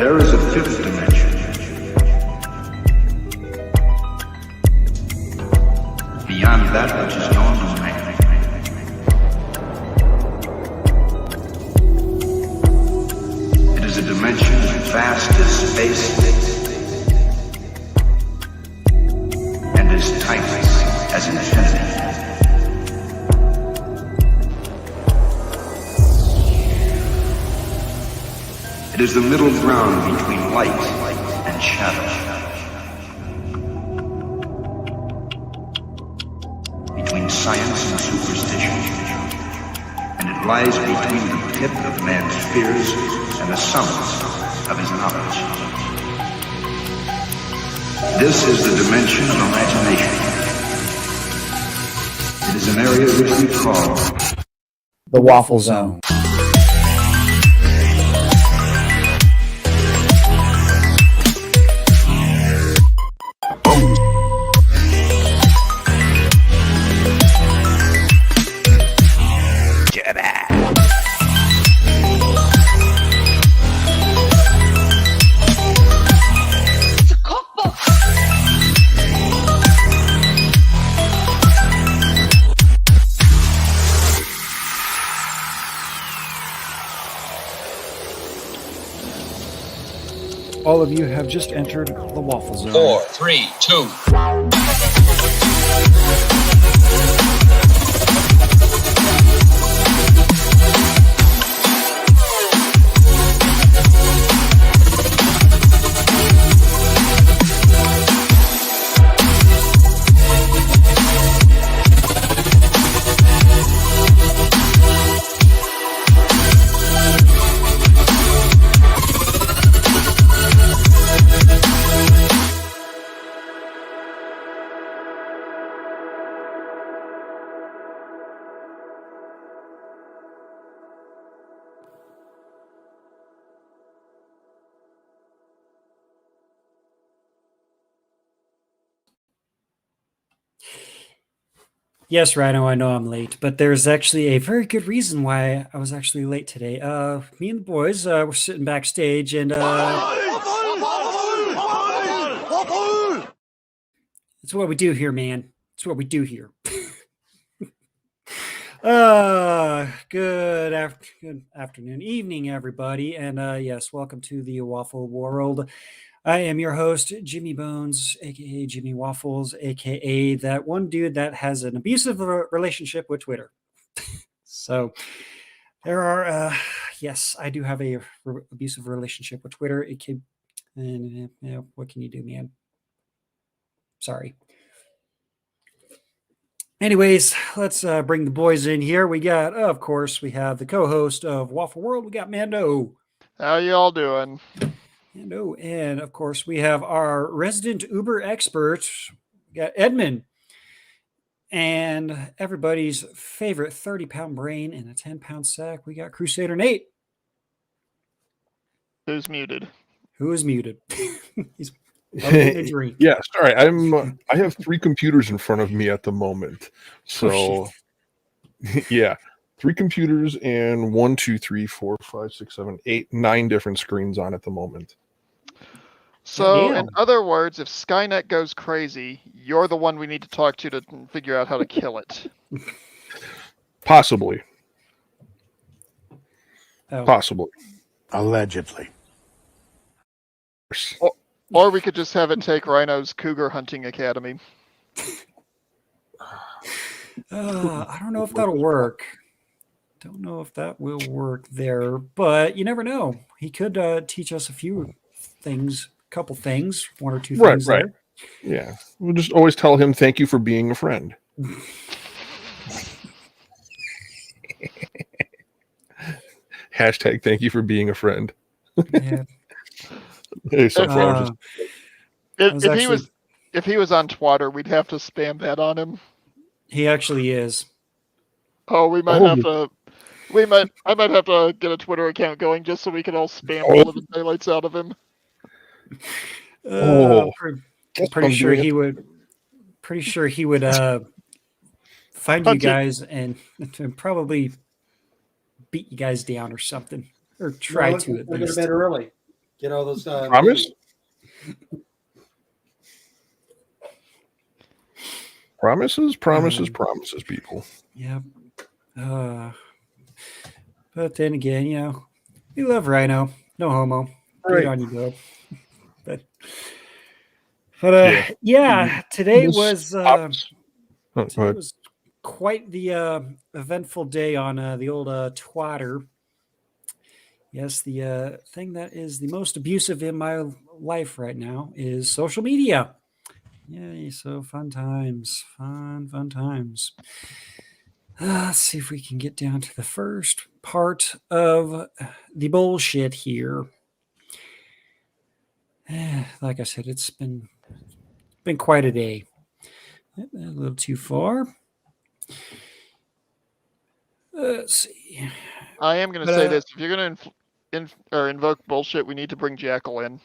There is a fifth dimension. Beyond that which is known to man. It is a dimension vast as space and as timeless as infinity. It is the middle ground between light and shadow, between science and superstition, and it lies between the pit of man's fears and the summit of his knowledge. This is the dimension of imagination. It is an area which we call the Waffle Zone. All of you have just entered the Waffle Zone. 4, 3, 2. Yes, Rhino, I know I'm late, but there's actually a very good reason why I was actually late today. Me and the boys were sitting backstage, and it's what we do here, man. It's what we do here. Good afternoon, evening, everybody, and yes, welcome to the Waffle World. I am your host, Jimmy Bones, aka Jimmy Waffles, aka that one dude that has an abusive relationship with Twitter. So there are, yes, I do have a abusive relationship with Twitter. It can, and what can you do, man? Sorry. Anyways, let's bring the boys in here. We got, of course, we have the co-host of Waffle World. We got Mando. How y'all doing? And of course, we have our resident Uber expert, we got Edmund, and everybody's favorite 30-pound brain and a 10-pound sack. We got Crusader Nate. Who's muted? Who is muted? He's having a drink. Yeah, sorry. I have 3 computers in front of me at the moment. So, yeah. 3 computers and 1, 2, 3, 4, 5, 6, 7, 8, 9 different screens on at the moment. So, Damn. in other words, if Skynet goes crazy, you're the one we need to talk to figure out how to kill it. Possibly. Oh. Possibly. Allegedly. Or we could just have it take Rhino's Cougar Hunting Academy. I don't know if that'll work. Don't know if that will work there, but you never know. He could teach us a few things, couple things, 1 or 2 things. Right. There. Yeah. We'll just always tell him, thank you for being a friend. Hashtag thank you for being a friend. Yeah. Hey, so far, If he was on Twitter, we'd have to spam that on him. He actually is. Oh, I might have to get a Twitter account going just so we can all spam the living daylights out of him. Pretty sure he would find you guys and probably beat you guys down or something, or try to. We're going to bed early. Get all those Promise? Promises, promises, people. Yep. But then again, we love Rhino. No homo. Right. Good on you, Bill. But today was quite the eventful day on the old Twitter. Yes, the thing that is the most abusive in my life right now is social media. Yay, so fun times. Fun times. Let's see if we can get down to the first part of the bullshit here. Like I said, it's been quite a day. A little too far. Let's see. I am going to say this. If you're going to invoke bullshit, we need to bring Jackal in.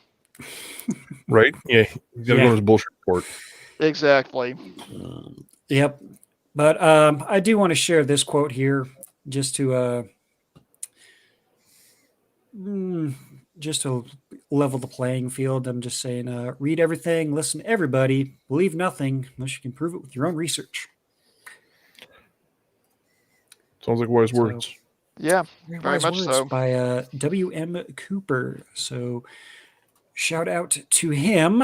Right? Yeah. He's got to go on his bullshit report. Exactly. Yep. But I do want to share this quote here just to level the playing field. I'm just saying, read everything, listen to everybody, believe nothing unless you can prove it with your own research. Sounds like wise words. Yeah, very much so. By W.M. Cooper. So shout out to him.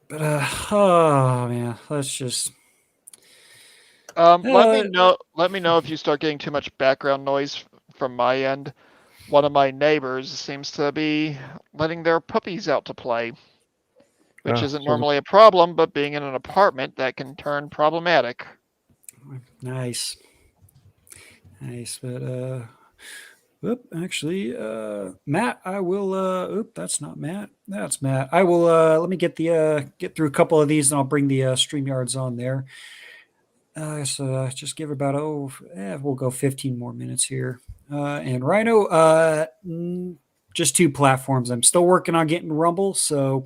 But oh man, let's just. Let me know. Let me know if you start getting too much background noise from my end. One of my neighbors seems to be letting their puppies out to play, which isn't normally a problem, but being in an apartment, that can turn problematic. Nice. But Matt, I will. That's not Matt. That's Matt. I will. Let me get through a couple of these, and I'll bring the StreamYards on there. So just give about we'll go 15 more minutes here. And Rhino, just 2 platforms. I'm still working on getting Rumble, so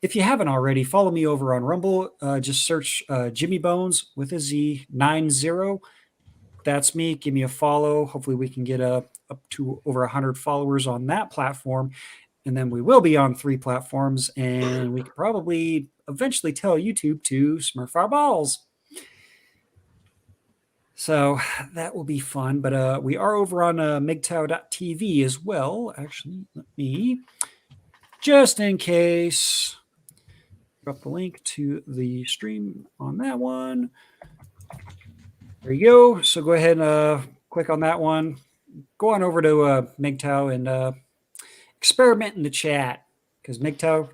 if you haven't already, follow me over on Rumble. Just search Jimmy Bones with a Z 90. That's me. Give me a follow. Hopefully we can get up to over 100 followers on that platform. And then we will be on 3 platforms. And we could probably eventually tell YouTube to smurf our balls. So that will be fun. But we are over on MGTOW.tv as well. Actually, let me, just in case, drop the link to the stream on that one. There you go. So go ahead and click on that one. Go on over to MGTOW and experiment in the chat, because MGTOW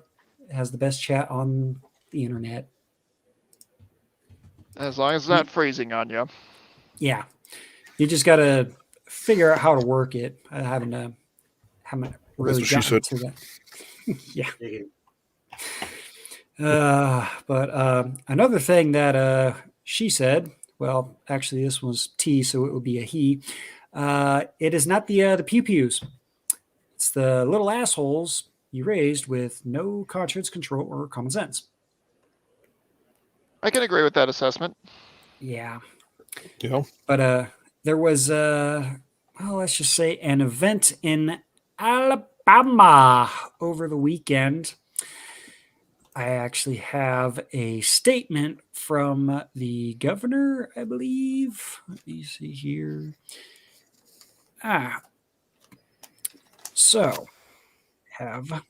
has the best chat on the internet. As long as it's not freezing on you. Yeah. You just got to figure out how to work it. I haven't really gotten to that. Yeah. But another thing that she said, well, actually, this was T, so it would be a he. It is not the pew-pews. It's the little assholes you raised with no conscience, control, or common sense. I can agree with that assessment. Yeah. Yeah. But there was, let's just say, an event in Alabama over the weekend. I actually have a statement from the governor, I believe. Let me see here. So, have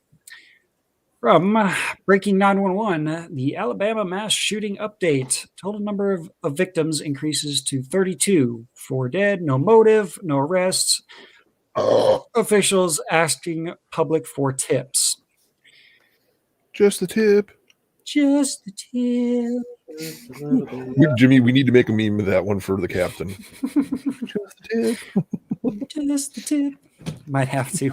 from Breaking 911, the Alabama mass shooting update. Total number of victims increases to 32. 4 dead, no motive, no arrests. Officials asking public for tips. Just the tip. Just the tip. Jimmy, we need to make a meme of that one for the captain. Just the tip. Just the tip. Might have to.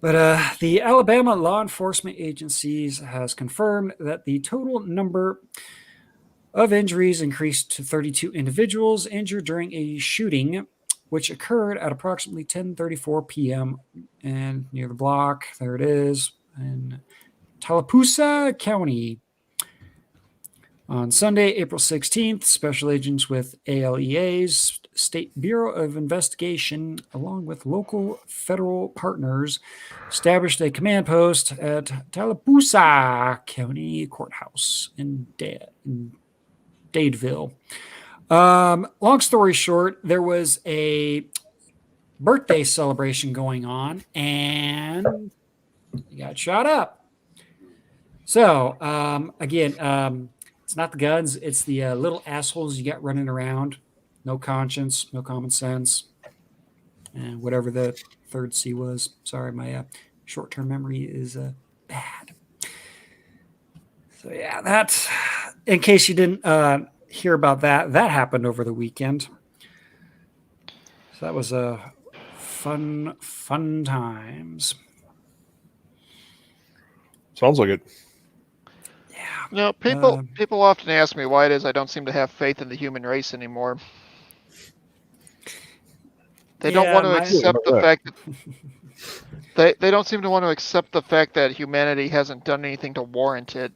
But the Alabama law enforcement agencies has confirmed that the total number of injuries increased to 32 individuals injured during a shooting, which occurred at approximately 10:34 p.m. and near the block. There it is in Tallapoosa County. On Sunday, April 16th, special agents with ALEA's State Bureau of Investigation, along with local federal partners, established a command post at Tallapoosa County Courthouse in Dadeville. Long story short, there was a birthday celebration going on, and he got shot up. So, again, it's not the guns. It's the little assholes you got running around. No conscience, no common sense, and whatever the third C was. Sorry, my short-term memory is bad. So, yeah, that's... In case you didn't hear about that, that happened over the weekend. So that was a fun times. Sounds like it. You know, people often ask me why it is I don't seem to have faith in the human race anymore. They don't want to accept the fact that they don't seem to want to accept the fact that humanity hasn't done anything to warrant it.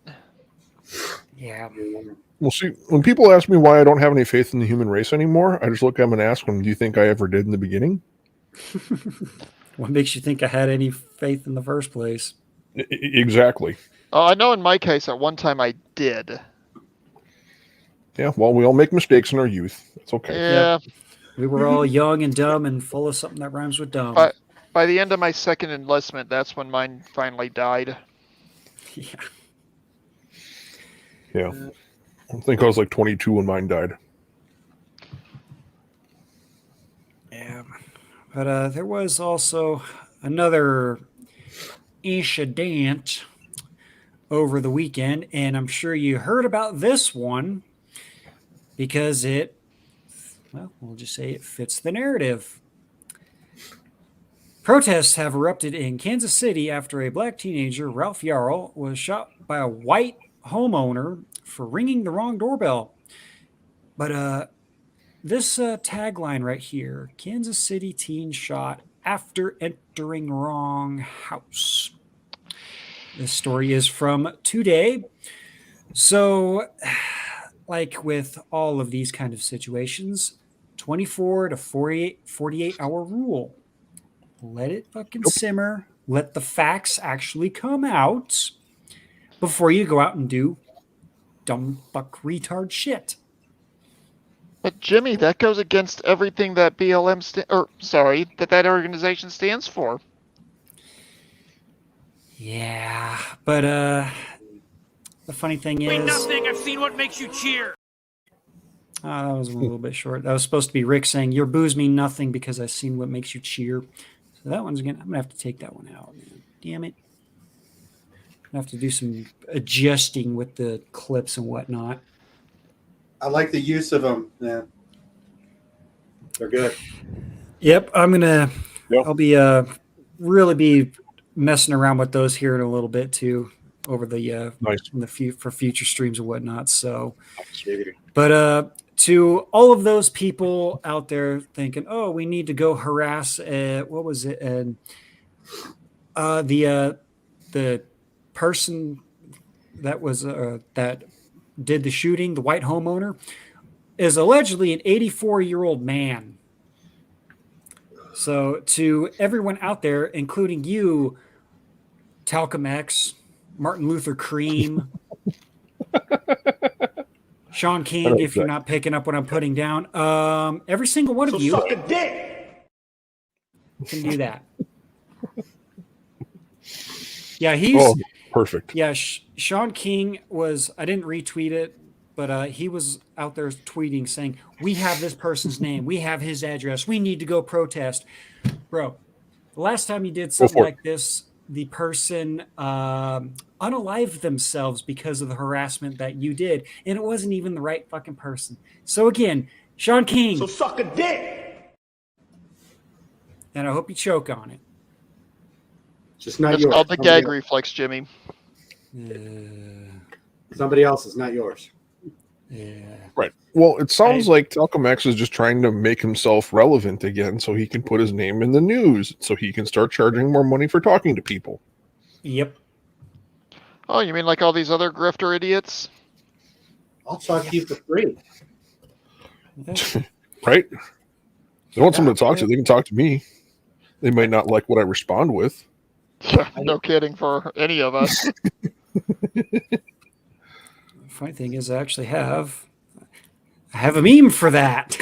Yeah. Well, see, when people ask me why I don't have any faith in the human race anymore, I just look at them and ask them, do you think I ever did in the beginning? What makes you think I had any faith in the first place? Exactly. I know in my case, at one time I did. Yeah, well, we all make mistakes in our youth. It's okay. Yeah. Yep. We were all young and dumb and full of something that rhymes with dumb. But by the end of my second enlistment, that's when mine finally died. Yeah. Yeah. I think I was like 22 when mine died. Yeah. But there was also another incident over the weekend, and I'm sure you heard about this one because we'll just say it fits the narrative. Protests have erupted in Kansas City after a black teenager, Ralph Yarl, was shot by a white homeowner for ringing the wrong doorbell. But this tagline right here, Kansas City teen shot after entering wrong house. This story is from Today. So, like with all of these kind of situations, 24 to 48 hour rule. Let it fucking simmer. Let the facts actually come out before you go out and do dumb fuck retard shit. But Jimmy, that goes against everything that that organization stands for. Yeah, but the funny thing is, nothing. I've seen what makes you cheer. That was a little bit short. That was supposed to be Rick saying, "Your booze mean nothing because I've seen what makes you cheer." So that one's I'm gonna have to take that one out, man. Damn it. I have to do some adjusting with the clips and whatnot. I like the use of them. Yeah, they're good. Yep, I'll be really be messing around with those here in a little bit too over the for future streams and whatnot. So, but to all of those people out there thinking, oh, we need to go harass what was it, and the person that was that did the shooting, the white homeowner, is allegedly an 84-year-old man. So to everyone out there, including you, Talcum X, Martin Luther Cream, Sean King, if you're not picking up what I'm putting down, every single one of you suck a dick. Can do that. Yeah, he's perfect. Yeah, Sean King was, I didn't retweet it, but he was out there tweeting saying, we have this person's name, we have his address, we need to go protest. Bro, the last time you did something like this, the person unalived themselves because of the harassment that you did, and it wasn't even the right fucking person. So again, Sean King. So suck a dick. And I hope you choke on it. Just not yours. It's called the gag reflex, Jimmy. Somebody else's, not yours. Yeah. Right. Well, it sounds like Talcum X is just trying to make himself relevant again so he can put his name in the news, so he can start charging more money for talking to people. Yep. Oh, you mean like all these other grifter idiots? I'll talk to you for free. Right? They want someone to talk to. They can talk to me. They might not like what I respond with. Yeah, no kidding for any of us. Funny thing is, I actually have a meme for that.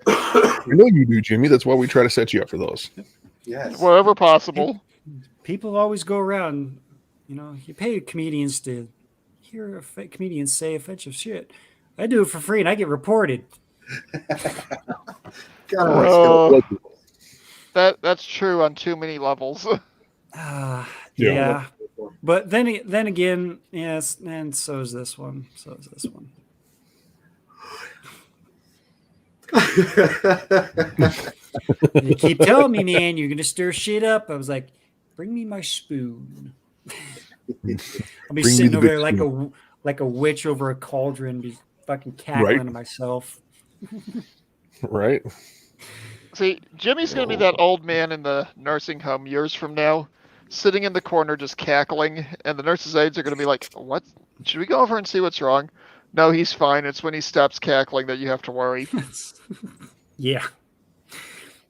I know you do, Jimmy. That's why we try to set you up for those. Yes. Wherever possible. People always go around, you pay comedians to hear comedians say offensive shit. I do it for free and I get reported. That's true on too many levels. Yeah. But then again, yes, and so is this one. You keep telling me, man, you're gonna stir shit up. I was like, bring me my spoon. I'll be sitting over there like a witch over a cauldron, be fucking cackling to myself. Right. See, Jimmy's going to be that old man in the nursing home years from now, sitting in the corner just cackling, and the nurse's aides are going to be like, what? Should we go over and see what's wrong? No, he's fine. It's when he stops cackling that you have to worry. Yeah.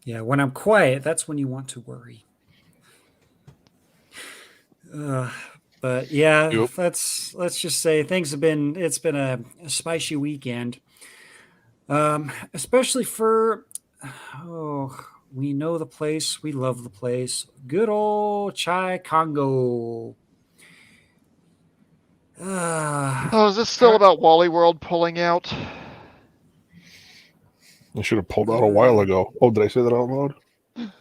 Yeah, when I'm quiet, that's when you want to worry. But yeah, let's just say it's been a spicy weekend. Especially for we know the place, we love the place. Good old Chai Congo. Is this still about WaffleWorld pulling out? I should have pulled out a while ago. Oh, did I say that out loud?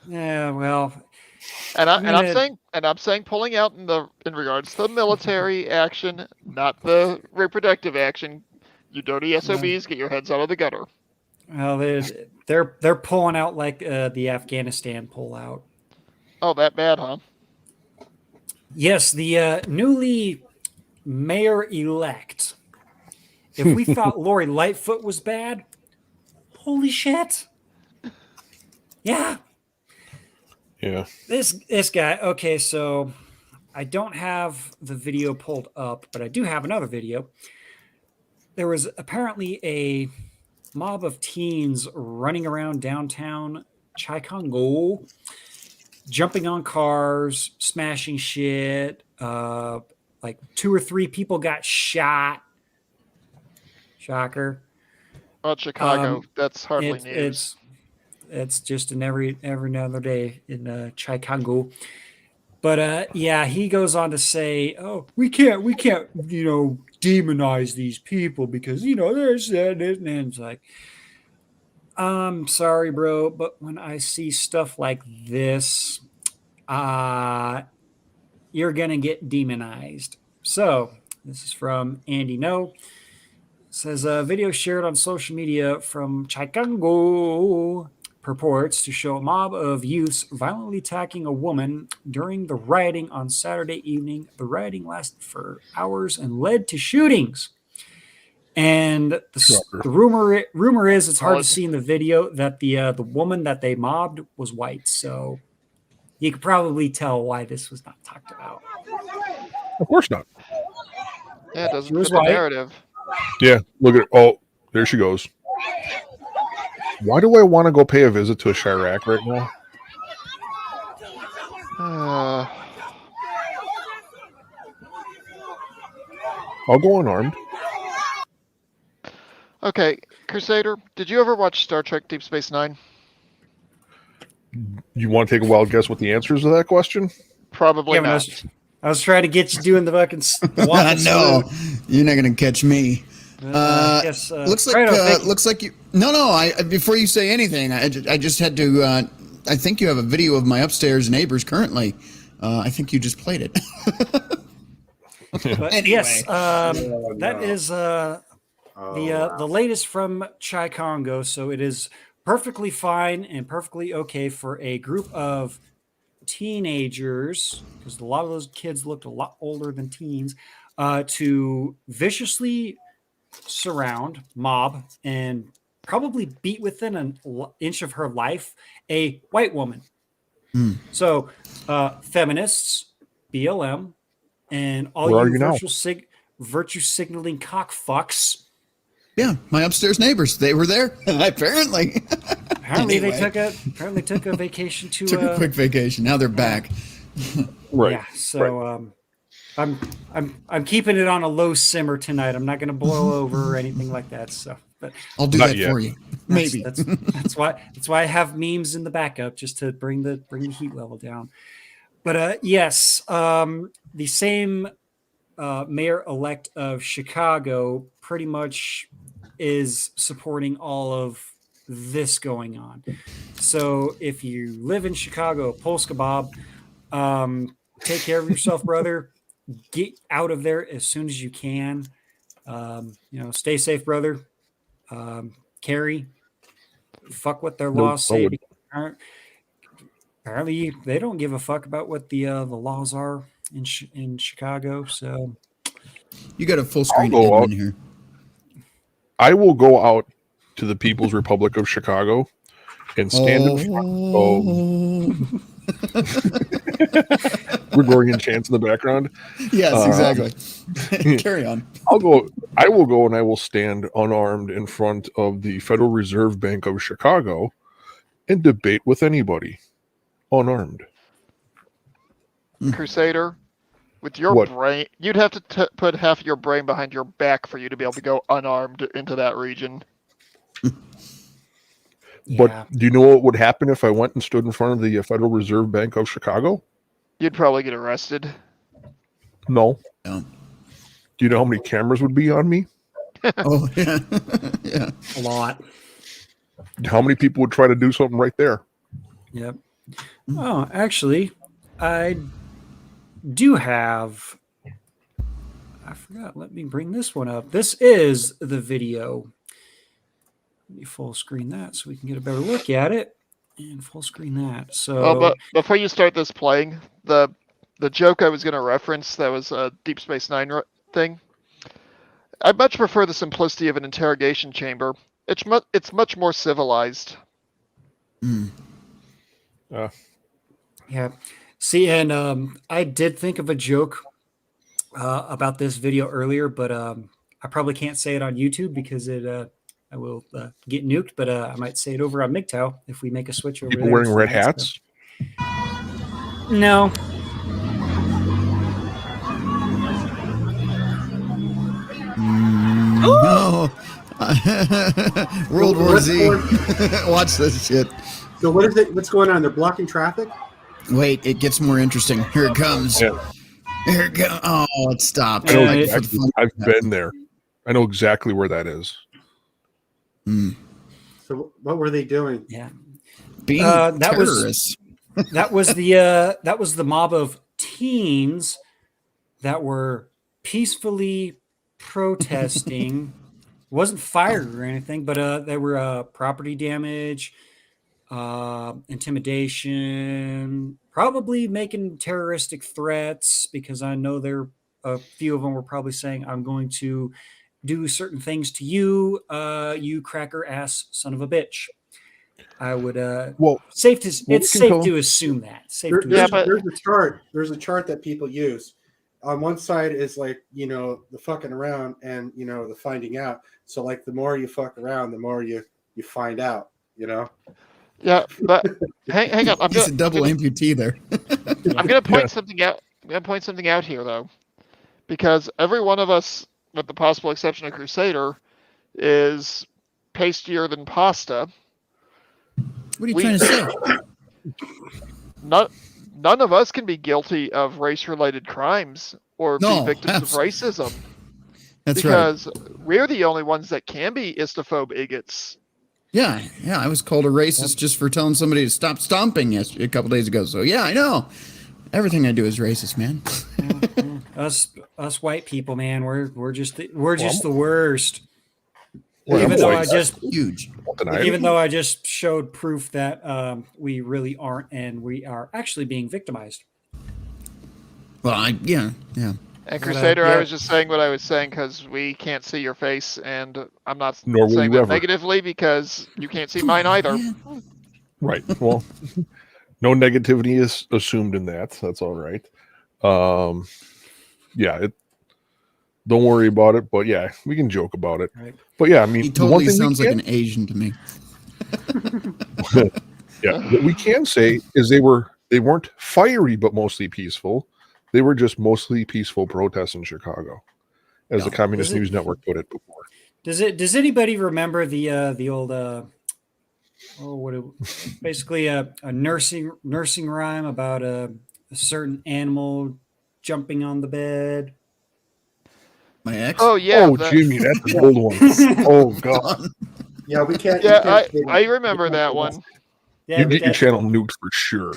Yeah, well, I'm saying pulling out in regards to the military action, not the reproductive action. You dirty SOBs, get your heads out of the gutter. Well, they're pulling out like the Afghanistan pullout. Oh, that bad, huh? Yes, the newly mayor-elect. If we thought Lori Lightfoot was bad, holy shit! Yeah. Yeah. This guy. Okay, so I don't have the video pulled up, but I do have another video. There was apparently a mob of teens running around downtown Chicago, jumping on cars, smashing shit. Like 2 or 3 people got shot. Shocker. Well, Chicago, that's hardly news. It's just in every other day in Chicago. But yeah, he goes on to say, "Oh, we can't, demonize these people because there's that," and it's like, I'm sorry, bro, but when I see stuff like this, you're gonna get demonized. So this is from Andy No. It says a video shared on social media from Chicago purports to show a mob of youths violently attacking a woman during the rioting on Saturday evening. The rioting lasted for hours and led to shootings. And the rumor is it's hard to see in the video that the woman that they mobbed was white. So you could probably tell why this was not talked about. Of course not. Yeah, it doesn't fit the narrative. Yeah, look at there she goes. Why do I want to go pay a visit to a Chirac right now? I'll go unarmed. Okay, Crusader, did you ever watch Star Trek Deep Space Nine? You want to take a wild guess what the answer is to that question? Probably not. I was trying to get you doing the fucking no, you're not going to catch me. Looks like you. No. Before you say anything, I just had to. I think you have a video of my upstairs neighbors currently. I think you just played it. But anyway. Yes, that is the latest from Chai Congo. So it is perfectly fine and perfectly okay for a group of teenagers, because a lot of those kids looked a lot older than teens, to viciously surround, mob, and probably beat within an inch of her life a white woman. So feminists, BLM, and all you virtue signaling cockfucks. Yeah, my upstairs neighbors, they were there. Apparently. Apparently Anyway. they took a vacation to Took a quick vacation. Now they're back. Right. Yeah, so I'm keeping it on a low simmer tonight. I'm not going to boil over or anything like that. So, but I'll do Not that yet. for you. Maybe. that's why I have memes in the backup just to bring the heat level down. But yes, the same mayor-elect of Chicago pretty much is supporting all of this going on. So if you live in Chicago, Polska Bob, take care of yourself, brother. Get out of there as soon as you can. Stay safe, brother. Carrie, fuck what their laws say. Apparently, they don't give a fuck about what the laws are in Chicago. So You got a full screen I'll go admin out. here. I will go out to the People's Republic of Chicago and stand in front of Gregorian chants in the background. Yes, exactly. Carry on. I will go and I will stand unarmed in front of the Federal Reserve Bank of Chicago and debate with anybody unarmed. Crusader, with your What? brain, you'd have to put half of your brain behind your back for you to be able to go unarmed into that region. But do you know what would happen if I went and stood in front of the Federal Reserve Bank of Chicago? You'd probably get arrested. No. No. Do you know how many cameras would be on me? Oh, yeah. Yeah. a lot. How many people would try to do something right there? Yep. Oh, actually, I do have. I forgot. Let me bring this one up. This is the video. Let me full screen that so we can get a better look at it. And full screen that. So, But before you start this playing, the joke I was going to reference, that was a Deep Space Nine thing. I much prefer the simplicity of an interrogation chamber. It's much more civilized. yeah. See, and I did think of a joke about this video earlier, but I probably can't say it on YouTube because I will get nuked. But I might say it over on MGTOW if we make a switch over People there. wearing So red that's hats? No. No. World War Z. Watch this shit. So what is it? What's going on? They're blocking traffic? Wait, it gets more interesting. Here it comes. Yeah. Here it goes. Oh, it stopped. I know Yeah, exactly. I've been there. I know exactly where that is. So what were they doing? Yeah. Being that terrorists. That was the mob of teens that were peacefully protesting. Wasn't fired or anything, but they were property damage, intimidation, probably making terroristic threats, because I know a few of them were probably saying, "I'm going to do certain things to you, you cracker ass son of a bitch." I would it's safe to assume that. There's a chart. There's a chart that people use. On one side is like, the fucking around and the finding out. So like the more you fuck around, the more you find out, Yeah, but hang on. He's a double amputee there. I'm going to point something out. I'm going to point something out here, though, because every one of us, with the possible exception of Crusader, is pastier than pasta. What are you trying to say? None of us can be guilty of race-related crimes or be victims of racism. That's because we're the only ones that can be istophobe bigots. Yeah. I was called a racist just for telling somebody to stop stomping a couple days ago. So yeah, I know. Everything I do is racist, man. Us white people, man, we're just the worst. Well, even though I just showed proof that we really aren't, and we are actually being victimized. Well, yeah. And Crusader, I was just saying what I was saying because we can't see your face, and I'm not Nor will saying you that ever. Negatively because you can't see mine either. Right. Well, no negativity is assumed in that. That's all right. Yeah. Don't worry about it. But yeah, we can joke about it. Right. But yeah, I mean, He the one totally thing sounds like an Asian to me. Yeah, what we can say is they weren't fiery, but mostly peaceful. They were just mostly peaceful protests in Chicago, as the Communist News Network put it before. Does anybody remember the old basically a nursing rhyme about a certain animal jumping on the bed? My ex? Oh yeah. Oh, Jimmy, that's an old one. Oh God. Yeah, we can't. Yeah, we can't I remember that one. Yeah, You get your channel nuked for sure.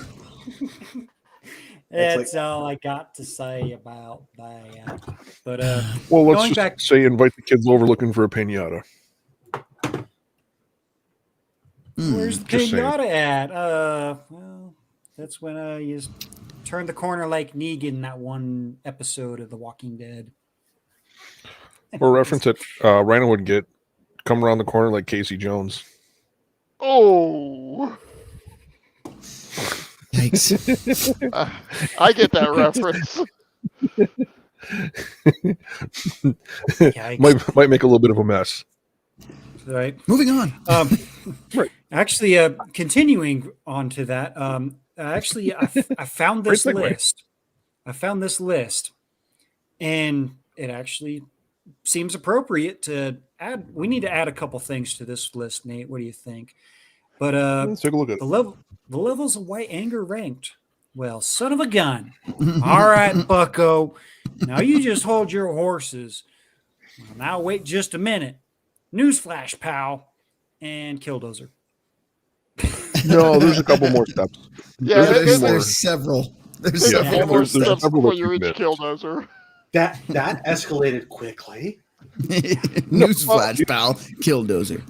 That's all I got to say about that. But well, let's going just back, say invite the kids over looking for a pinata. where's the Just saying. pinata at? Well, that's when you turn the corner like Negan in that one episode of The Walking Dead. Or reference that Rhino would get, come around the corner like Casey Jones. Oh. Yikes. I get that reference. might make a little bit of a mess. Right. Moving on. Right. Actually, continuing on to that. I found this list. I found this list, and it actually seems appropriate to add. We need to add a couple things to this list, Nate. What do you think? But Let's take a look at the levels of white anger ranked. Well, son of a gun. All right, bucko. Now you just hold your horses. Well, now wait just a minute. Newsflash, pal. And Killdozer. No, there's a couple more steps. Yeah, There's several. There's several more more steps steps. before you reach Killdozer. That escalated quickly. Newsflash, pal. Killdozer.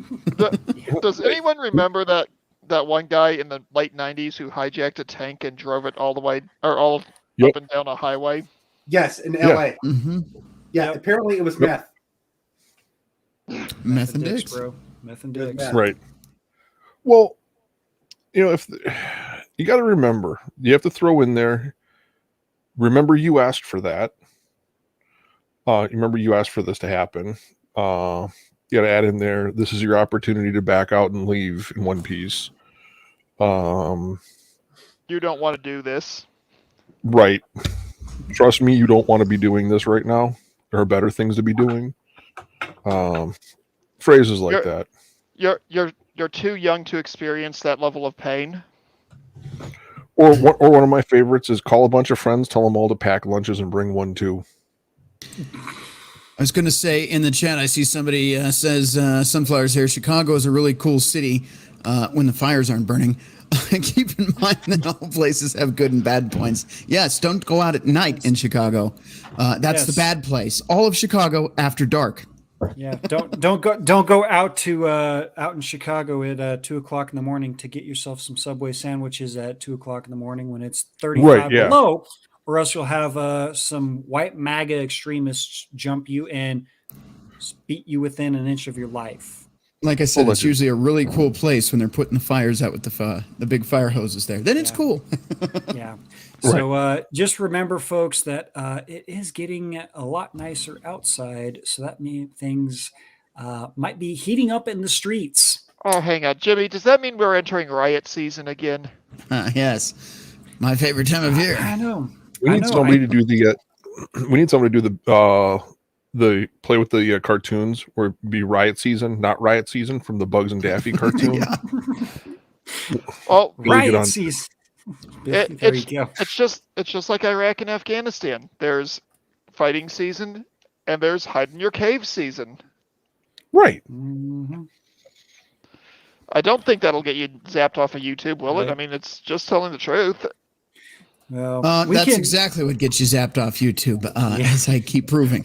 Does anyone remember that one guy in the late 90s who hijacked a tank and drove it all the way or all up and down a highway? Yes, in LA. Mm-hmm. Yeah, apparently it was meth. Meth and dicks, bro. Meth and dicks. Right. Well, if you got to remember, you have to throw in there. Remember, you asked for that. Remember, you asked for this to happen. You got to add in there. This is your opportunity to back out and leave in one piece. You don't want to do this, right? Trust me, you don't want to be doing this right now. There are better things to be doing. Phrases like that. You're too young to experience that level of pain. Or one of my favorites is call a bunch of friends, tell them all to pack lunches and bring one too. I was going to say in the chat, I see somebody says Sunflowers here. Chicago is a really cool city when the fires aren't burning. Keep in mind that all places have good and bad points. Yes, don't go out at night in Chicago. That's the bad place. All of Chicago after dark. Yeah, don't go out to out in Chicago at 2:00 in the morning to get yourself some Subway sandwiches at 2:00 in the morning when it's 35 below, or else you'll have some white MAGA extremists jump you and beat you within an inch of your life. Like I said, it's usually a really cool place when they're putting the fires out with the big fire hoses there. Then it's cool. Yeah. So just remember, folks, that it is getting a lot nicer outside. So that means things might be heating up in the streets. Oh, hang on. Jimmy, does that mean we're entering riot season again? Yes. My favorite time of year. I know. We need somebody to do the we need someone to do the play with the cartoons where it'd be riot season, not riot season from the Bugs and Daffy cartoon. Oh, really riot season. It's just like Iraq and Afghanistan. There's fighting season and there's hide in your cave season. Right. Mm-hmm. I don't think that'll get you zapped off of YouTube, will it? I mean, it's just telling the truth. Well, that's exactly what gets you zapped off YouTube, as I keep proving.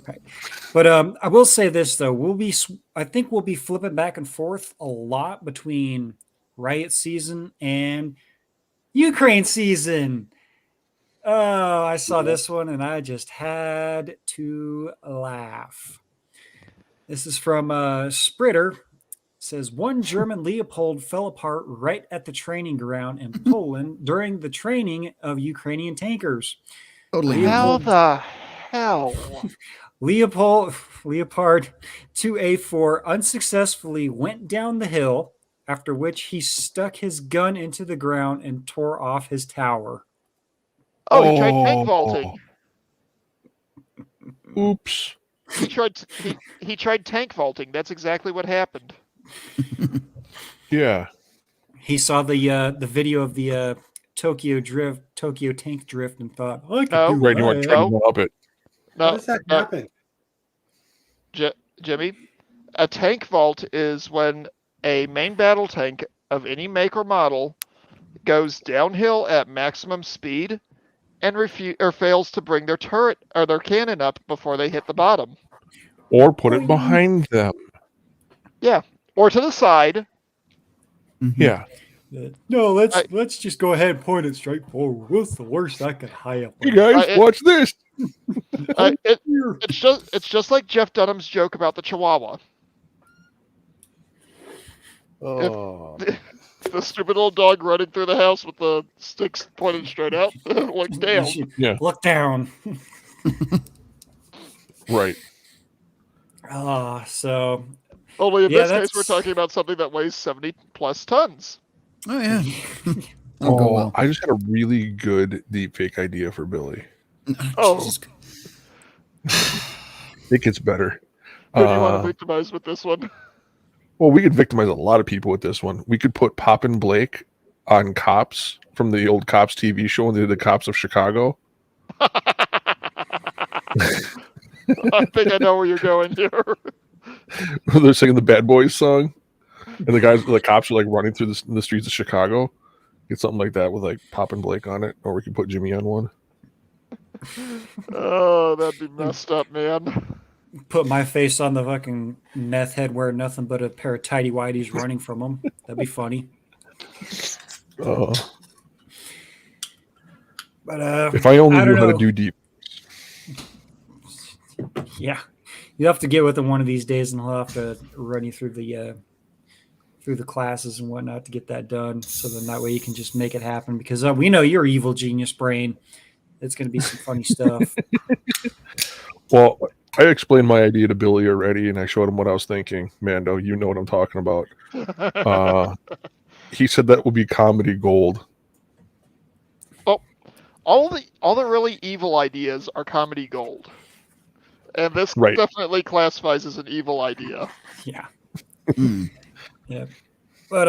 Right. But I will say this though, I think we'll be flipping back and forth a lot between riot season and Ukraine season. Oh, I saw this one and I just had to laugh. This is from Spritter. Says one German Leopold fell apart right at the training ground in Poland during the training of Ukrainian tankers. Totally. How the hell? Leopard 2A4 unsuccessfully went down the hill, after which he stuck his gun into the ground and tore off his tower. Oh, he tried tank vaulting. Oops. He tried tank vaulting. That's exactly what happened. Yeah. He saw the video of the Tokyo tank drift, and thought, I could do Right, you want to try to go up it. No, How does that happen? Jimmy, a tank vault is when a main battle tank of any make or model goes downhill at maximum speed and fails to bring their turret or their cannon up before they hit the bottom. Or put it behind them. Yeah, or to the side. Mm-hmm. Yeah. No, let's just go ahead and point it straight forward. What's the worst that could happen? Hey guys, watch this. It's just like Jeff Dunham's joke about the Chihuahua. Oh. The stupid little dog running through the house with the sticks pointed straight out. Look down. Yeah. Look down. Right. So. Only in this case, we're talking about something that weighs 70 plus tons. Oh, yeah. I just had a really good deepfake idea for Billy. Oh. It gets better. Who do you want to victimize with this one? Well, we could victimize a lot of people with this one. We could put Poppin' Blake on Cops from the old Cops TV show when they did the Cops of Chicago. I think I know where you're going here. They're singing the Bad Boys song, and the cops are like running through the streets of Chicago. Get something like that with like Poppin' Blake on it, or we can put Jimmy on one. Oh, that'd be messed up, man. Put my face on the fucking meth head wearing nothing but a pair of tighty whities running from him. That'd be funny. But if I only knew how to do deep. Yeah. You have to get with him one of these days, and he'll have to run you through the classes and whatnot to get that done. So then that way you can just make it happen, because we know you're evil genius brain. It's going to be some funny stuff. Well, I explained my idea to Billy already, and I showed him what I was thinking. Mando, you know what I'm talking about. He said that would be comedy gold. Well, all the really evil ideas are comedy gold. And this definitely classifies as an evil idea. Yeah. Yeah. But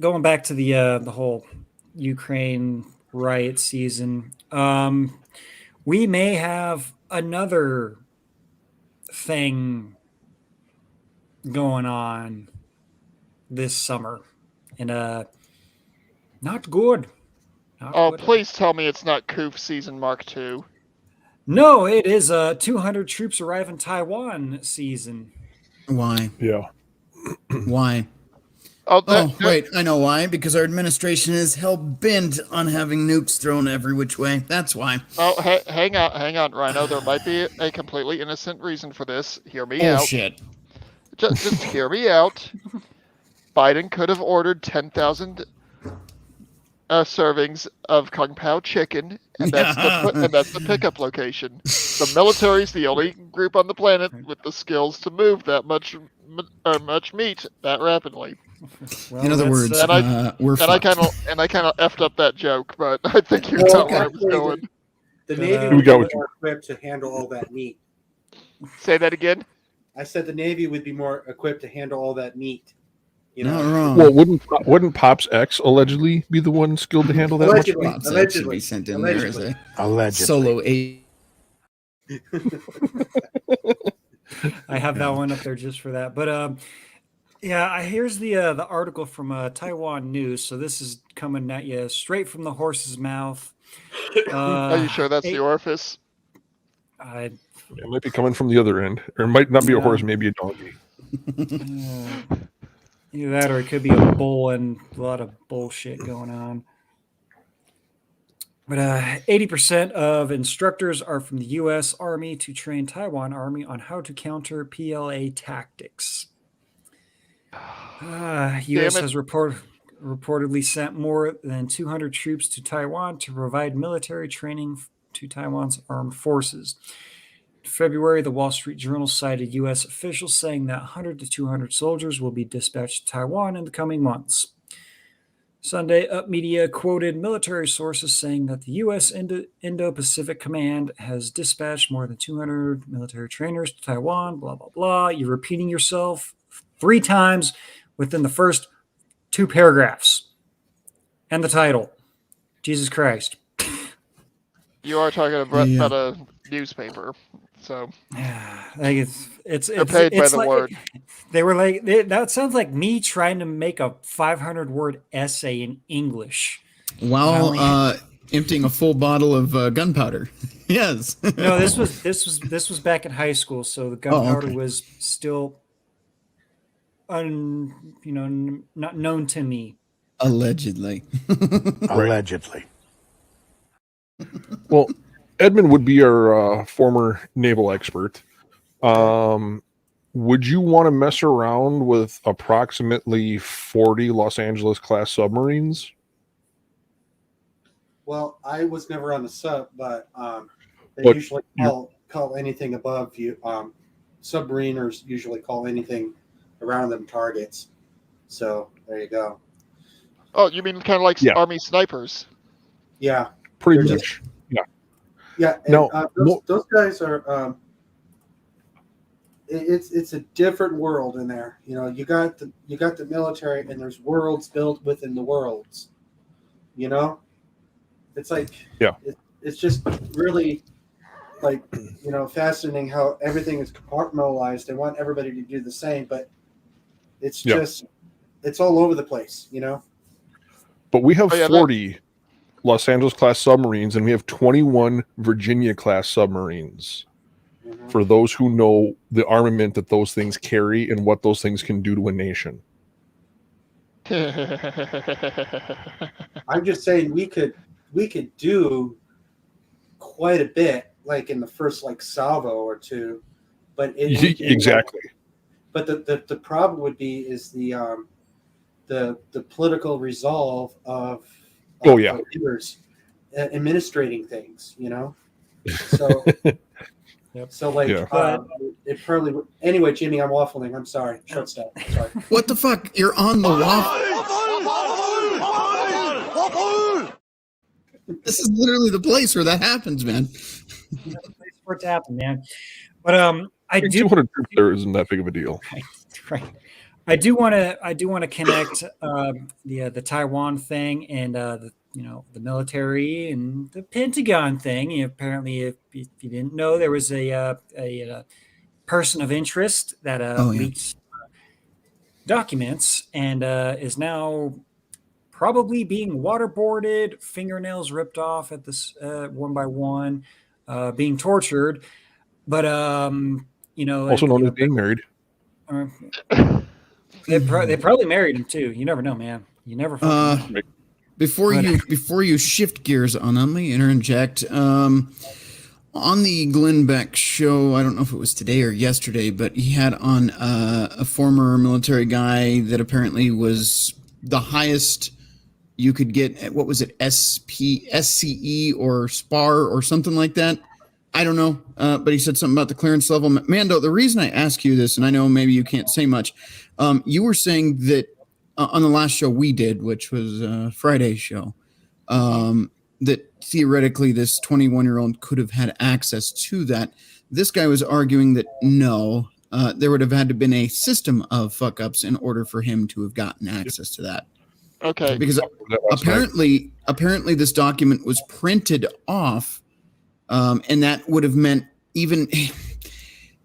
going back to the whole Ukraine riot season, we may have another thing going on this summer, and not good. Please tell me it's not Koof season Mark II. No, it is 200 troops arrive in Taiwan season. Why? Yeah. Why? Wait, I know why. Because our administration is hell-bent on having nukes thrown every which way. That's why. Oh, hang on, Rhino. There might be a completely innocent reason for this. Hear me out. Bullshit. Just hear me out. Biden could have ordered 10,000 servings of Kung Pao chicken, and that's the pickup location. The military's the only group on the planet with the skills to move that much meat that rapidly. Well, in other words, we're fucked. I kind of effed up that joke, but I think you got where I was going. The Navy would be more equipped to handle all that meat. Say that again. I said the Navy would be more equipped to handle all that meat. You know? Not wrong. Well, wouldn't Pops X allegedly be the one skilled to handle that allegedly, much? Pops X should be sent in there as a solo aid. I have that one up there just for that. But yeah, here's the article from Taiwan News. So this is coming at you straight from the horse's mouth. Are you sure that's the orifice? It might be coming from the other end, or it might not be a horse, maybe a donkey. Either that, or it could be a bull and a lot of bullshit going on. But 80% of instructors are from the U.S. Army to train Taiwan Army on how to counter PLA tactics. U.S. has reportedly sent more than 200 troops to Taiwan to provide military training to Taiwan's armed forces. In February, the Wall Street Journal cited U.S. officials saying that 100 to 200 soldiers will be dispatched to Taiwan in the coming months. Sunday, Up Media quoted military sources saying that the U.S. Indo-Pacific Command has dispatched more than 200 military trainers to Taiwan, blah, blah, blah. You're repeating yourself 3 times within the first 2 paragraphs. And the title. Jesus Christ. You are talking about a newspaper, so it's paid by the like, word. They were like, that sounds like me trying to make a 500-word essay in English while emptying a full bottle of gunpowder. Yes. No, this was back in high school, so the gunpowder was still not known to me. Allegedly. Allegedly. Well, Edmund would be our former naval expert. Would you want to mess around with approximately 40 Los Angeles class submarines? Well, I was never on the sub, but they usually call anything above you. Submariners usually call anything around them targets. So there you go. Oh, you mean kind of like Army snipers? Yeah, pretty much. Yeah. And, those guys are. It's a different world in there. You know, you got the military, and there's worlds built within the worlds. You know, it's like it's just really like fascinating how everything is compartmentalized. They want everybody to do the same, but it's just it's all over the place. You know. But we have 40 Los Angeles class submarines, and we have 21 Virginia class submarines. For those who know the armament that those things carry and what those things can do to a nation. I'm just saying we could do quite a bit, like in the first salvo or two, but exactly. But the problem would be is the political resolve of leaders administrating things, So. Yep. So it probably would. Anyway, Jimmy, I'm waffling. I'm sorry. Short stop. Sorry. What the fuck? You're on the waffle. This is literally the place where that happens, man. The place where it's happened, man. But I do 200 troops there isn't that big of a deal. Right. I do want to connect the Taiwan thing and the military and the Pentagon thing. Apparently, if you didn't know, there was a person of interest that leaked documents and is now probably being waterboarded, fingernails ripped off at this one by one, being tortured. But also known as being married. They probably married him too. You never know, man. You never. Before you shift gears on them, let me interject. On the Glenn Beck show, I don't know if it was today or yesterday, but he had on a former military guy that apparently was the highest you could get. What was it, SCE or SPAR or something like that? I don't know, but he said something about the clearance level. Mando, the reason I ask you this, and I know maybe you can't say much, you were saying that on the last show we did, which was Friday's show, that theoretically this 21-year-old could have had access to that. This guy was arguing that no, there would have had to been a system of fuck-ups in order for him to have gotten access to that. Okay. Because apparently this document was printed off, and that would have meant even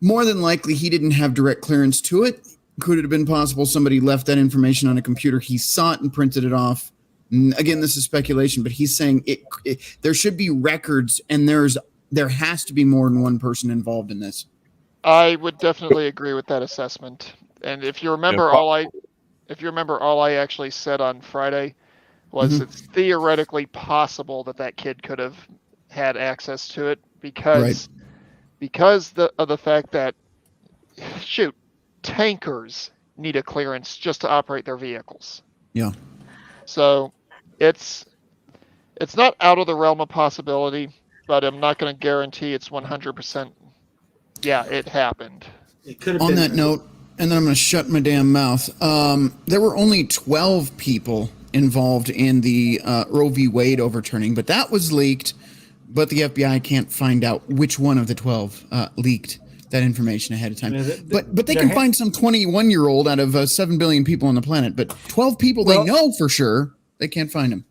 more than likely he didn't have direct clearance to it. Could it have been possible somebody left that information on a computer? He saw it and printed it off. Again, this is speculation, but he's saying there should be records, and there has to be more than one person involved in this. I would definitely agree with that assessment. And if you remember, all I actually said on Friday was it's theoretically possible that kid could have had access to it because of the fact that tankers need a clearance just to operate their vehicles. Yeah. So it's not out of the realm of possibility, but I'm not going to guarantee it's 100%. Yeah, it happened. It could have On been that note, and then I'm going to shut my damn mouth. There were only 12 people involved in the Roe v. Wade overturning, but that was leaked. But the FBI can't find out which one of the 12 leaked that information ahead of time. But they can find some 21-year-old out of 7 billion people on the planet. But 12 people they know for sure, they can't find him.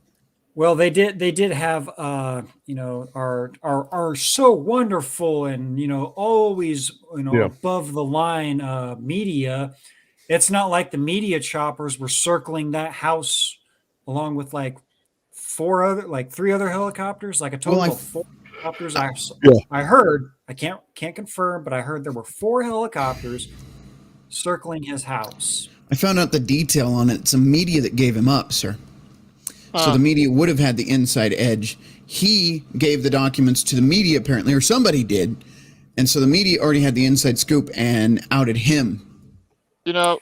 Well, they did have our so wonderful and always above the line media. It's not like the media choppers were circling that house along with like three other helicopters, like a total of 4 helicopters. I heard, I can't confirm, but I heard there were 4 helicopters circling his house. I found out the detail on it. It's a media that gave him up, sir. So the media would have had the inside edge. He gave the documents to the media, apparently, or somebody did. And so the media already had the inside scoop and outed him. The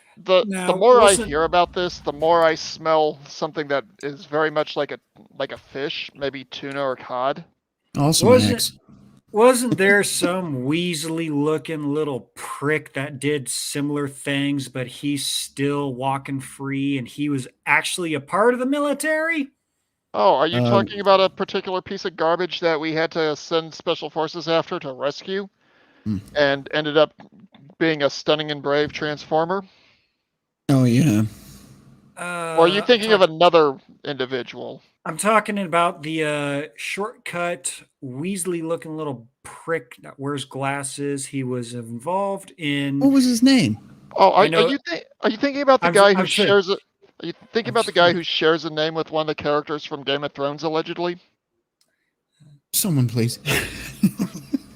more I hear about this, the more I smell something that is very much like a fish, maybe tuna or cod. Also, wasn't there some Weasley-looking little prick that did similar things, but he's still walking free, and he was actually a part of the military? Oh, are you talking about a particular piece of garbage that we had to send special forces after to rescue, and ended up being a stunning and brave transformer? Oh, yeah. Or are you thinking of another individual? I'm talking about the shortcut, Weasley-looking little prick that wears glasses. He was involved in. What was his name? Oh, are you thinking about the guy who shares it? Are you thinking about the guy who shares a name with one of the characters from Game of Thrones, allegedly? Someone, please.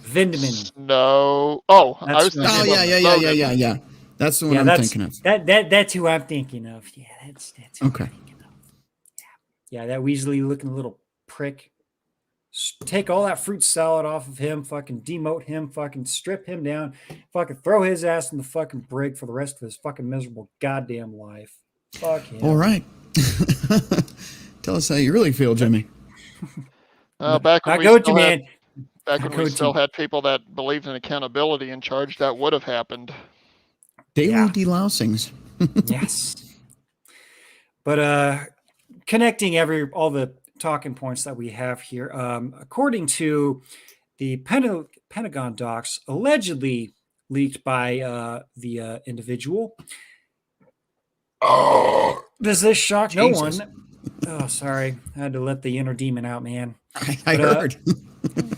Vindeman. No. Oh, I was. Yeah. That's the one I'm thinking of. That's who I'm thinking of. Yeah, that's who okay. I'm thinking of. Yeah, that Weasley-looking little prick. Take all that fruit salad off of him, fucking demote him, fucking strip him down, fucking throw his ass in the fucking brig for the rest of his fucking miserable goddamn life. Fuck him. All right. Tell us how you really feel, Jimmy. Back when we still had people that believed in accountability in charge, that would have happened. Daily delousings. Yes. But connecting all the talking points that we have here, according to the Pentagon docs allegedly leaked by the individual. Does this shock Jesus. no one? Oh, sorry. I had to let the inner demon out, man. I heard.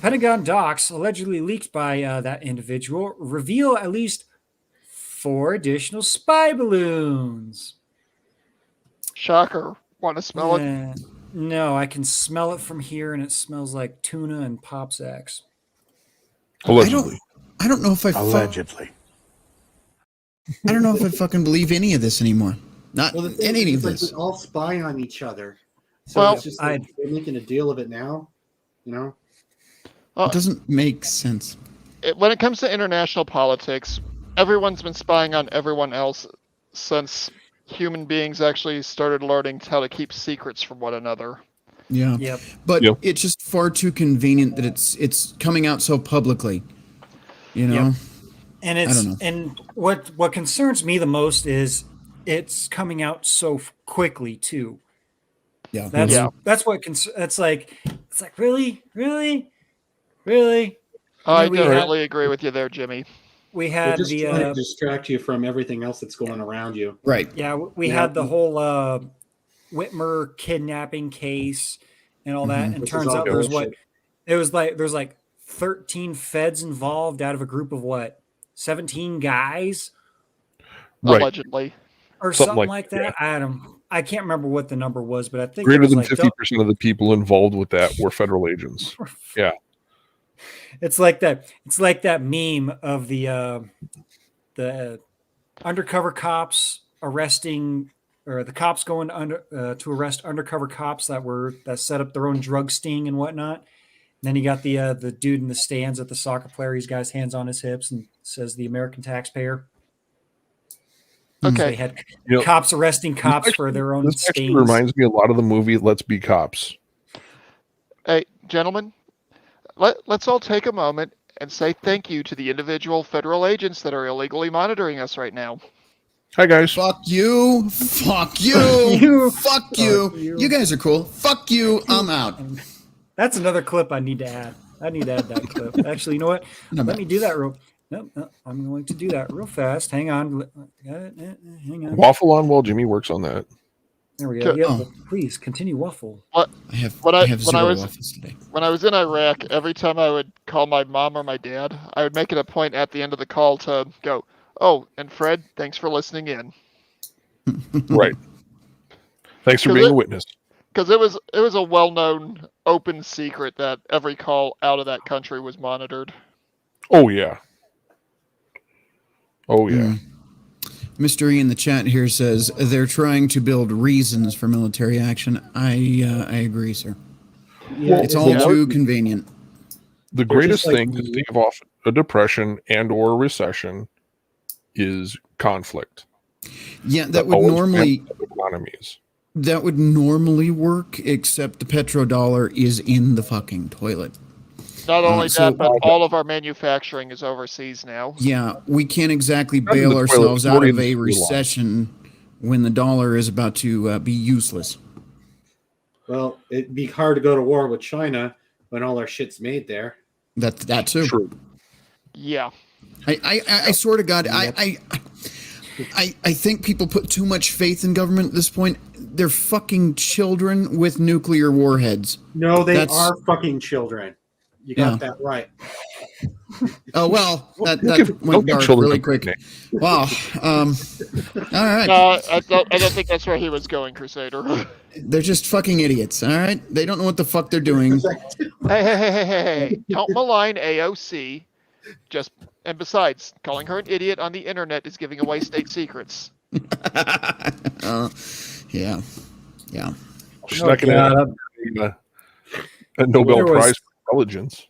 Pentagon docs allegedly leaked by that individual reveal at least 4 additional spy balloons. Shocker. Want to smell it? No, I can smell it from here, and it smells like tuna and Pop's X. Allegedly. I don't know if Allegedly. I don't know if I fucking believe any of this anymore. Not any of this. this. We all spy on each other. So it's just like they're making a deal of it now, It doesn't make sense. When it comes to international politics, everyone's been spying on everyone else since human beings actually started learning how to keep secrets from one another. Yeah. Yep. But it's just far too convenient that it's coming out so publicly. Yep. And it's and what concerns me the most is it's coming out so quickly too. Yeah. That's what it's like really. I definitely agree with you there, Jimmy. We had just trying to distract you from everything else that's going around you. Right. Yeah, we had the whole Whitmer kidnapping case and all that, and it turns out there's like 13 feds involved out of a group of 17 guys, allegedly, or something like that. Yeah. I can't remember what the number was, but I think greater than 50% of the people involved with that were federal agents. Yeah. It's like that. It's like that meme of the undercover cops arresting, or the cops going to arrest undercover cops that set up their own drug sting and whatnot. And then you got the dude in the stands at the soccer player. He's got his hands on his hips and says, "The American taxpayer." Okay. So they had cops arresting cops for their own this stings. Actually reminds me a lot of the movie Let's Be Cops. Hey, gentlemen. let's all take a moment and say thank you to the individual federal agents that are illegally monitoring us right now. Hi, guys. Fuck you. Fuck you. Fuck you. You guys are cool. Fuck you. I'm out. That's another clip I need to add. I need to add that clip. Actually, you know what? Let me do that real. No, I'm going to do that real fast. Hang on. Hang on. Waffle on while Jimmy works on that. There we go. Yeah, please continue waffle. What? I have zero waffles today. When I was in Iraq, every time I would call my mom or my dad, I would make it a point at the end of the call to go, "Oh, and Fred, thanks for listening in." Right. Thanks for being a witness. Because it was a well-known open secret that every call out of that country was monitored. Oh yeah. Oh yeah. Mr. E in the chat here says they're trying to build reasons for military action. I agree, sir. Yeah, it's all too convenient. The greatest thing to stave off a depression and or a recession is conflict. Yeah, that would normally economies. That would normally work, except the petrodollar is in the fucking toilet. Not only that, but all of our manufacturing is overseas now. Yeah, we can't exactly bail ourselves out of a recession when the dollar is about to be useless. Well, it'd be hard to go to war with China when all our shit's made there. That too. True. Yeah. I swear to God, I think people put too much faith in government at this point. They're fucking children with nuclear warheads. No, they are fucking children. You got that right. Oh, well, that went dark really quick. Wow. All right. I don't think that's where he was going, Crusader. They're just fucking idiots, all right? They don't know what the fuck they're doing. Hey. Don't malign AOC. And besides, calling her an idiot on the internet is giving away state secrets. Yeah. She's not going to have a Nobel Prize for intelligence.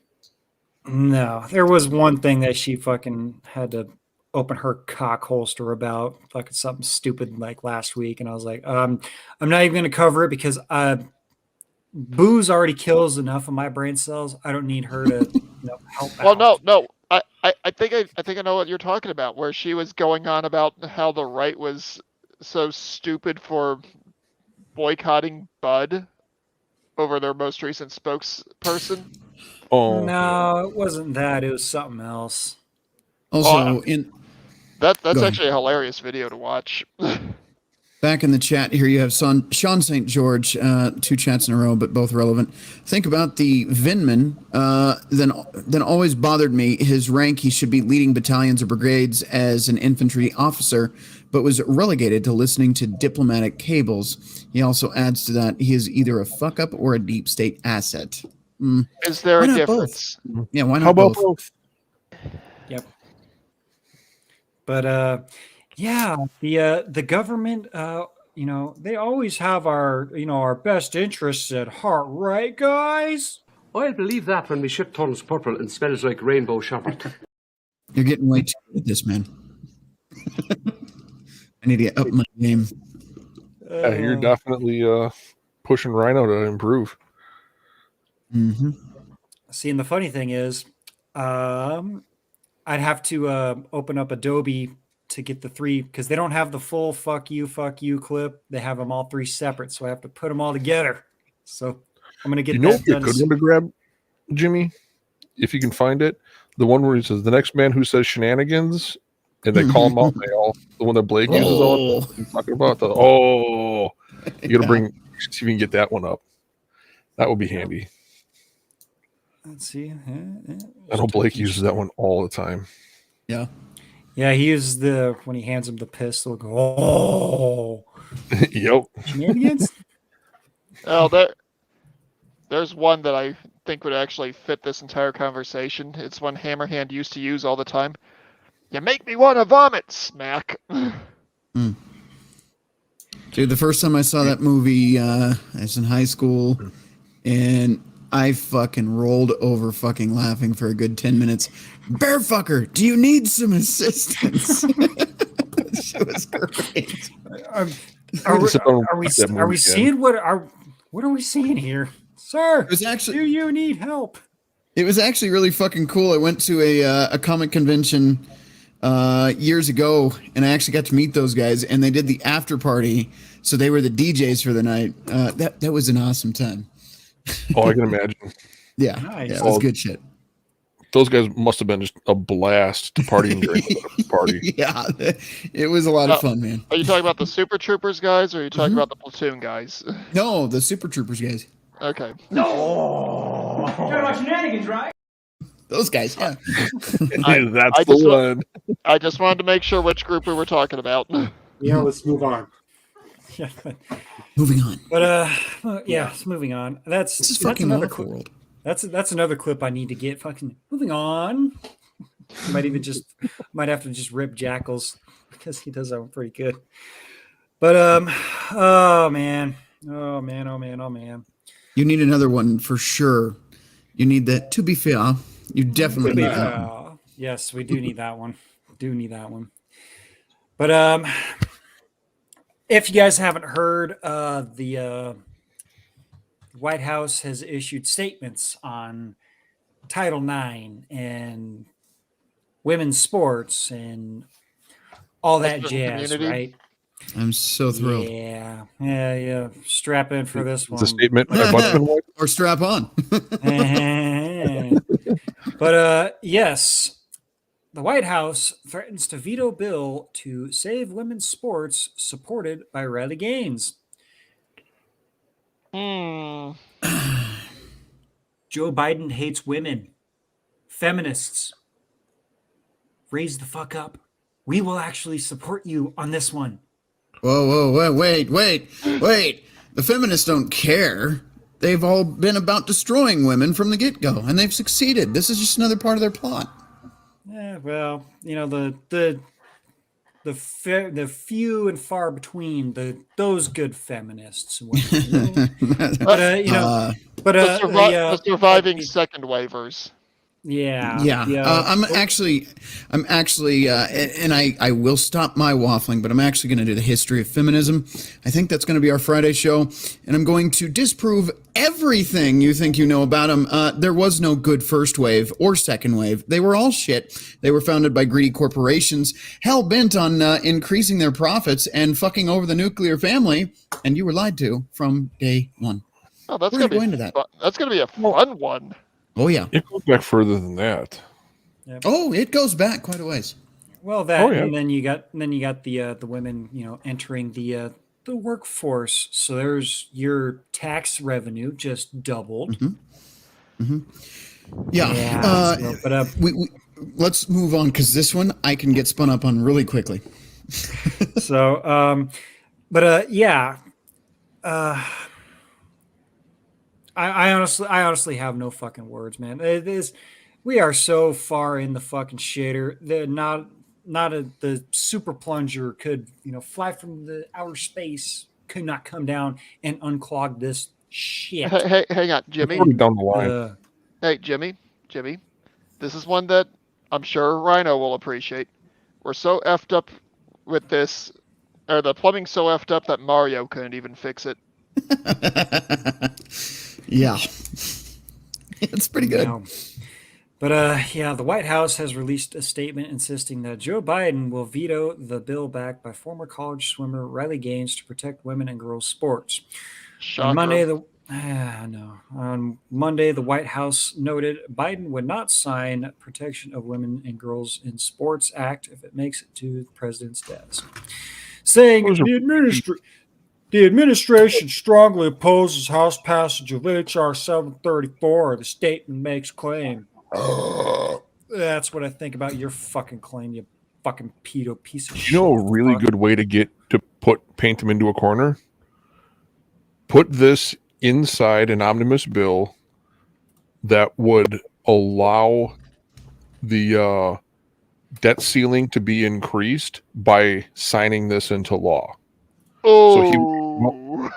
No, there was one thing that she fucking had to open her cock holster about, fucking something stupid like last week, and I was like, I'm not even going to cover it because booze already kills enough of my brain cells. I don't need her to help out. Well, no. I think I know what you're talking about, where she was going on about how the right was so stupid for boycotting Bud over their most recent spokesperson. Oh no, it wasn't that. It was something else. Also, that's actually a hilarious video to watch. Back in the chat here, you have Sean St. George, 2 chats in a row, but both relevant. Think about the Vinman, then always bothered me. His rank, he should be leading battalions or brigades as an infantry officer, but was relegated to listening to diplomatic cables. He also adds to that, he is either a fuck-up or a deep state asset. Is there a difference? Both? Yeah, why not How about both? Yep. But yeah, the government, they always have our best interests at heart, right, guys? I'll believe that when my ship turns purple and smells like rainbow sherbet. You're getting way too good at this, man. I need to get up my game. You're definitely pushing Rhino to improve. Mm-hmm. See, and the funny thing is, I'd have to open up Adobe to get the 3 because they don't have the full fuck you clip. They have them all 3 separate, so I have to put them all together. So I'm gonna get that done. A good one to grab, Jimmy, if you can find it. The one where he says the next man who says shenanigans, and they call him out. They all the one that Blake uses all talking about you gotta bring. See if you can get that one up. That would be handy. Let's see. I know Blake uses that one all the time. Yeah. Yeah, he uses when he hands him the pistol, go, Yep. Shenanigans? There's one that I think would actually fit this entire conversation. It's one Hammerhand used to use all the time. You make me want to vomit, smack. Dude, the first time I saw that movie, I was in high school, and I fucking rolled over fucking laughing for a good 10 minutes. Bear fucker, do you need some assistance? That was great. Are we seeing what are we seeing here, sir? It was actually, do you need help? It was actually really fucking cool. I went to a comic convention years ago, and I actually got to meet those guys, and they did the after party, so they were the DJs for the night. That was an awesome time. Oh, I can imagine. Yeah, Nice. yeah, it was good shit. Those guys must have been just a blast partying during the party. Yeah, it was a lot of fun, man. Are you talking about the Super Troopers guys, or are you talking about the platoon guys? No, the Super Troopers guys. Okay. No. Talking about shenanigans, right? Those guys, yeah. That's the one. I just wanted to make sure which group we were talking about. Yeah, let's move on. Yeah. Moving on. But moving on. This is fucking another Waffle World. That's another clip I need to get. Fucking moving on. Might have to just rip Jackals because he does that pretty good. But oh man. You need another one for sure. You need that. To be fair, you definitely need that one. Yes, we do need that one. But if you guys haven't heard, the White House has issued statements on Title IX and women's sports and all that jazz, community. right? I'm so thrilled. Yeah. Strap in for this one. The statement. My butt's been wiped. Or strap on. But yes, the White House threatens to veto bill to save women's sports supported by Riley Gaines. Joe Biden hates women. Feminists, raise the fuck up. We will actually support you on this one. Whoa, wait. The feminists don't care. They've all been about destroying women from the get-go, and they've succeeded. This is just another part of their plot. Yeah, well, the few and far between those good feminists. But the surviving second waivers. Yeah. I'm actually, and I will stop my waffling, but I'm actually going to do the history of feminism. I think that's going to be our Friday show, and I'm going to disprove everything you think you know about them. There was no good first wave or second wave. They were all shit. They were founded by greedy corporations, hell-bent on increasing their profits and fucking over the nuclear family, and you were lied to from day one. Oh, that's We're going to be that. That's going to be a fun one. Oh, yeah. It goes back further than that. Yep. Oh, it goes back quite a ways. Well, and then you got the women, entering the workforce. So there's your tax revenue just doubled. Yeah. But we let's move on because this one I can get spun up on really quickly. So, I honestly have no fucking words, man. We are so far in the fucking shitter. The super plunger could, fly from the outer space, could not come down and unclog this shit. Hey, hang on, Jimmy. Down the line. Hey, Jimmy. This is one that I'm sure Rhino will appreciate. We're so effed up with this, or the plumbing's so effed up that Mario couldn't even fix it. Yeah. It's pretty good. But the White House has released a statement insisting that Joe Biden will veto the bill backed by former college swimmer Riley Gaines to protect women and girls' sports. Shocker. On Monday, the White House noted Biden would not sign Protection of Women and Girls in Sports Act if it makes it to the president's desk, saying the administration strongly opposes House passage of H.R. 734. The statement makes claim. That's what I think about your fucking claim, you fucking pedo piece of shit. You know a really good way to paint them into a corner? Put this inside an omnibus bill that would allow the debt ceiling to be increased by signing this into law. Oh,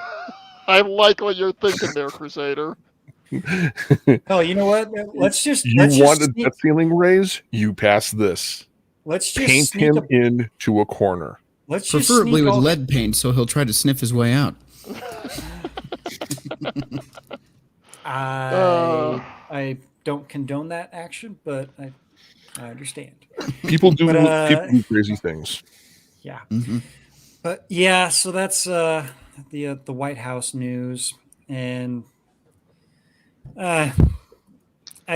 I like what you're thinking there, Crusader. Oh, you know what? Let's just want a debt ceiling raise? You pass this. Let's just paint him into a corner. Let's preferably with lead paint, so he'll try to sniff his way out. I don't condone that action, but I understand. People do crazy things. Yeah. But yeah, so that's the White House news, and I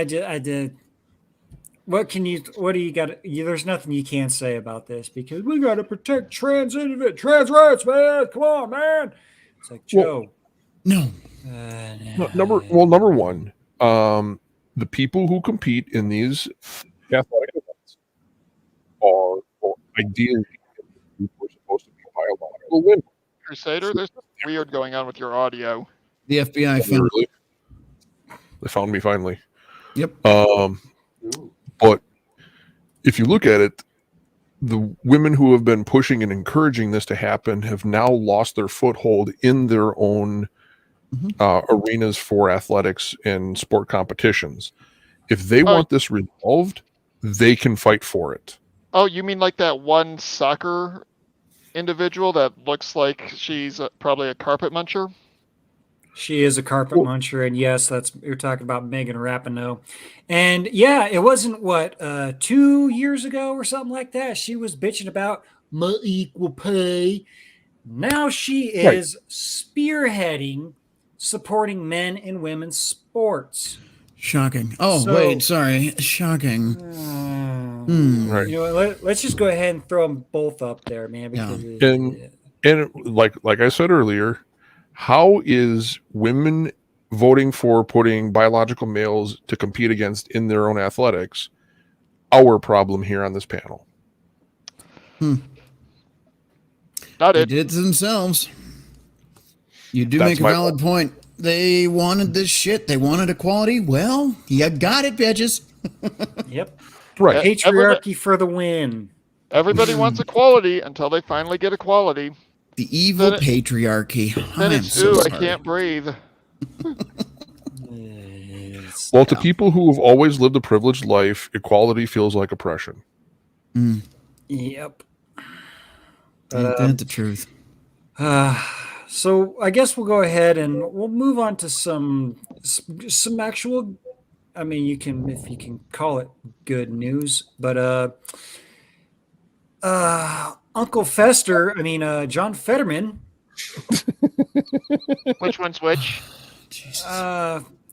did. What do you got? There's nothing you can say about this because we got to protect trans rights, man. Come on, man. It's like, Joe. No. Number one, the people who compete in these athletic events are ideally people are supposed to be biological women. Crusader, there's something weird going on with your audio. The FBI found Really? They found me finally. Yep. But if you look at it, the women who have been pushing and encouraging this to happen have now lost their foothold in their own arenas for athletics and sport competitions. If they want this resolved, they can fight for it. Oh, you mean like that one soccer individual that looks like she's probably a carpet muncher? She is a carpet muncher, and yes, you're talking about Megan Rapinoe. And yeah, it wasn't 2 years ago or something like that. She was bitching about my equal pay. Now she is spearheading supporting men and women's sports. Shocking. Oh, wait, sorry. Shocking. Right. You know, let's just go ahead and throw them both up there, man. Because and like I said earlier, how is women voting for putting biological males to compete against in their own athletics our problem here on this panel? Not They it. did it themselves. You do make a valid point. They wanted this shit. They wanted equality. Well, you got it, bitches. Yep. Right. Patriarchy for the win. Everybody wants equality until they finally get equality. The evil patriarchy. Then it's, I can't breathe. Well, to people who have always lived a privileged life, equality feels like oppression. Yep. Ain't that the truth? So I guess we'll go ahead and we'll move on to some actual, I mean, if you can call it good news, but Uncle Fester, John Fetterman. Which one's which?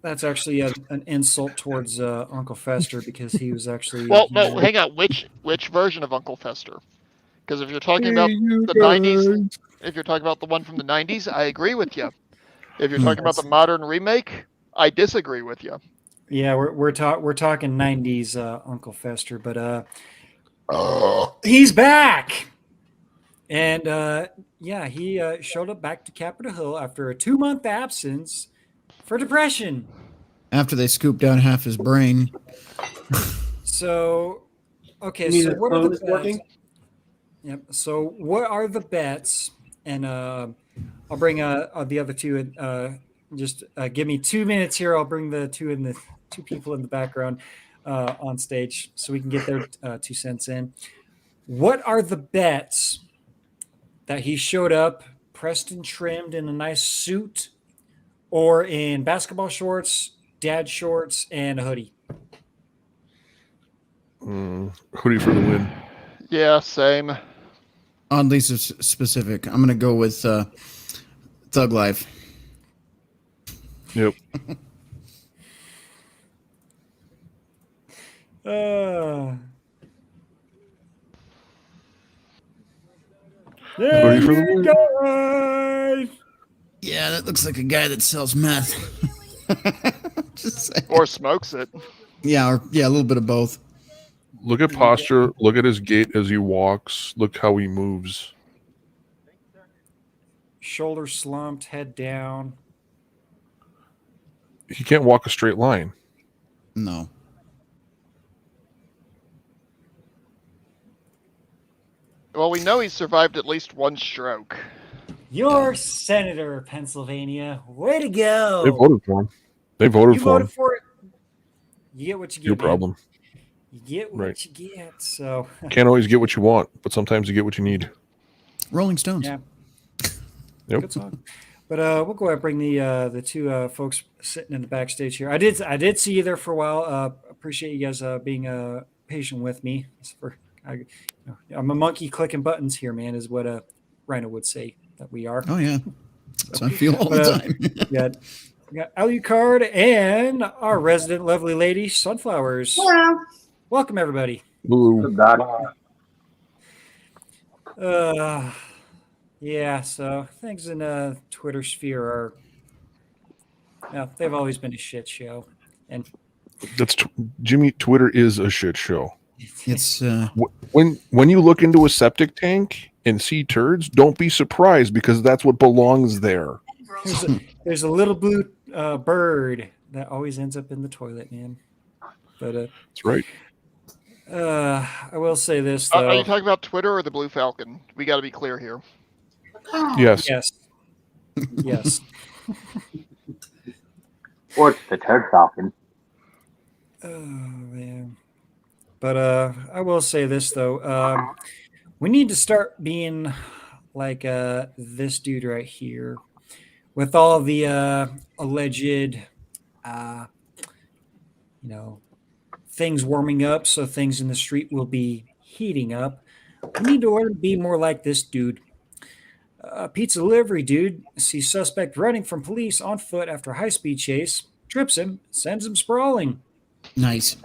That's actually an insult towards Uncle Fester because he was actually. Well, no, hang on. Which version of Uncle Fester? Because if you're talking about the 90s, if you're talking about the one from the 90s, I agree with you. If you're talking about the modern remake, I disagree with you. Yeah, we're talking 90s Uncle Fester, but he's back. And he showed up back to Capitol Hill after a 2-month absence for depression. After they scooped out half his brain. So, okay, so what are the bets? Yep. So what are the bets? And I'll bring the other two in. Just give me 2 minutes here. I'll bring the two people in the background on stage so we can get their 2 cents in. What are the bets that he showed up pressed and trimmed in a nice suit or in basketball shorts, dad shorts, and a hoodie? Hoodie for the win. Yeah, same. Oddly specific. I'm going to go with Thug Life. Yep. Ready for the win. Yeah, that looks like a guy that sells meth. Or smokes it. Yeah, a little bit of both. Look at posture. Look at his gait as he walks. Look how he moves. Shoulder slumped, head down. He can't walk a straight line. No. Well, we know he survived at least one stroke. Your senator of Pennsylvania. Way to go. They voted for him. They voted you for voted him. for it. You get what you get. Your problem. You get what you get. So can't always get what you want, but sometimes you get what you need. Rolling Stones. Yeah. Yep. Good song. But we'll go ahead and bring the two folks sitting in the backstage here. I did see you there for a while. Appreciate you guys being patient with me. I'm a monkey clicking buttons here, man, is what Rhino would say that we are. Oh yeah, that's how I feel all the time. We got Alucard and our resident lovely lady, Sunflowers. Hello. Welcome, everybody. Yeah, so things in Twitter sphere are, they've always been a shit show. And that's Jimmy. Twitter is a shit show. It's when you look into a septic tank and see turds, don't be surprised because that's what belongs there. There's a little blue bird that always ends up in the toilet, man. But that's right. I will say this though. Are you talking about Twitter or the Blue Falcon? We got to be clear here. Yes. Yes. Or the Turd Falcon. Oh man. But I will say this though. We need to start being like this dude right here, with all the alleged, things warming up, so things in the street will be heating up. We need to learn to be more like this dude. Pizza delivery dude sees suspect running from police on foot after high-speed chase, trips him, sends him sprawling. Nice.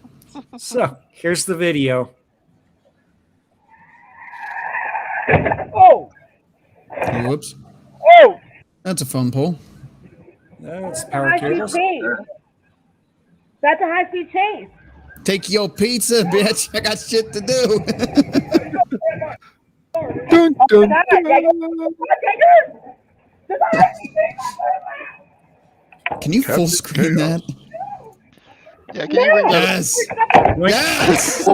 So here's the video. Oh! Whoops. Oh! That's a phone pole. That's power cables. That's a high-speed chase. Take your pizza, bitch. I got shit to do. Dun, dun, Can you full screen that? Yeah, can you ring that? Yes. Yes.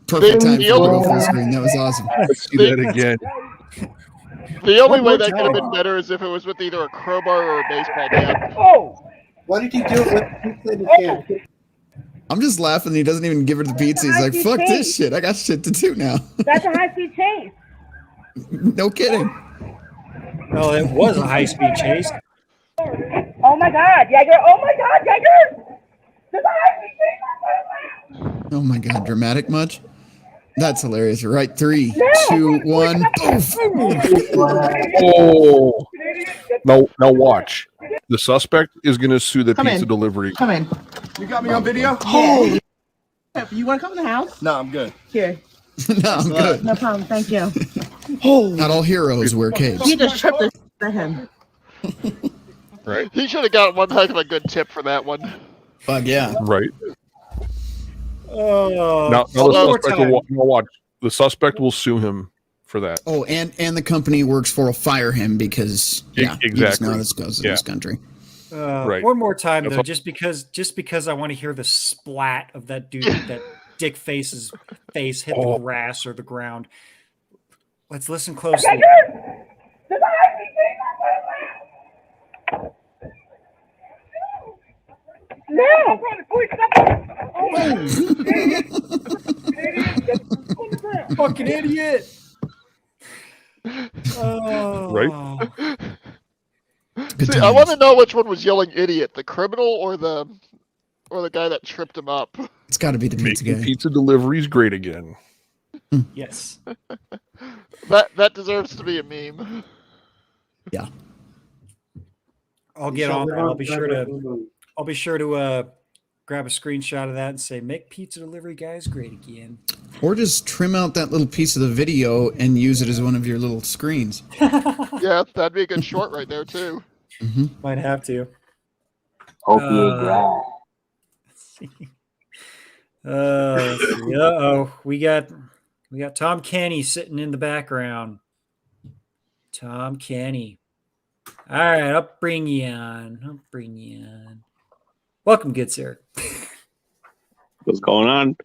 Perfect time for go full screen. That was awesome. Let's see that again. The only way that could have been better is if it was with either a crowbar or a baseball bat. Oh! Why did he do it with pizza in the can? I'm just laughing. He doesn't even give her the pizza. He's like, fuck this shit. I got shit to do now. That's a high-speed chase. No kidding. Well, it was a high-speed chase. Oh my God, Jaeger! Oh my God, Jaeger! There's a high-speed chase. Oh my God, dramatic much? That's hilarious. Right, 3, 2, 1, poof. Oh. Now watch. The suspect is going to sue the pizza delivery. Come in. You got me on video? Oh. You want to come in the house? No, I'm good. Here. No, I'm good. No problem. Thank you. Not all heroes wear capes. You just tripped at him. Right. He should have got one heck of a good tip for that one. Fuck yeah. Right. Oh. Now the suspect will watch. The suspect will sue him for that. Oh, and the company he works for will fire him because exactly. You just know how this goes in this country. Right. One more time though, just because I want to hear the splat of that dude, that Dick Face's face hit the grass or the ground. Let's listen closely. No! Fucking idiot! Oh. Right. See, I want to know which one was yelling "idiot": the criminal or the guy that tripped him up. It's got to be the pizza Making guy. pizza deliveries great again. Yes. That deserves to be a meme. Yeah. I'll get on that. I'll be sure to grab a screenshot of that and say, "Make pizza delivery guys great again." Or just trim out that little piece of the video and use it as one of your little screens. Yeah, that'd be a good short right there too. Mm-hmm. Might have to. Let's see. Uh-oh. We got Tom Kenny sitting in the background. Tom Kenny. All right, I'll bring you on. Welcome, good sir. What's going on?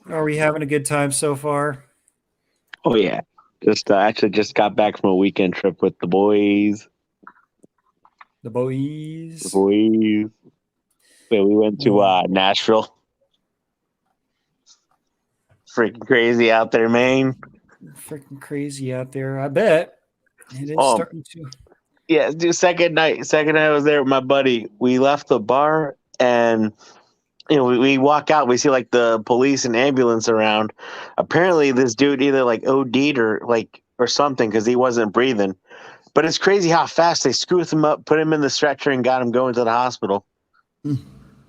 Are we having a good time so far? Oh yeah, just got back from a weekend trip with the boys. The boys. Yeah, we went to Nashville. Freaking crazy out there, man. Freaking crazy out there. I bet it is starting to. Yeah, dude. Second night I was there with my buddy. We left the bar and we walk out. We see like the police and ambulance around. Apparently, this dude either like OD'd or something because he wasn't breathing. But it's crazy how fast they scooped him up, put him in the stretcher, and got him going to the hospital.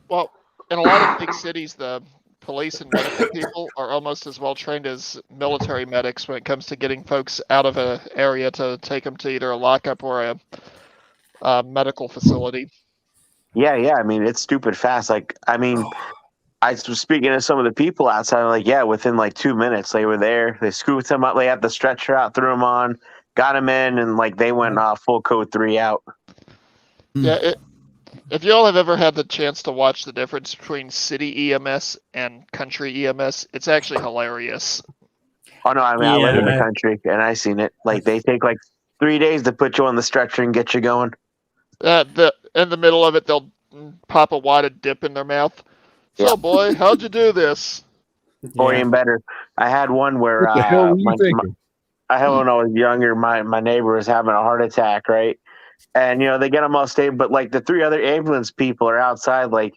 Well, in a lot of big cities, the police and medical people are almost as well trained as military medics when it comes to getting folks out of an area to take them to either a lockup or a medical facility. Yeah. I mean, it's stupid fast. Like, I mean, I was speaking to some of the people outside. Like, yeah, within like 2 minutes, they were there. They scooped him up. They had the stretcher out, threw him on, got him in, and like they went full code 3 out. Yeah. If y'all have ever had the chance to watch the difference between city EMS and country EMS, it's actually hilarious. Oh no, I mean, I live in the country and I seen it. Like they take like 3 days to put you on the stretcher and get you going. In the middle of it, they'll pop a wad of dip in their mouth. So, boy, how'd you do this? Or even better, I had one where What the hell were you thinking? I had when I was younger. My neighbor was having a heart attack, right? And they get them all stable, but like the 3 other ambulance people are outside, like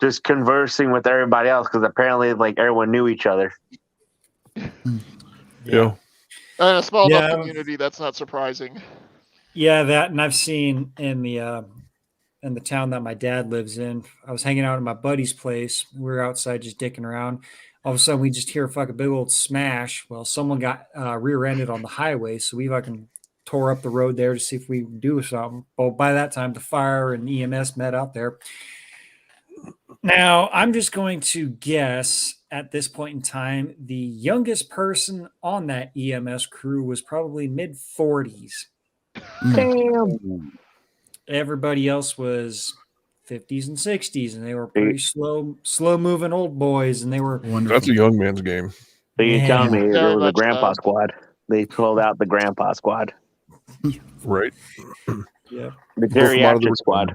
just conversing with everybody else because apparently, like everyone knew each other. Yeah. In a small enough community, that's not surprising. Yeah, that, and I've seen in the town that my dad lives in. I was hanging out at my buddy's place. We were outside just dicking around. All of a sudden, we just hear a fucking big old smash. Well, someone got rear-ended on the highway, so we fucking tore up the road there to see if we could do something. Well, by that time, the fire and EMS met out there. Now, I'm just going to guess at this point in time, the youngest person on that EMS crew was probably mid-40s. Damn. Everybody else was 50s and 60s, and they were pretty slow-moving old boys, and they were wonderful. That's a young man's game. So you're telling me it was a grandpa squad? They pulled out the grandpa squad. Right. Yeah. The geriatric squad.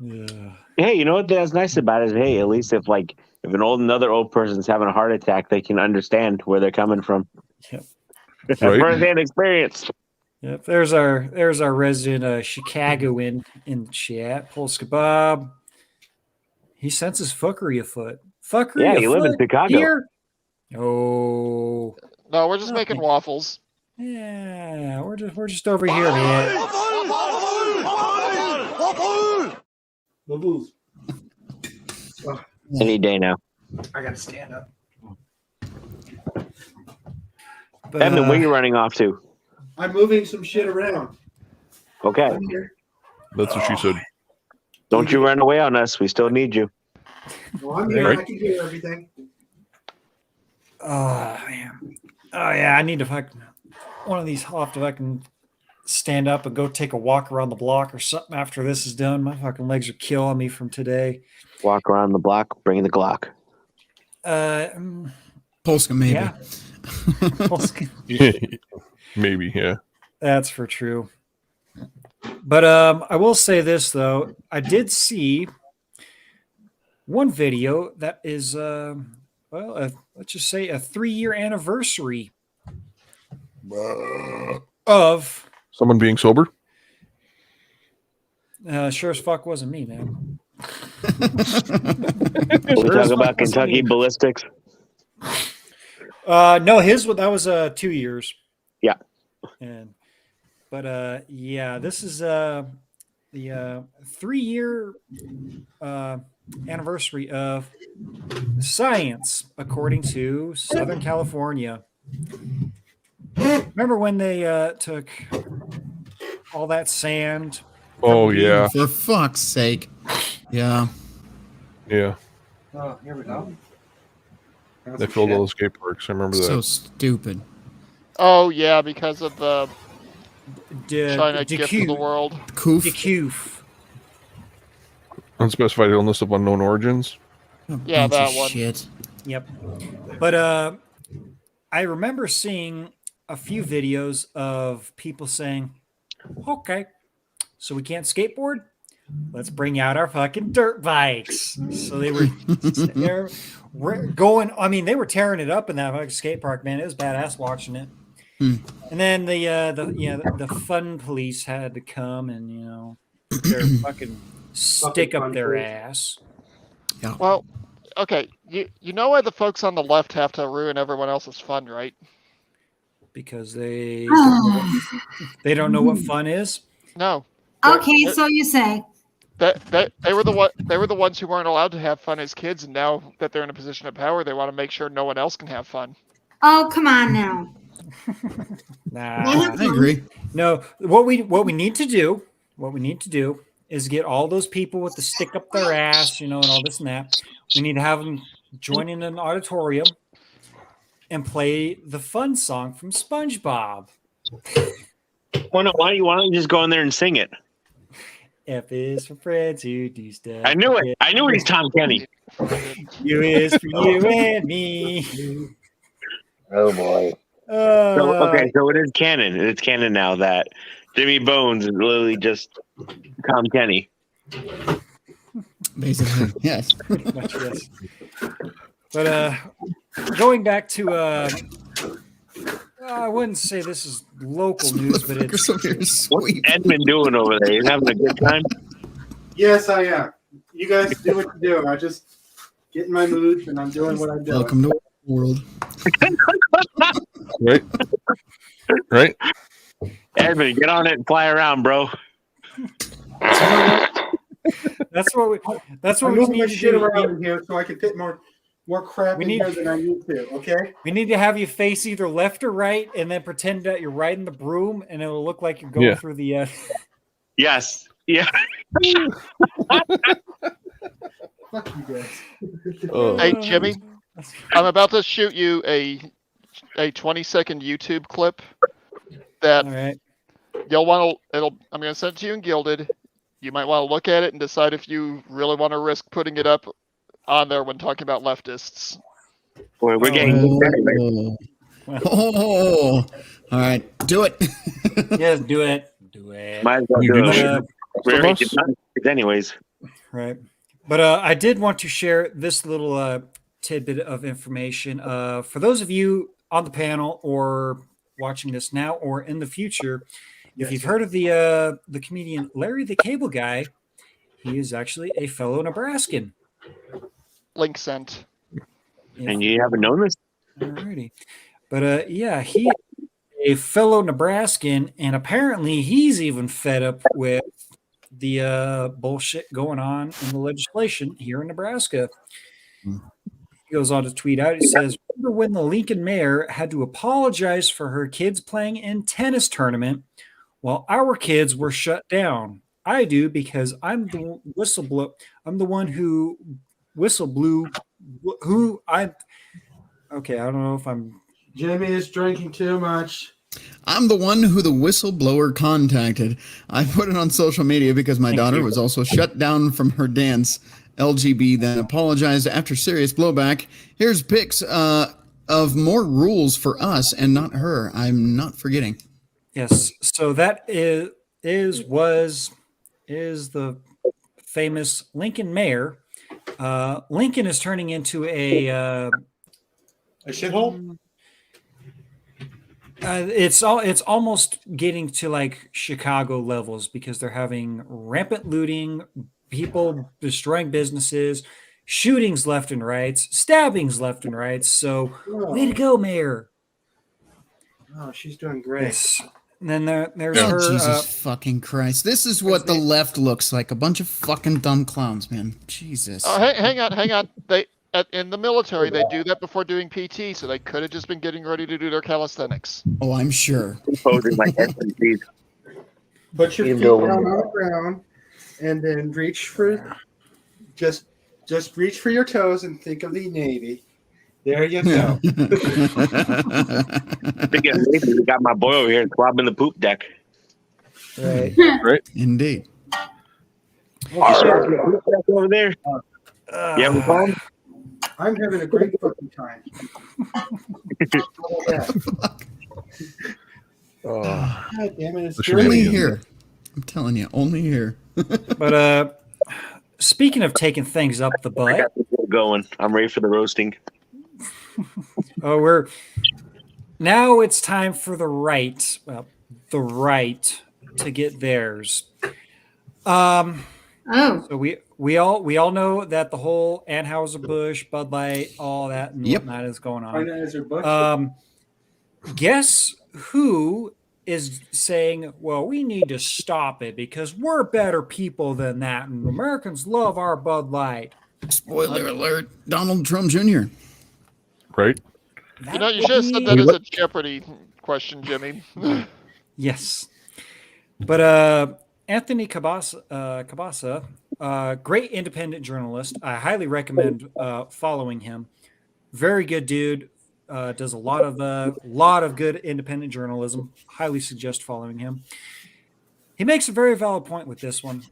Yeah. Hey, you know what that's nice about it is, hey, at least if another old person's having a heart attack, they can understand where they're coming from. Yep. Right. First-hand experience. Yep. There's our resident Chicagoan in the chat, Polska Bob. He senses fuckery afoot. Fuckery afoot. Yeah, you live in Chicago. Here? Oh. No, we're just making waffles. Yeah, we're just over here, man. Bubbles. Any day now. I gotta stand up. But, Evan, where are you running off to? I'm moving some shit around. Okay. I'm here. That's what she said. Don't you run away on us. We still need you. Well, I'm here. Right. I can hear everything. Oh man. Oh yeah, I need to fucking one of these off if I can stand up and go take a walk around the block or something after this is done. My fucking legs are killing me from today. Walk around the block, bring the Glock. Polska, maybe. Yeah. Polska. Maybe, yeah. That's for true. But I will say this though, I did see one video that is let's just say a 3-year anniversary of Someone being sober? sure as fuck wasn't me, man. We talk about Kentucky ballistics. No, that was 2 years. Yeah. But yeah, this is the 3-year anniversary of science, according to Southern California. Remember when they took all that sand? Oh, yeah. For fuck's sake. Yeah. Yeah. Oh, here we go. They filled all the skate parks. I remember that. So stupid. Oh, yeah, because of the China gift of the world. Decoof. Unspecified illness of unknown origins. Yeah, that one. Shit. Yep. But I remember seeing a few videos of people saying, okay, so we can't skateboard? let's bring out our fucking dirt bikes. So they were they're going. I mean, they were tearing it up in that fucking skate park, man. It was badass watching it. And then the fun police had to come and put their fucking stick up their ass. Yeah. Well, okay, you know why the folks on the left have to ruin everyone else's fun, right? Because they don't know what fun is. No. Okay, so you say that they were the ones who weren't allowed to have fun as kids, and now that they're in a position of power, they want to make sure no one else can have fun. Oh, come on now. Nah, I agree. No, what we need to do is get all those people with the stick up their ass, and all this and that. We need to have them join in an auditorium and play the fun song from SpongeBob. Why don't you just go in there and sing it? F is for friends who do stuff. I knew it. I knew he's Tom Kenny. U is for you and me. Oh boy. So it is canon. It's canon now that Jimmy Bones is literally just Tom Kenny. Basically, yes. Pretty much, yes. But going back to I wouldn't say this is local news, but it's What's Edmund doing over there? He's having a good time. Yes, I am. You guys do what you do. I just get in my mood and I'm doing what I'm doing. Welcome to world. Right. Edmund, get on it and fly around, bro. That's what we moving need my to shit do. around here so I can fit more crap in here than I need to. Okay. We need to have you face either left or right, and then pretend that you're riding the broom, and it'll look like you're going through the. Yes. Yeah. Fuck you guys. Hey Jimmy, I'm about to shoot you a 20-second YouTube clip that you'll want to. I'm going to send it to you in Gilded. You might want to look at it and decide if you really want to risk putting it up on there when talking about leftists. Boy, we're getting all right, do it. Yes, do it. Do it. Might as well do it. We're already done anyways. Right. But I did want to share this little tidbit of information. For those of you on the panel or watching this now or in the future, if you've heard of the comedian Larry the Cable Guy, he is actually a fellow Nebraskan. Link sent. And you haven't known this? Alrighty. But he is a fellow Nebraskan, and apparently he's even fed up with the bullshit going on in the legislation here in Nebraska. He goes on to tweet out, he says, remember when the Lincoln mayor had to apologize for her kids playing in tennis tournament while our kids were shut down? I do, because I'm the whistleblower. I'm the one who whistleblew. Okay, I don't know if I'm. Jimmy is drinking too much. I'm the one who the whistleblower contacted. I put it on social media because my daughter was also shut down from her dance. LGB then apologized after serious blowback. Here's pics of more rules for us and not her. I'm not forgetting. Yes, so that is the famous Lincoln mayor. Lincoln is turning into a shithole. It's almost getting to like Chicago levels because they're having rampant looting, people destroying businesses, shootings left and right, stabbings left and right. So way to go, mayor. Oh, she's doing great. Yes. And then there's her. Jesus fucking Christ. This is what the left looks like. A bunch of fucking dumb clowns, man. Jesus. Oh, hang on. In the military, they do that before doing PT, so they could have just been getting ready to do their calisthenics. Oh, I'm sure. Put your feet down on the ground, and then reach for just reach for your toes and think of the Navy. There you go. We got my boy over here swabbing the poop deck. Right. Right. Indeed. Over there. You having fun? I'm having a great fucking time. God damn it! It's only here. I'm telling you, only here. But speaking of taking things up the butt, I got the board going. I'm ready for the roasting. Now it's time for the right to get theirs. So we all know that the whole Anheuser-Busch, Bud Light, all that and whatnot is going on. Guess who is saying, well, we need to stop it because we're better people than that, and Americans love our Bud Light. Spoiler alert, Donald Trump Jr. Right? You should have said that as a Jeopardy question, Jimmy. Yes. But Anthony Cabasa, great independent journalist. I highly recommend following him. Very good dude. Does a lot of good independent journalism. Highly suggest following him. He makes a very valid point with this one.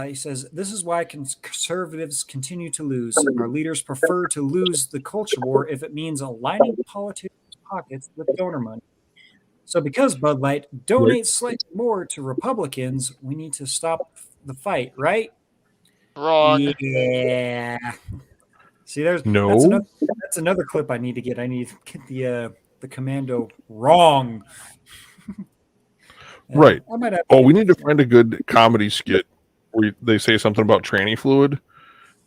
He says, this is why conservatives continue to lose. Our leaders prefer to lose the culture war if it means aligning politicians' pockets with donor money. So because Bud Light donates slightly more to Republicans, we need to stop the fight, right? Wrong. Yeah. See, that's another clip I need to get. I need to get the commando wrong. Right. We need to find a good comedy skit where they say something about tranny fluid,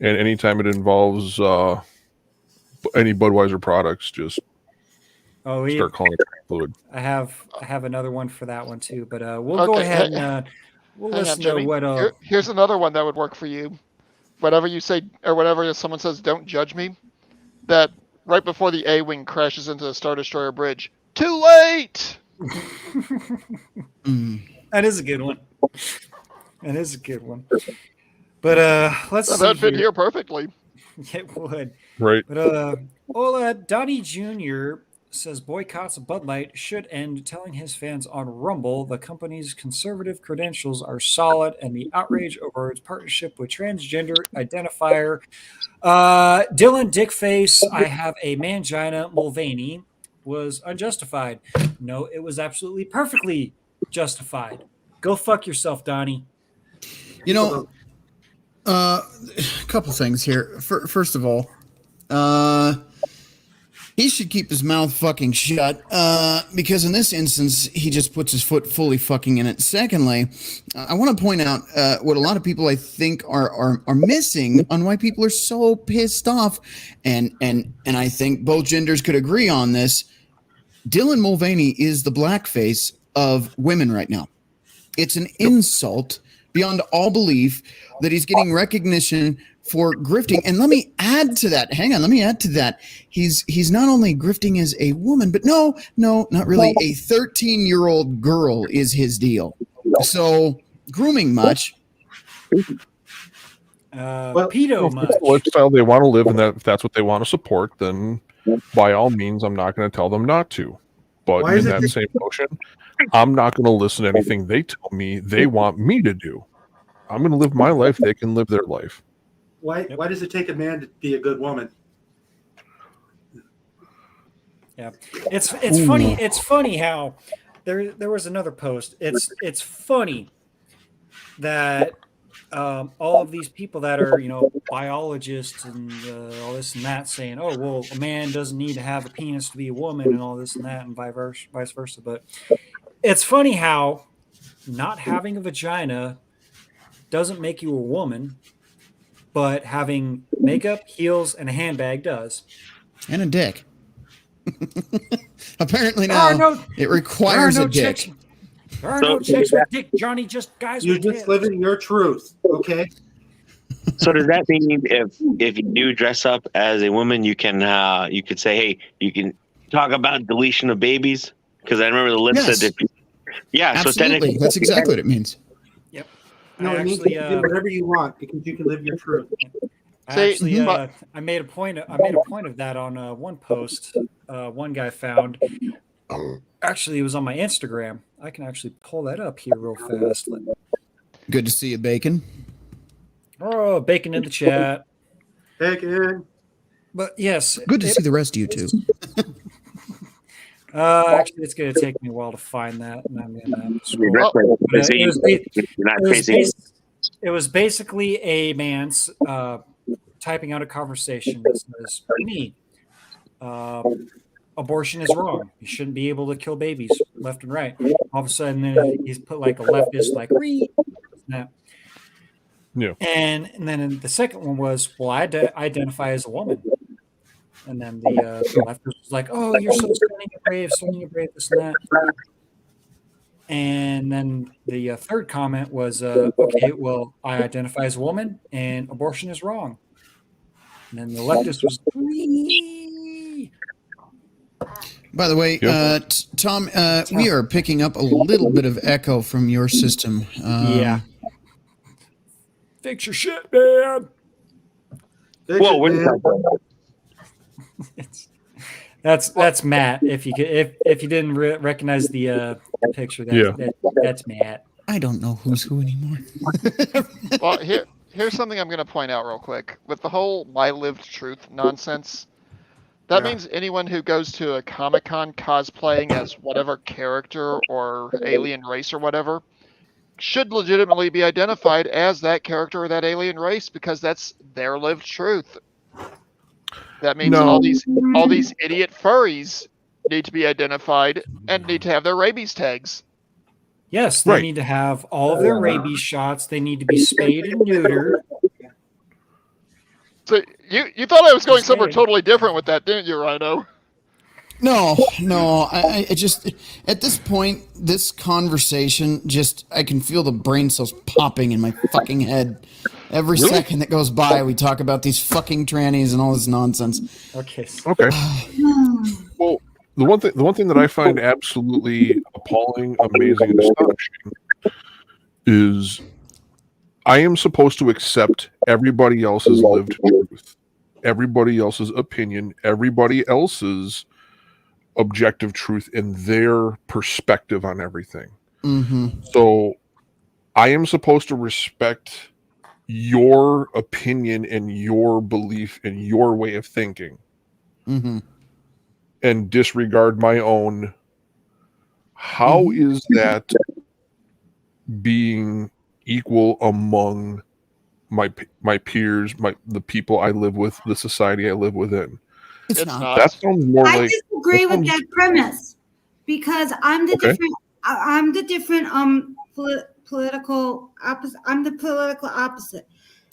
and anytime it involves any Budweiser products, just start calling it tranny fluid. I have another one for that one too, but we'll go ahead and we'll listen to what. Here's another one that would work for you. Whatever you say, or whenever someone says, "Don't judge me," that right before the A-wing crashes into the Star Destroyer bridge. Too late. That is a good one. But let's see. That fit here perfectly. It would. Right. But Donnie Jr. says boycotts of Bud Light should end, telling his fans on Rumble the company's conservative credentials are solid and the outrage over its partnership with transgender identifier Dylan Dickface, I have a mangina Mulvaney, was unjustified. No, it was absolutely perfectly justified. Go fuck yourself, Donnie. A couple things here. First of all, he should keep his mouth fucking shut because in this instance, he just puts his foot fully fucking in it. Secondly, I want to point out what a lot of people I think are missing on why people are so pissed off, and I think both genders could agree on this. Dylan Mulvaney is the blackface of women right now. It's an insult beyond all belief that he's getting recognition for grifting. And let me add to that. He's not only grifting as a woman, but no, not really. A 13-year-old girl is his deal. So grooming much. Pedo much. Lifestyle they want to live, and that if that's what they want to support, then by all means, I'm not going to tell them not to. But in that same motion, I'm not going to listen to anything they tell me they want me to do. I'm going to live my life. They can live their life. Why does it take a man to be a good woman? Yeah, it's funny. It's funny how there was another post. It's funny that all of these people that are biologists and all this and that saying, oh well, a man doesn't need to have a penis to be a woman and all this and that and vice versa. But it's funny how not having a vagina doesn't make you a woman, but having makeup, heels, and a handbag does. And a dick. Apparently now it requires a dick. There are no chicks with dick, Johnny, just guys with You're just living your truth, okay? So does that mean if you do dress up as a woman, you could say, hey, you can talk about deletion of babies? Because I remember the list said that. Yeah, absolutely. So that's exactly what it means. Yep. No, it means you can do whatever you want because you can live your truth. I made a point of that on one post. One guy found. Actually, it was on my Instagram. I can actually pull that up here real fast. Good to see you, Bacon. Oh, Bacon in the chat. Bacon. But yes. Good to see the rest of you too. Actually, it's going to take me a while to find that, and I'm going to scroll. It was basically a man typing out a conversation that says, "Me, abortion is wrong. You shouldn't be able to kill babies left and right." All of a sudden, he's put like a leftist, like read that. Yeah. And then the second one was, well, I identify as a woman. And then the leftist was like, oh, you're so stunning and brave, this and that. And then the third comment was, okay, well, I identify as a woman and abortion is wrong. And then the leftist was, by the way, Tom, we are picking up a little bit of echo from your system. Yeah. Fix your shit, man. That's Matt. If you didn't recognize the picture, that's Matt. I don't know who's who anymore. Well, here's something I'm going to point out real quick. With the whole "my lived truth" nonsense, that means anyone who goes to a Comic-Con cosplaying as whatever character or alien race or whatever should legitimately be identified as that character or that alien race, because that's their lived truth. That means all these idiot furries need to be identified and need to have their rabies tags. Yes, they need to have all of their rabies shots. They need to be spayed and neutered. So you thought I was going somewhere totally different with that, didn't you, Rhino? No. I just, at this point, this conversation, I can feel the brain cells popping in my fucking head. Every second that goes by, we talk about these fucking trannies and all this nonsense. Okay. Well, the one thing that I find absolutely appalling, amazing, and astonishing is I am supposed to accept everybody else's lived truth, everybody else's opinion, everybody else's objective truth and their perspective on everything. Mm-hmm. So I am supposed to respect your opinion and your belief and your way of thinking, and disregard my own. How is that being equal among my peers, the people I live with, the society I live within? It's not. That sounds more I like. disagree with that premise, because I'm the different political opposite. I'm the political opposite.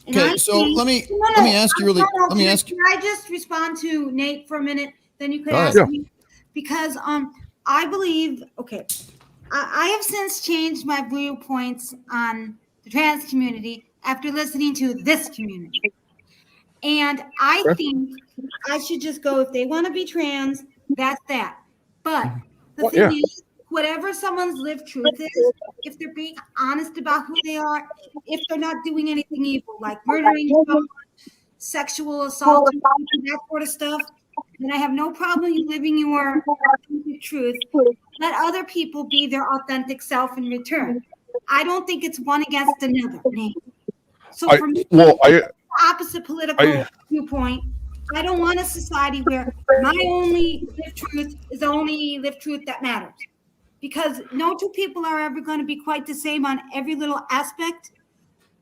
And okay, so let me ask you really. Let me ask you. Can I just respond to Nate for a minute? Then you could ask me, because I believe. Okay, I have since changed my viewpoints on the trans community after listening to this community. And I think I should just go, if they want to be trans, that's that. But the thing is, whatever someone's lived truth is, if they're being honest about who they are, if they're not doing anything evil, like murdering someone, sexual assault, that sort of stuff, then I have no problem you living your authentic truth. Let other people be their authentic self in return. I don't think it's one against another. So for me, opposite political viewpoint, I don't want a society where my only lived truth is the only lived truth that matters, because no two people are ever going to be quite the same on every little aspect.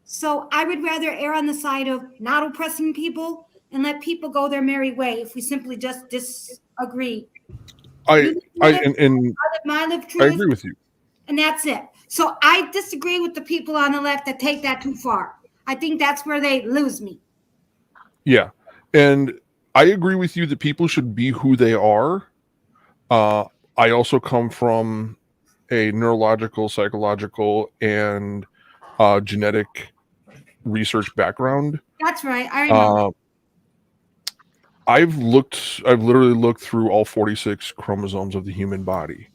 So I would rather err on the side of not oppressing people and let people go their merry way if we simply just disagree. I agree with you, and that's it. So I disagree with the people on the left that take that too far. I think that's where they lose me. Yeah. And I agree with you that people should be who they are. I also come from a neurological, psychological, and genetic research background. That's right. I remember. I've literally looked through all 46 chromosomes of the human body.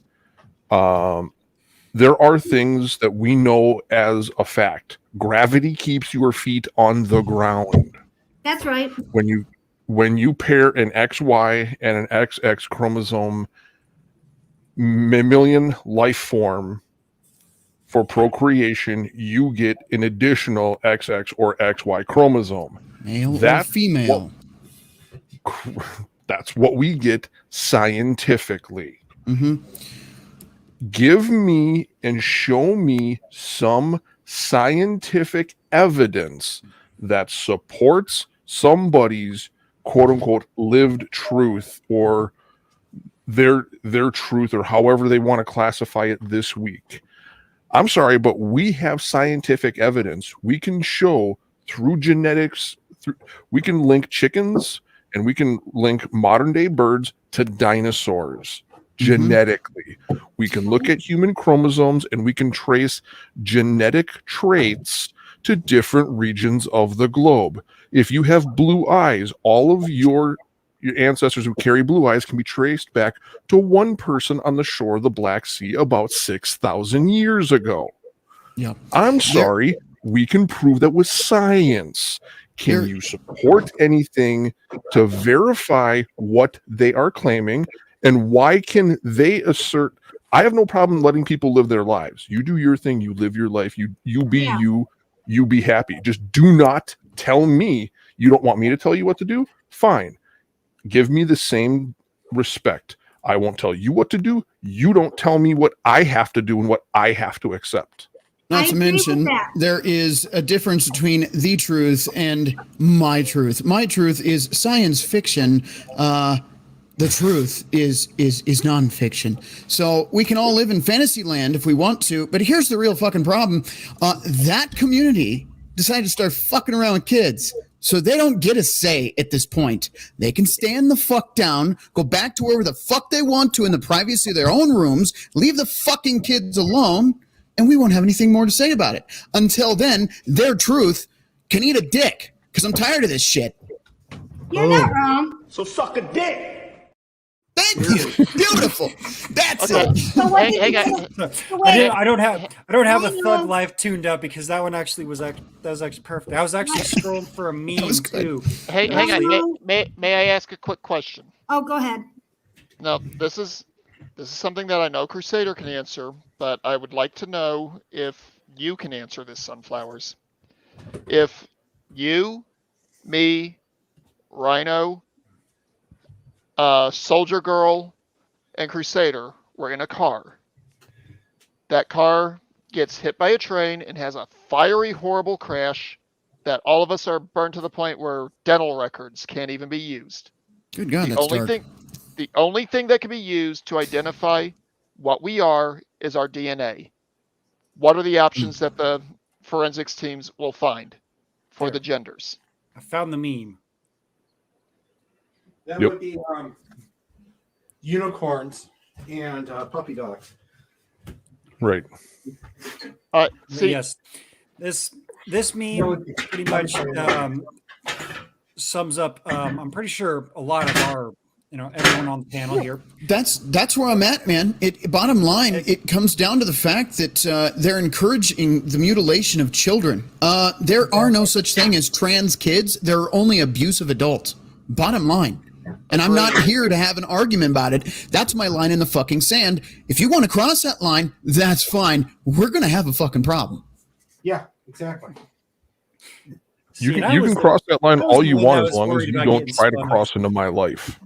There are things that we know as a fact. Gravity keeps your feet on the ground. That's right. When you pair an XY and an XX chromosome, mammalian life form, for procreation, you get an additional XX or XY chromosome. Male or female. That's what we get scientifically. Give me and show me some scientific evidence that supports somebody's quote unquote lived truth or their truth, or however they want to classify it this week. I'm sorry, but we have scientific evidence. We can show through genetics, we can link chickens and we can link modern day birds to dinosaurs genetically. We can look at human chromosomes and we can trace genetic traits to different regions of the globe. If you have blue eyes, all of your ancestors who carry blue eyes can be traced back to one person on the shore of the Black Sea about 6,000 years ago. Yeah. I'm sorry, we can prove that with science. Can you support anything to verify what they are claiming? And why can they assert? I have no problem letting people live their lives. You do your thing, you live your life, you be you be happy. Just do not tell me you don't want me to tell you what to do. Fine. Give me the same respect. I won't tell you what to do. You don't tell me what I have to do and what I have to accept. Not to mention, there is a difference between the truth and my truth. My truth is science fiction. The truth is nonfiction. So we can all live in fantasy land if we want to, but here's the real fucking problem. That community decided to start fucking around with kids. So they don't get a say at this point. They can stand the fuck down, go back to wherever the fuck they want to in the privacy of their own rooms, leave the fucking kids alone, and we won't have anything more to say about it. Until then, their truth can eat a dick, because I'm tired of this shit. You're not wrong. So suck a dick. Thank you. Beautiful. That's it. So what Hey, I don't have a thug life tuned up because that one actually was actually perfect. I was actually scrolling for a meme too. Hang on. May I ask a quick question? Oh, go ahead. No, this is something that I know Crusader can answer, but I would like to know if you can answer this, Sunflowers. If you, me, Rhino, Soldier Girl, and Crusader were in a car. That car gets hit by a train and has a fiery, horrible crash that all of us are burned to the point where dental records can't even be used. Good God, that's dark. The only thing that can be used to identify what we are is our DNA. What are the options that the forensics teams will find for the genders? I found the meme. That would be unicorns and puppy dogs. Right. Yes, this meme pretty much sums up. I'm pretty sure a lot of our, everyone on the panel here. That's where I'm at, man. Bottom line, it comes down to the fact that they're encouraging the mutilation of children. There are no such thing as trans kids. There are only abusive adults. Bottom line. And I'm not here to have an argument about it. That's my line in the fucking sand. If you want to cross that line, that's fine. We're going to have a fucking problem. Yeah, exactly. You can cross that line all you want as long as you don't try to cross into my life.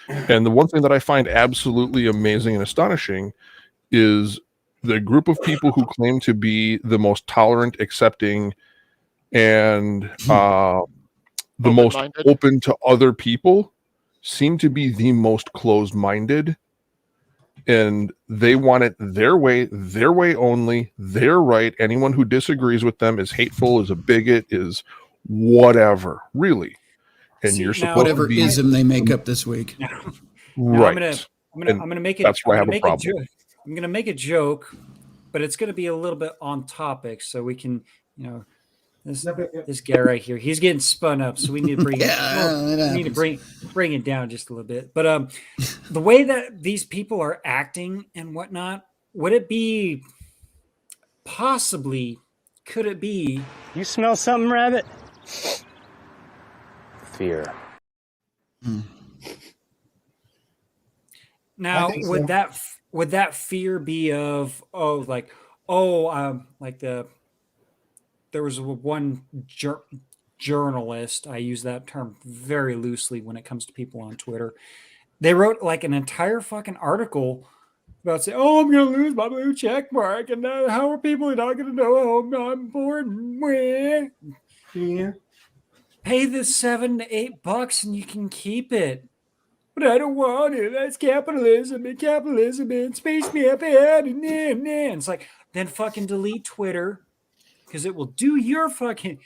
And the one thing that I find absolutely amazing and astonishing is the group of people who claim to be the most tolerant, accepting, and the most open to other people seem to be the most closed-minded, and they want it their way only, their right. Anyone who disagrees with them is hateful, is a bigot, is whatever, really. And you're supposed whatever to be ism they make up this week. Right. I'm gonna make it. That's why I have a problem. I'm gonna make a joke, but it's gonna be a little bit on topic, so we can, this guy right here, he's getting spun up, so we need to bring bring it down just a little bit. But the way that these people are acting and whatnot, would it be possibly? Could it be? You smell something, Rabbit? Fear. Now, would that fear be of there was one journalist, I use that term very loosely when it comes to people on Twitter, They wrote like an entire fucking article about saying, "Oh, I'm gonna lose my blue check mark, and how are people not gonna know how important?" Yeah. Pay the $7 to $8 and you can keep it. But I don't want it. That's capitalism, and space me up ahead, and it's like, then fucking delete Twitter, because it will do your fucking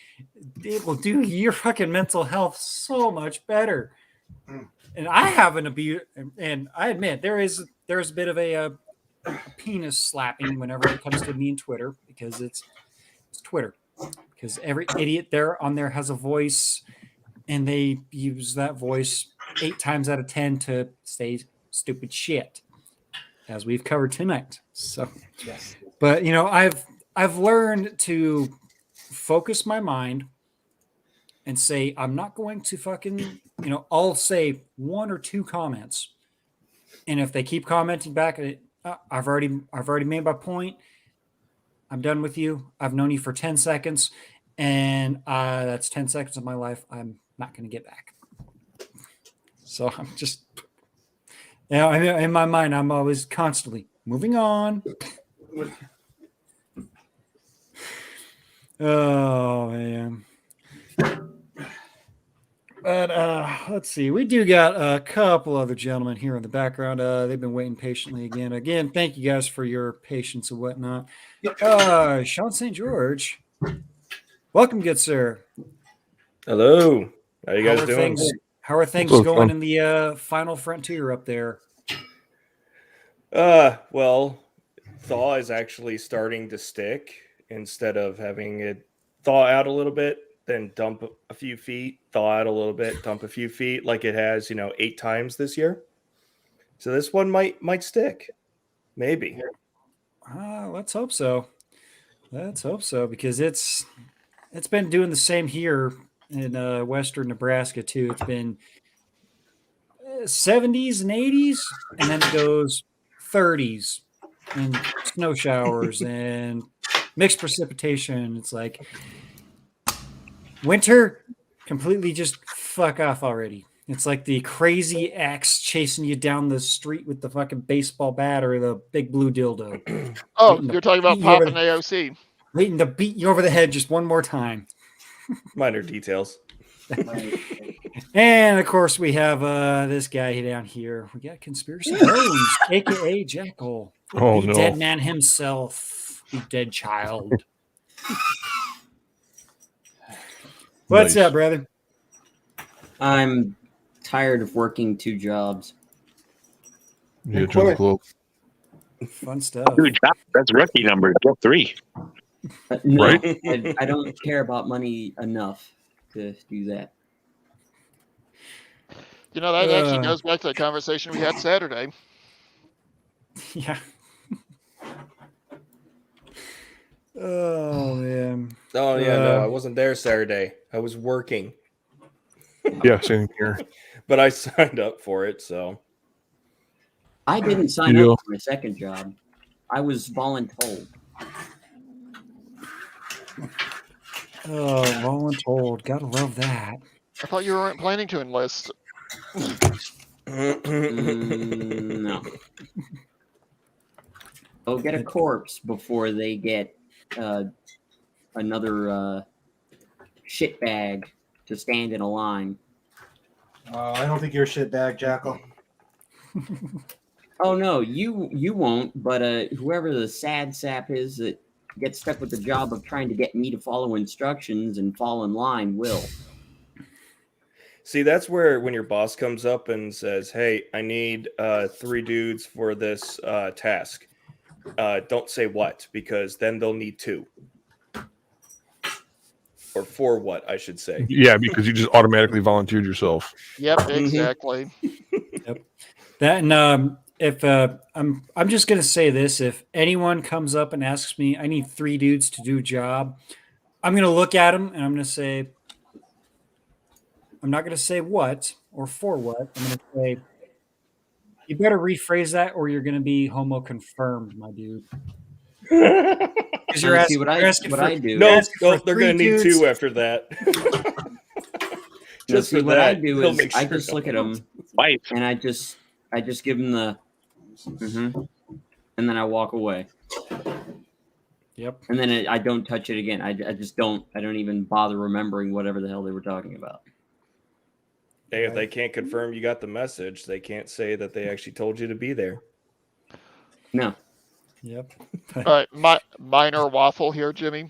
mental health so much better. And I haven't abused, and I admit there's a bit of a penis slapping whenever it comes to me and Twitter, because it's Twitter, because every idiot on there has a voice, and they use that voice 8 times out of 10 to say stupid shit, as we've covered tonight. So, yes. But I've learned to focus my mind and say, I'm not going to fucking, I'll say 1 or 2 comments, and if they keep commenting back, I've already made my point. I'm done with you. I've known you for 10 seconds, and that's 10 seconds of my life I'm not going to get back. So I'm just, in my mind, I'm always constantly moving on. Oh, man. But let's see. We do got a couple other gentlemen here in the background. They've been waiting patiently again. Again, thank you guys for your patience and whatnot. Sean St. George. Welcome, good sir. Hello. How you guys doing? How are things going in the final frontier up there? Well, thaw is actually starting to stick. Instead of having it thaw out a little bit, then dump a few feet, thaw out a little bit, dump a few feet, like it has, 8 times this year. So this one might stick. Maybe. Let's hope so. Let's hope so, because it's been doing the same here in western Nebraska too. It's been 70s and 80s, and then it goes 30s and snow showers and mixed precipitation. It's like winter completely just fuck off already. It's like the crazy ex chasing you down the street with the fucking baseball bat or the big blue dildo. Oh, you're talking about Pop and AOC. Waiting to beat you over the head just one more time. Minor details. And of course, we have this guy down here. We got Conspiracy Bones, aka Jackal. Oh, the no. Dead man himself, the dead child. What's up, brother? I'm tired of working 2 jobs. Yeah, Joe Globe. Fun stuff. Dude, that's rookie number. Get 3. No, Right? I don't care about money enough to do that. That actually goes back to the conversation we had Saturday. Yeah. Oh, man. Oh, yeah, no, I wasn't there Saturday. I was working. Yeah, same here. But I signed up for it, so. I didn't sign up for my second job. I was voluntold. Oh, voluntold. Gotta love that. I thought you weren't planning to enlist. No. They'll get a corpse before they get another shit bag to stand in a line. I don't think you're a shit bag, Jackal. Oh no, you won't. But whoever the sad sap is that gets stuck with the job of trying to get me to follow instructions and fall in line will. See, that's where when your boss comes up and says, "Hey, I need 3 dudes for this task." Don't say what, because then they'll need 2. Or 4 what, I should say. Yeah, because you just automatically volunteered yourself. Yep, exactly. Yep. That and if I'm just gonna say this: if anyone comes up and asks me, I need 3 dudes to do a job, I'm gonna look at them and I'm gonna say, I'm not gonna say what or for what. I'm gonna say, you better rephrase that, or you're gonna be homo confirmed, my dude. Because you're asking what I do. No, they're gonna need 2 after that. Just for what I do is I just look at them and I just I just give them the, and then I walk away. Yep. And then I don't touch it again. I just don't. I don't even bother remembering whatever the hell they were talking about. Hey, if they can't confirm you got the message, they can't say that they actually told you to be there. No. Yep. All right, minor waffle here, Jimmy.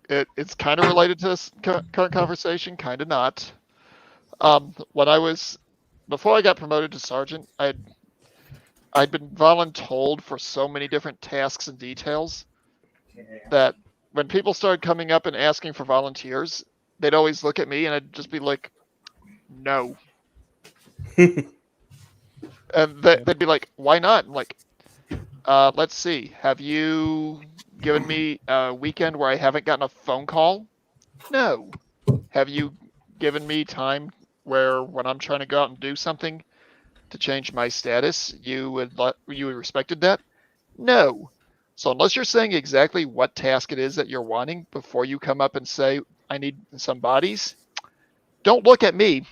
It's kind of related to this current conversation, kind of not. Before I got promoted to sergeant, I'd been voluntold for so many different tasks and details that when people started coming up and asking for volunteers, they'd always look at me and I'd just be like, no. And they'd be like, why not? I'm like, let's see. Have you given me a weekend where I haven't gotten a phone call? No. Have you given me time where when I'm trying to go out and do something to change my status, you respected that? No. So unless you're saying exactly what task it is that you're wanting before you come up and say, I need some bodies, don't look at me.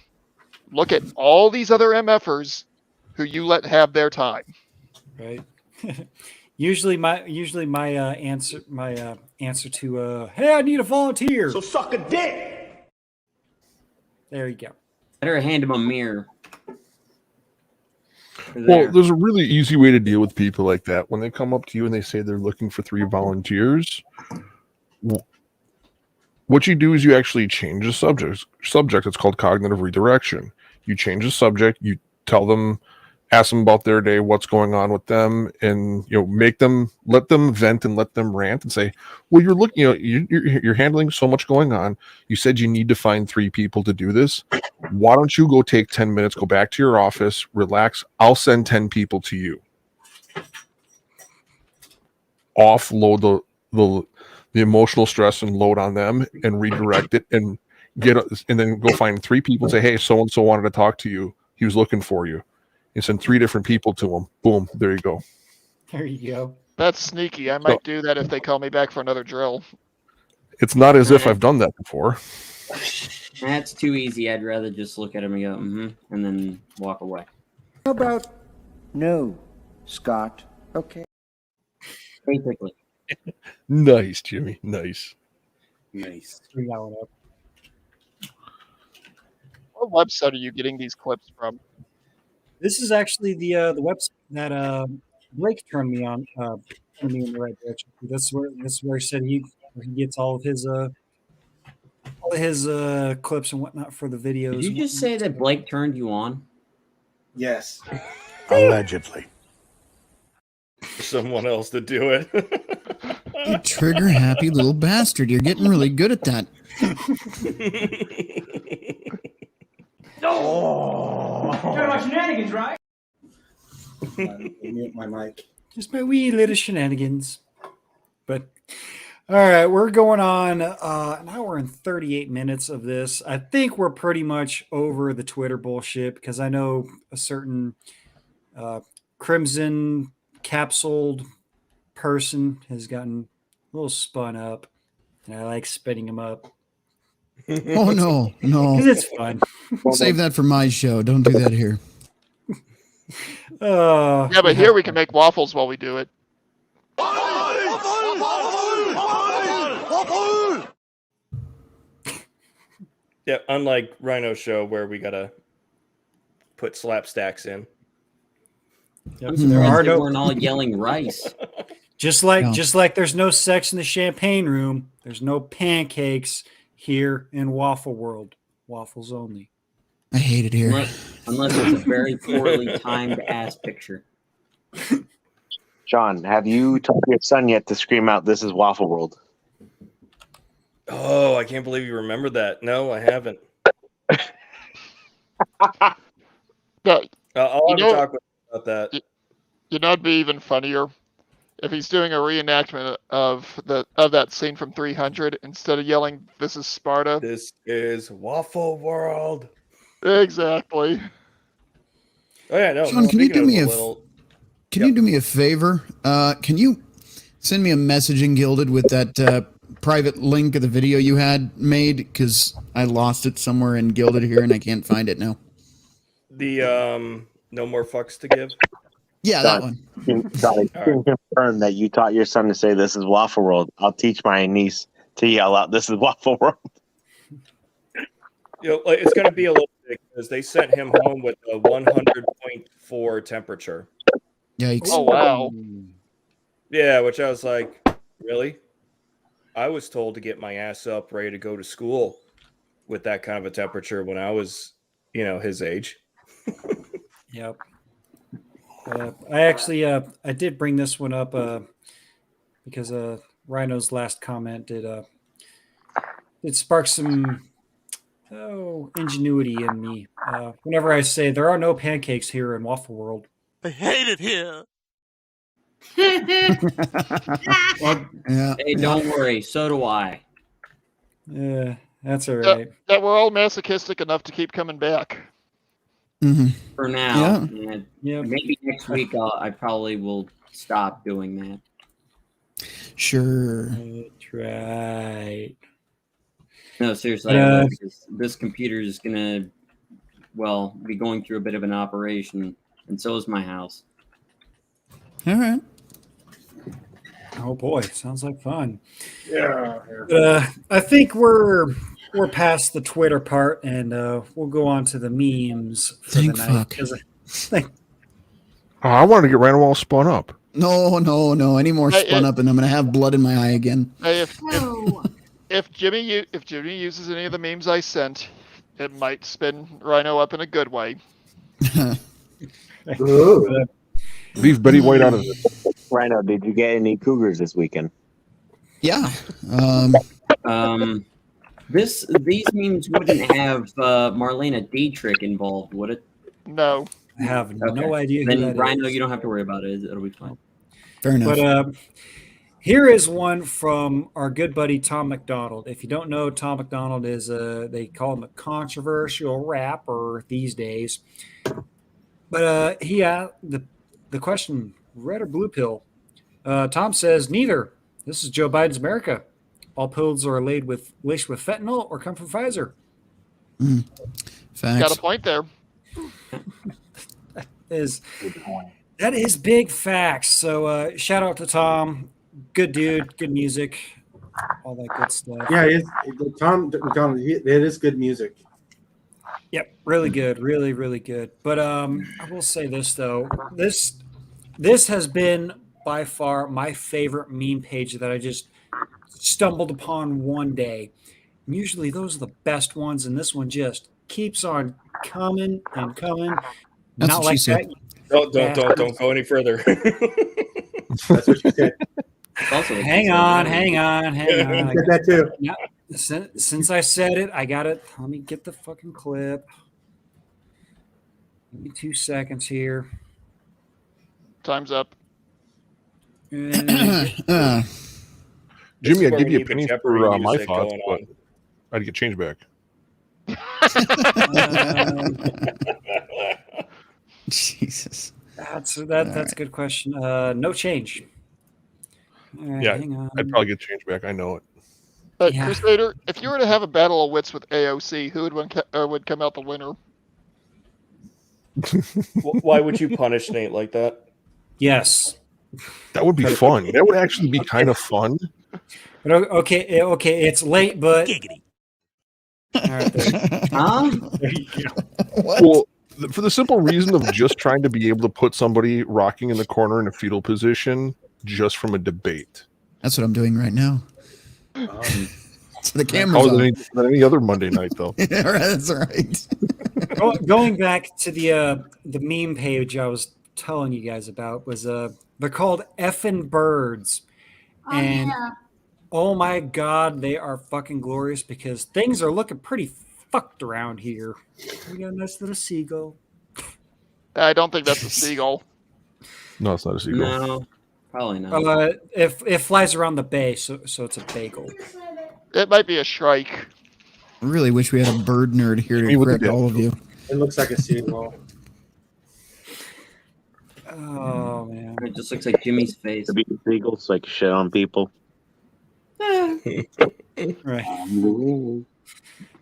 Look at all these other MFers who you let have their time. Right. usually my answer to hey, I need a volunteer. So suck a dick. There you go. Better hand him a mirror. Well, there's a really easy way to deal with people like that. When they come up to you and they say they're looking for 3 volunteers, what you do is you actually change the subject. It's called cognitive redirection. You change the subject, you tell them, ask them about their day, what's going on with them, and let them vent and let them rant and say, well, you're handling so much going on. You said you need to find 3 people to do this. Why don't you go take 10 minutes, go back to your office, relax. I'll send 10 people to you. Offload the emotional stress and load on them and redirect it and then go find 3 people and say, hey, so-and-so wanted to talk to you. He was looking for you. You send 3 different people to him. Boom. There you go. There you go. That's sneaky. I might do that if they call me back for another drill. It's not as if I've done that before. That's too easy. I'd rather just look at him and go, and then walk away. How about no, Scott? Okay. Basically. Nice, Jimmy. Nice. What website are you getting these clips from? This is actually the website that Blake turned me in the right direction. That's where he said he gets all of his clips and whatnot for the videos. Did you just say that Blake turned you on? Yes. Allegedly. Someone else to do it. You trigger happy little bastard. You're getting really good at that. You're my shenanigans, right? Mute my mic. Just my wee little shenanigans. But all right, we're going on an hour and 38 minutes of this. I think we're pretty much over the Twitter bullshit because I know a certain crimson capsuled person has gotten a little spun up, and I like spinning him up. Oh no, no! Because it's fun. Save that for my show. Don't do that here. Yeah, but here we can make waffles while we do it. Yeah, unlike Rhino's show where we gotta put slap stacks in. I'm surprised they weren't all yelling rice. Just like there's no sex in the champagne room, there's no pancakes here in Waffle World. Waffles only. I hate it here. Unless it's a very poorly timed ass picture. John, have you told your son yet to scream out, "This is Waffle World"? Oh, I can't believe you remember that. No, I haven't. No, I'll have to talk about that. You know, it'd be even funnier if he's doing a reenactment of that scene from 300 instead of yelling, "This is Sparta." This is Waffle World. Exactly. Oh yeah, no. Sean, can you do me you do me a favor? Can you send me a message in Gilded with that private link of the video you had made? Because I lost it somewhere in Gilded here and I can't find it now. The No more fucks to give. Yeah, that one. Sorry, confirm that you taught your son to say "This is Waffle World." I'll teach my niece to yell out "This is Waffle World." It's going to be a little bit because they sent him home with a 100.4 temperature. Yikes! Oh wow! Yeah, which I was like, really? I was told to get my ass up, ready to go to school with that kind of a temperature when I was, his age. Yep. I actually, I did bring this one up because Rhino's last comment did spark some ingenuity in me. Whenever I say there are no pancakes here in Waffle World, I hate it here. Well, hey, don't worry. So do I. Yeah, that's all right. That we're all masochistic enough to keep coming back. Mm-hmm. For now. Yeah. Maybe next week I probably will stop doing that. Sure. That's right. No, seriously, this computer is gonna, be going through a bit of an operation, and so is my house. All right. Oh boy, sounds like fun. Yeah. I think we're past the Twitter part, and we'll go on to the memes for Thank the night. fuck. I wanted to get Random all spun up. No. Any more spun up, and I'm gonna have blood in my eye again. Hey, if Jimmy uses any of the memes I sent, it might spin Rhino up in a good way. Leave Betty White out of it. Rhino, did you get any cougars this weekend? Yeah. These memes wouldn't have Marlena Dietrich involved, would it? No. I have no idea. Then who that Rhino, is. you don't have to worry about it. It'll be fine. Fair enough. But here is one from our good buddy Tom McDonald. If you don't know, Tom McDonald is they call him a controversial rapper these days. But he the question: red or blue pill? Tom says neither. This is Joe Biden's America. All pills are laced with fentanyl or come from Pfizer. Facts. Got a point there. That is big facts. So shout out to Tom. Good dude, good music, all that good stuff. Yeah, Tom McDonald, it is good music. Yep, really good, really, really good. But I will say this though, this has been by far my favorite meme page that I just stumbled upon one day. And usually those are the best ones, and this one just keeps on coming and coming. That's Not what like she said. that. Don't go any further. That's what she said. Hang on. I said that too. Yeah, since I said it, I got it. Let me get the fucking clip. Give me 2 seconds here. Time's up. Jimmy, I'd give you a penny for my thoughts, but I'd get change back. Jesus. That's a good question. No change. All right, Yeah, hang on. I'd probably get change back. I know it. Yeah. Crusader, if you were to have a battle of wits with AOC, who would come out the winner? Why would you punish Nate like that? Yes. That would be fun. That would actually be kind of fun. But okay, it's late, but all right, there you go. Well, for the simple reason of just trying to be able to put somebody rocking in the corner in a fetal position just from a debate. That's what I'm doing right now. So the camera's on. Than any other Monday night, though. Yeah, that's right. Going back to the meme page I was telling you guys about was they're called effing birds, and oh my god, they are fucking glorious because things are looking pretty fucked around here. We got a nice little seagull. I don't think that's a seagull. No, it's not a seagull. No, probably not. It flies around the bay, so it's a bagel. It might be a shrike. I really wish we had a bird nerd here to correct all of you. It looks like a seagull. Oh man, it just looks like Jimmy's face. To be seagulls, like shit on people. Right.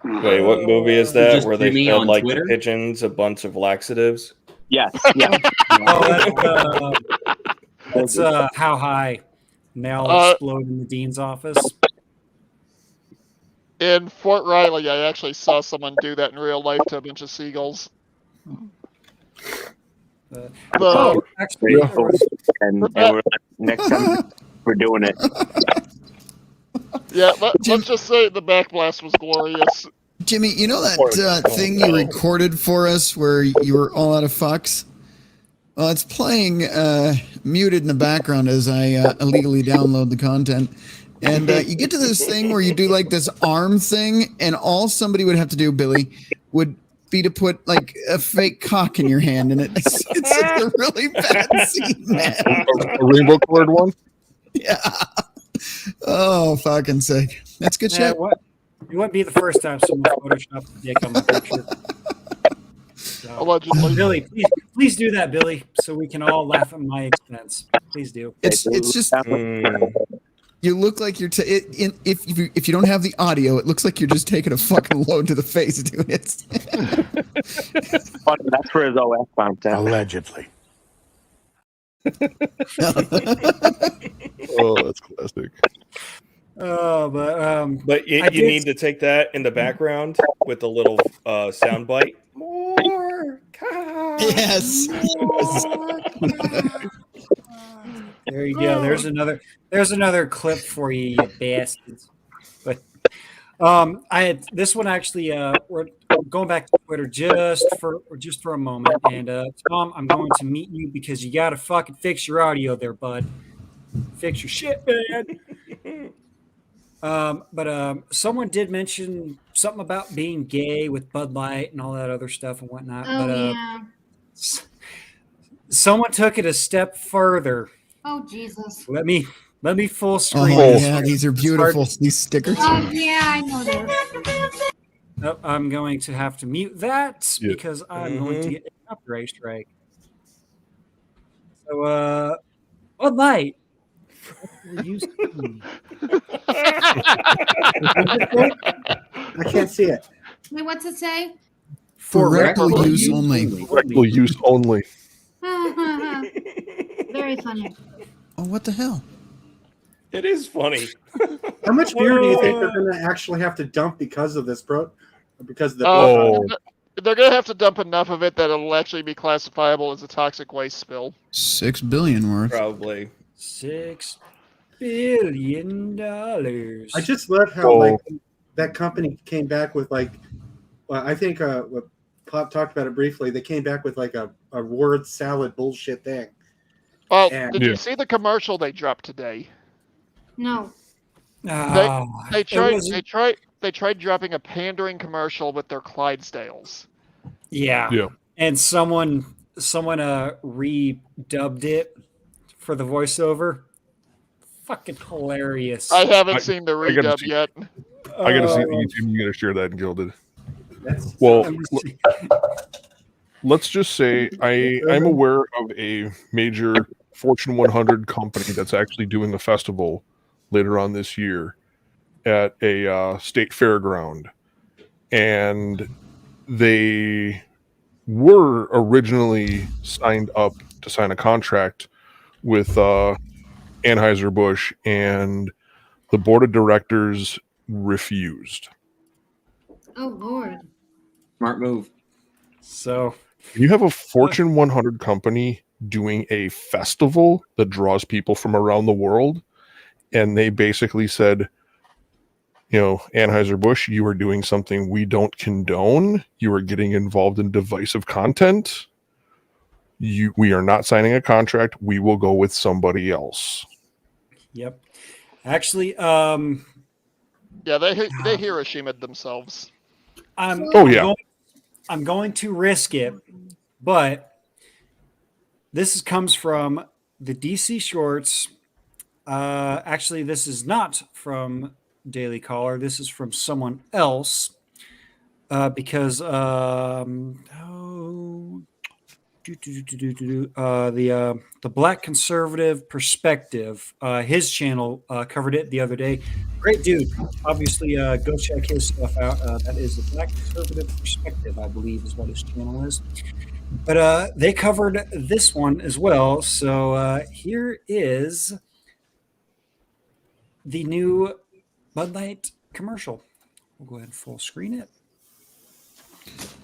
Wait, what movie is that Just where they Jimmy fed on like Twitter? the pigeons a bunch of laxatives? Yes. Yeah. Oh, that's how high now explode in the dean's office. In Fort Riley, I actually saw someone do that in real life to a bunch of seagulls. Actually, and we're, next time we're doing it. Yeah, let's just say the backblast was glorious. Jimmy, you know that thing you recorded for us where you were all out of fucks? Well, it's playing muted in the background as I illegally download the content. And you get to this thing where you do like this arm thing, and all somebody would have to do, Billy, would be to put like a fake cock in your hand, and it's a really bad scene, man. A rainbow colored one? Yeah. Oh, fucking sick. That's good shit. It wouldn't be the first time someone photoshopped a dick on my picture. So, allegedly. Billy, please do that, Billy, so we can all laugh at my expense. Please do. It's just you look like you're if you don't have the audio, it looks like you're just taking a fucking load to the face, dude. It's that's for his OS content. Allegedly. Oh, that's classic. Oh, but you need to take that in the background with a little sound bite. More cock. Yes. There you go. There's another clip for you, you bastards. But I had this one actually. We're going back to Twitter just for a moment. And Tom, I'm going to meet you because you got to fucking fix your audio there, bud. Fix your shit, man. But someone did mention something about being gay with Bud Light and all that other stuff and whatnot. Yeah. Someone took it a step further. Oh, Jesus. Let me full screen. Oh, yeah, these are beautiful. These stickers. Oh, yeah, I know this. Oh, I'm going to have to mute that because I'm going to get a copyright strike. So, Bud Light. I can't see it. Wait, what's it say? For rectal use only. Rectal use only. Very funny. Oh, what the hell? It is funny. How much beer do you think they're going to actually have to dump because of this, bro? Because of the they're going to have to dump enough of it that it'll actually be classifiable as a toxic waste spill. $6 billion worth. Probably. $6 billion. I just love how like that company came back with like, well, I think what Pop talked about it briefly. They came back with like a word salad bullshit thing. Oh, did you see the commercial they dropped today? No. They tried dropping a pandering commercial with their Clydesdales. Yeah. And someone redubbed it for the voiceover. Fucking hilarious. I haven't seen the redub yet. I gotta see the YouTube. You gotta share that in Gilded. Well, let's just say I'm aware of a major Fortune 100 company that's actually doing a festival later on this year at a state fairground, and they were originally signed up to sign a contract with Anheuser-Busch, and the board of directors refused. Oh, Lord. Smart move. So you have a Fortune 100 company doing a festival that draws people from around the world, and they basically said, Anheuser-Busch, you are doing something we don't condone. You are getting involved in divisive content. We are not signing a contract. We will go with somebody else. Yep. Actually, yeah, they Hiroshima'd themselves. I'm going to risk it, but this comes from the DC Shorts. Actually, this is not from Daily Caller. This is from someone else because the Black Conservative Perspective, his channel covered it the other day. Great dude. Obviously, go check his stuff out. That is the Black Conservative Perspective, I believe, is what his channel is. But they covered this one as well. So here is the new Bud Light commercial. We'll go ahead and full screen it.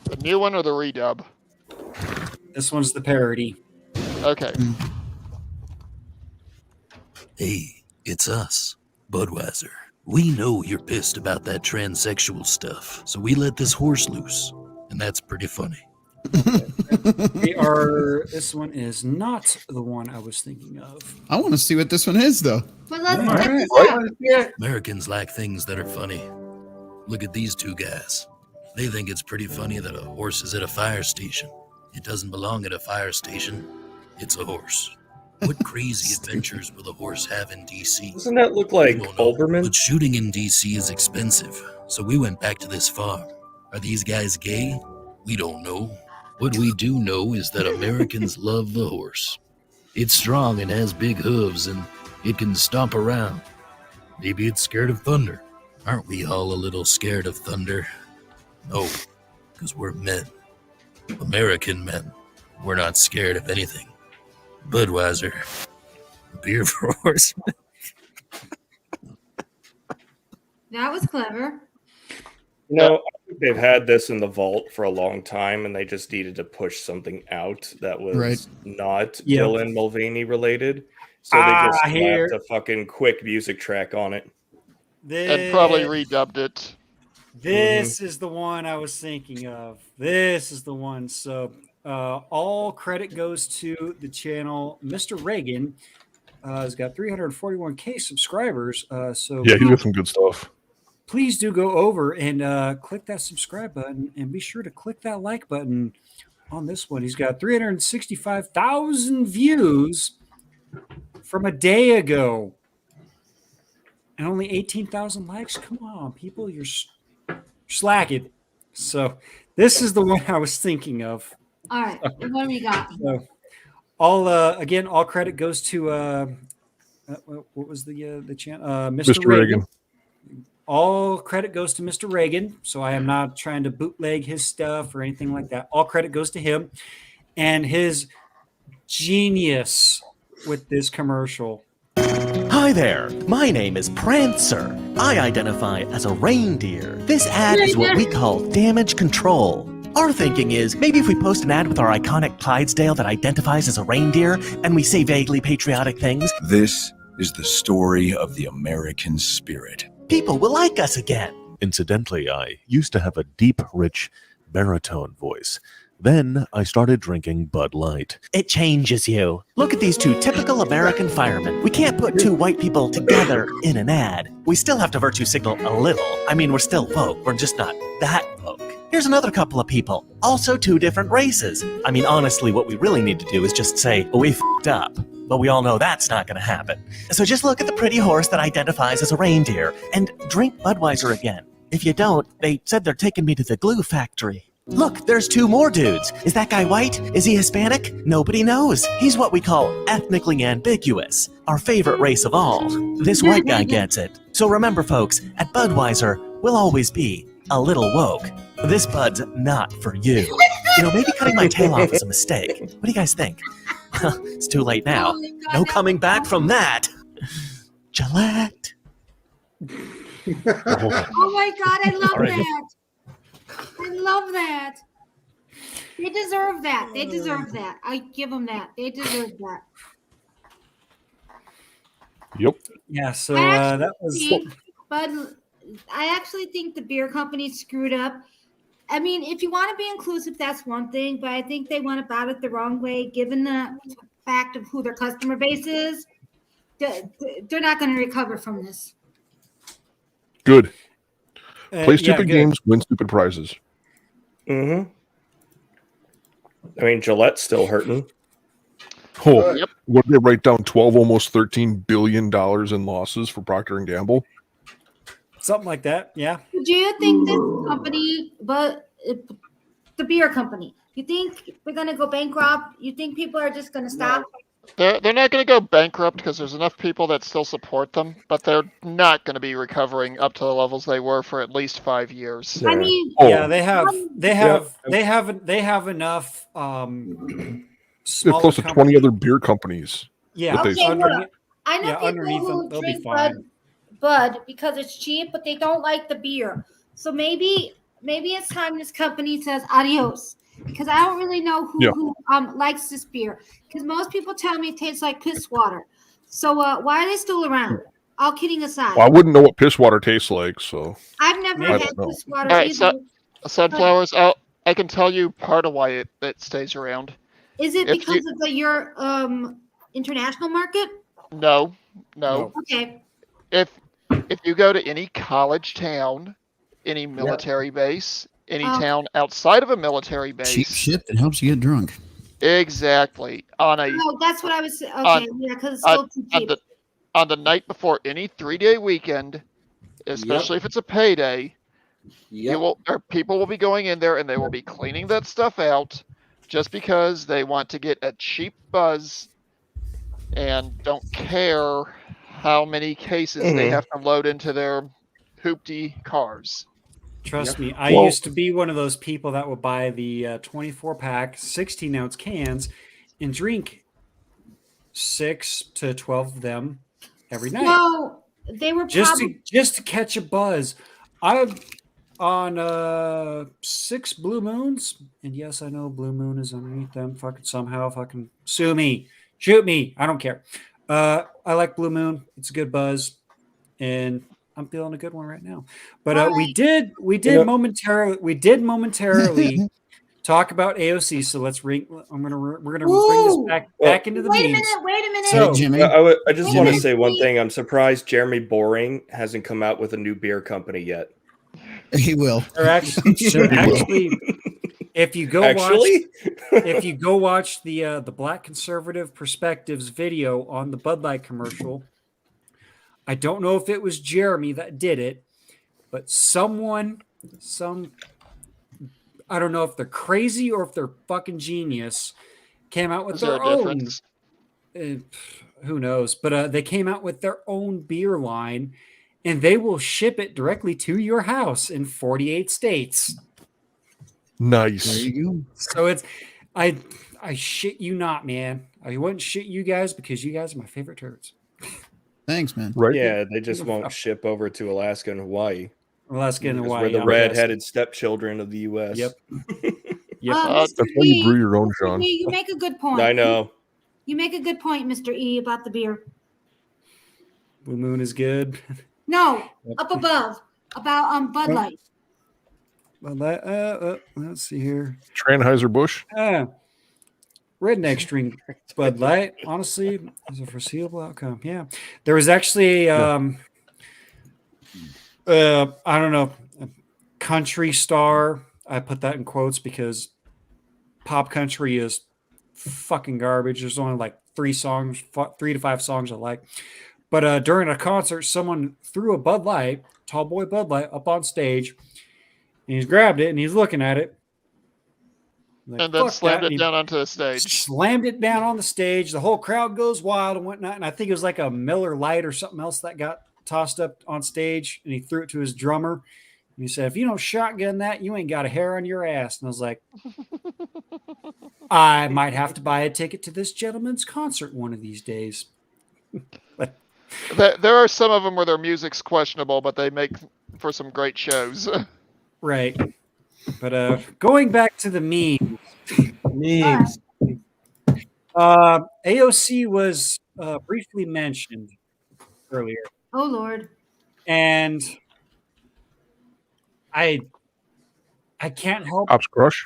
The new one or the redub? This one's the parody. Okay. Hey, it's us, Budweiser. We know you're pissed about that transsexual stuff, so we let this horse loose, and that's pretty funny. This one is not the one I was thinking of. I want to see what this one is, though. But let's Americans like things that are funny. Look at these two guys. They think it's pretty funny that a horse is at a fire station. It doesn't belong at a fire station. It's a horse. What crazy adventures will a horse have in D.C.? Doesn't that look like Olbermann? But shooting in D.C. is expensive, so we went back to this farm. Are these guys gay? We don't know. What we do know is that Americans love the horse. It's strong and has big hooves, and it can stomp around. Maybe it's scared of thunder. Aren't we all a little scared of thunder? No, because we're men. American men. We're not scared of anything. Budweiser. Beer for horsemen. That was clever. I think they've had this in the vault for a long time, and they just needed to push something out that was not Dylan Mulvaney related. So they just slapped a fucking quick music track on it. And probably redubbed it. This is the one I was thinking of. This is the one. So all credit goes to the channel. Mr. Reagan has got 341K subscribers. So yeah, he did some good stuff. Please do go over and click that subscribe button, and be sure to click that like button on this one. He's got 365,000 views from a day ago and only 18,000 likes. Come on, people, you're slacking. So this is the one I was thinking of. All right, what do we got? So all credit goes to what was the channel? Mr. Reagan. All credit goes to Mr. Reagan. So I am not trying to bootleg his stuff or anything like that. All credit goes to him and his genius with this commercial. Hi there, my name is Prancer. I identify as a reindeer. This ad is what we call damage control. Our thinking is, maybe if we post an ad with our iconic Clydesdale that identifies as a reindeer, and we say vaguely patriotic things. This is the story of the American spirit. People will like us again. Incidentally, I used to have a deep, rich baritone voice. Then I started drinking Bud Light. It changes you. Look at these two typical American firemen. We can't put two white people together in an ad. We still have to virtue signal a little. I mean, we're still woke. We're just not that woke. Here's another couple of people. Also two different races. I mean, honestly, what we really need to do is just say, we f***ed up. But we all know that's not going to happen. So just look at the pretty horse that identifies as a reindeer and drink Budweiser again. If you don't, they said they're taking me to the glue factory. Look, there's two more dudes. Is that guy white? Is he Hispanic? Nobody knows. He's what we call ethnically ambiguous, our favorite race of all. This white guy gets it. So remember, folks, at Budweiser, we'll always be a little woke. This Bud's not for you. You know, maybe cutting my tail off is a mistake. What do you guys think? Well, it's too late now. No coming back from that. Gillette. Oh my God, I love that. I love that. They deserve that. They deserve that. I give them that. They deserve that. Yep. Yeah, so that was... But I actually think the beer company screwed up. I mean, if you want to be inclusive, that's one thing, but I think they went about it the wrong way, given the fact of who their customer base is. They're not going to recover from this. Good. Play stupid games, win stupid prizes. Mm-hmm. I mean, Gillette's still hurting. Oh, yep. What did they write down? 12, almost $13 billion in losses for Procter & Gamble? Something like that, yeah. Do you think this company, but the beer company, you think they're going to go bankrupt? You think people are just going to stop? They're not going to go bankrupt because there's enough people that still support them, but they're not going to be recovering up to the levels they were for at least 5 years. I mean, yeah, they have enough They're smaller close to 20 other beer companies. Yeah. that they- okay, look, I know people underneath them, who they'll be drink fine. Bud because it's cheap, but they don't like the beer. So maybe it's time this company says adios. Because I don't really know who likes this beer. Because most people tell me it tastes like piss water. So why are they still around? All kidding aside. Well, I wouldn't know what piss water tastes like, so I've never I had don't know. piss water All right, either. Sunflowers. I can tell you part of why it stays around. Is it because of your international market? No. Okay. If you go to any college town, any military base, any town outside of a military base, Cheap shit that helps you get drunk. exactly on a No, that's what I was saying. Okay, yeah, because it's still too cheap. on the night before any 3-day weekend, especially if it's a payday, people will be going in there and they will be cleaning that stuff out just because they want to get a cheap buzz and don't care how many cases they have to load into their hoopty cars. Trust me, I used to be one of those people that would buy the 24-pack, 16-ounce cans and drink 6 to 12 of them every night. No, they were just to catch a buzz. I've on 6 Blue Moons, and yes, I know Blue Moon is underneath them. Fucking sue me, shoot me. I don't care. I like Blue Moon. It's a good buzz, and I'm feeling a good one right now. But we did momentarily talk about AOC. So let's we're gonna bring this back into the memes. Wait a minute. So, Jimmy, I just want to say one thing. I'm surprised Jeremy Boring hasn't come out with a new beer company yet. He will. Actually, if you go watch the Black Conservative Perspectives video on the Bud Light commercial, I don't know if it was Jeremy that did it, but I don't know if they're crazy or if they're fucking genius, came out with their own. Who knows? But they came out with their own beer line, and they will ship it directly to your house in 48 states. Nice. There you go. So it's, I shit you not, man. I wouldn't shit you guys because you guys are my favorite turds. Thanks, man. Right? Yeah, they just won't ship over to Alaska and Hawaii. Alaska and Hawaii. We're the red-headed stepchildren of the U.S. Yep. That's why you brew your own, Sean. You make a good point. I know. You make a good point, Mr. E, about the beer. Blue Moon is good. No, up above about Bud Light. Bud Light. Let's see here. Tranheiser-Busch. Rednecks drink Bud Light. Honestly, is a foreseeable outcome. Yeah, there was actually I don't know, a country star. I put that in quotes because pop country is fucking garbage. There's only like 3 to 5 songs I like. But during a concert, someone threw a Bud Light, tall boy Bud Light, up on stage, and he's grabbed it and he's looking at it. Like, and then slammed it down onto the stage. Slammed it down on the stage. The whole crowd goes wild and whatnot. And I think it was like a Miller Lite or something else that got tossed up on stage. And he threw it to his drummer. And he said, "If you don't shotgun that, you ain't got a hair on your ass." And I was like, I might have to buy a ticket to this gentleman's concert one of these days. There are some of them where their music's questionable, but they make for some great shows. Right. But going back to the memes. AOC was briefly mentioned earlier. Oh, Lord. And I can't help Pops Crush.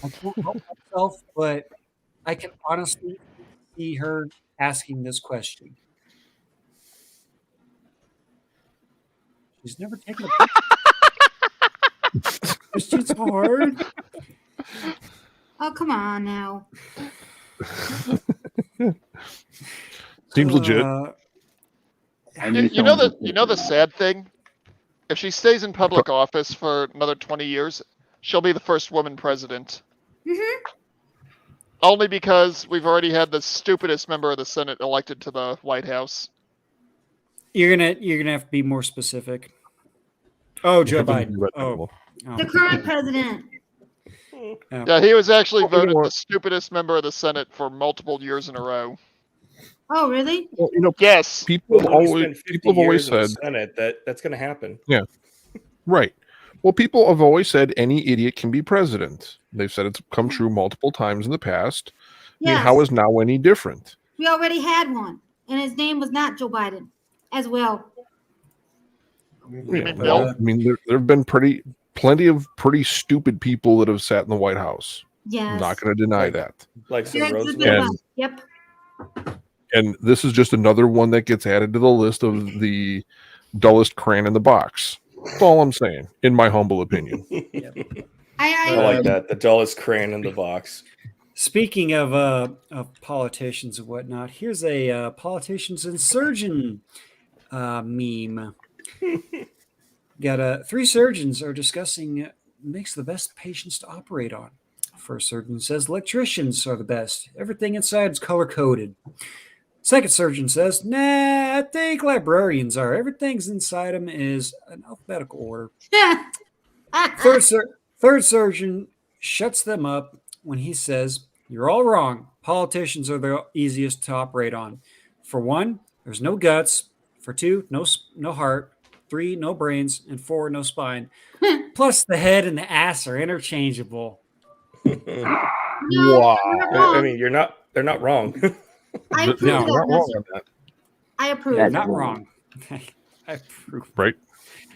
I can't help myself, but I can honestly see her asking this question. She's never taken a question's hard. Oh, come on now. Seems legit. You know the sad thing? If she stays in public office for another 20 years, she'll be the first woman president. Mm-hmm. Only because we've already had the stupidest member of the Senate elected to the White House. You're gonna have to be more specific. Oh, Joe Biden. The current president. Yeah, he was actually voted the stupidest member of the Senate for multiple years in a row. Oh, really? Well, yes. People Well, have when you spend 50 always years in the said Senate, that's going to happen. Yeah. Right. Well, people have always said any idiot can be president. They've said it's come true multiple times in the past. I mean, Yes. how is now any different? We already had one, and his name was not Joe Biden as well. Yeah, well, I mean, there have been plenty of pretty stupid people that have sat in the White House. Yes. I'm not going to deny that. Like some You're Roosevelt. Yep. And this is just another one that gets added to the list of the dullest crayon in the box. That's all I'm saying, in my humble opinion. I like that. The dullest crayon in the box. Speaking of politicians and whatnot, here's a politicians and surgeon meme. Got 3 surgeons are discussing makes the best patients to operate on. First surgeon says electricians are the best. Everything inside is color coded. Second surgeon says, nah, I think librarians are. Everything's inside them is an alphabetical order. Third surgeon shuts them up when he says, you're all wrong. Politicians are the easiest to operate on. For 1, there's no guts. For 2, no heart. 3, no brains. And 4, no spine. Plus, the head and the ass are interchangeable. Wow. I mean, they're not wrong. I approve No, that not wrong message. on that. I approve. You're not wrong. I approve. Right.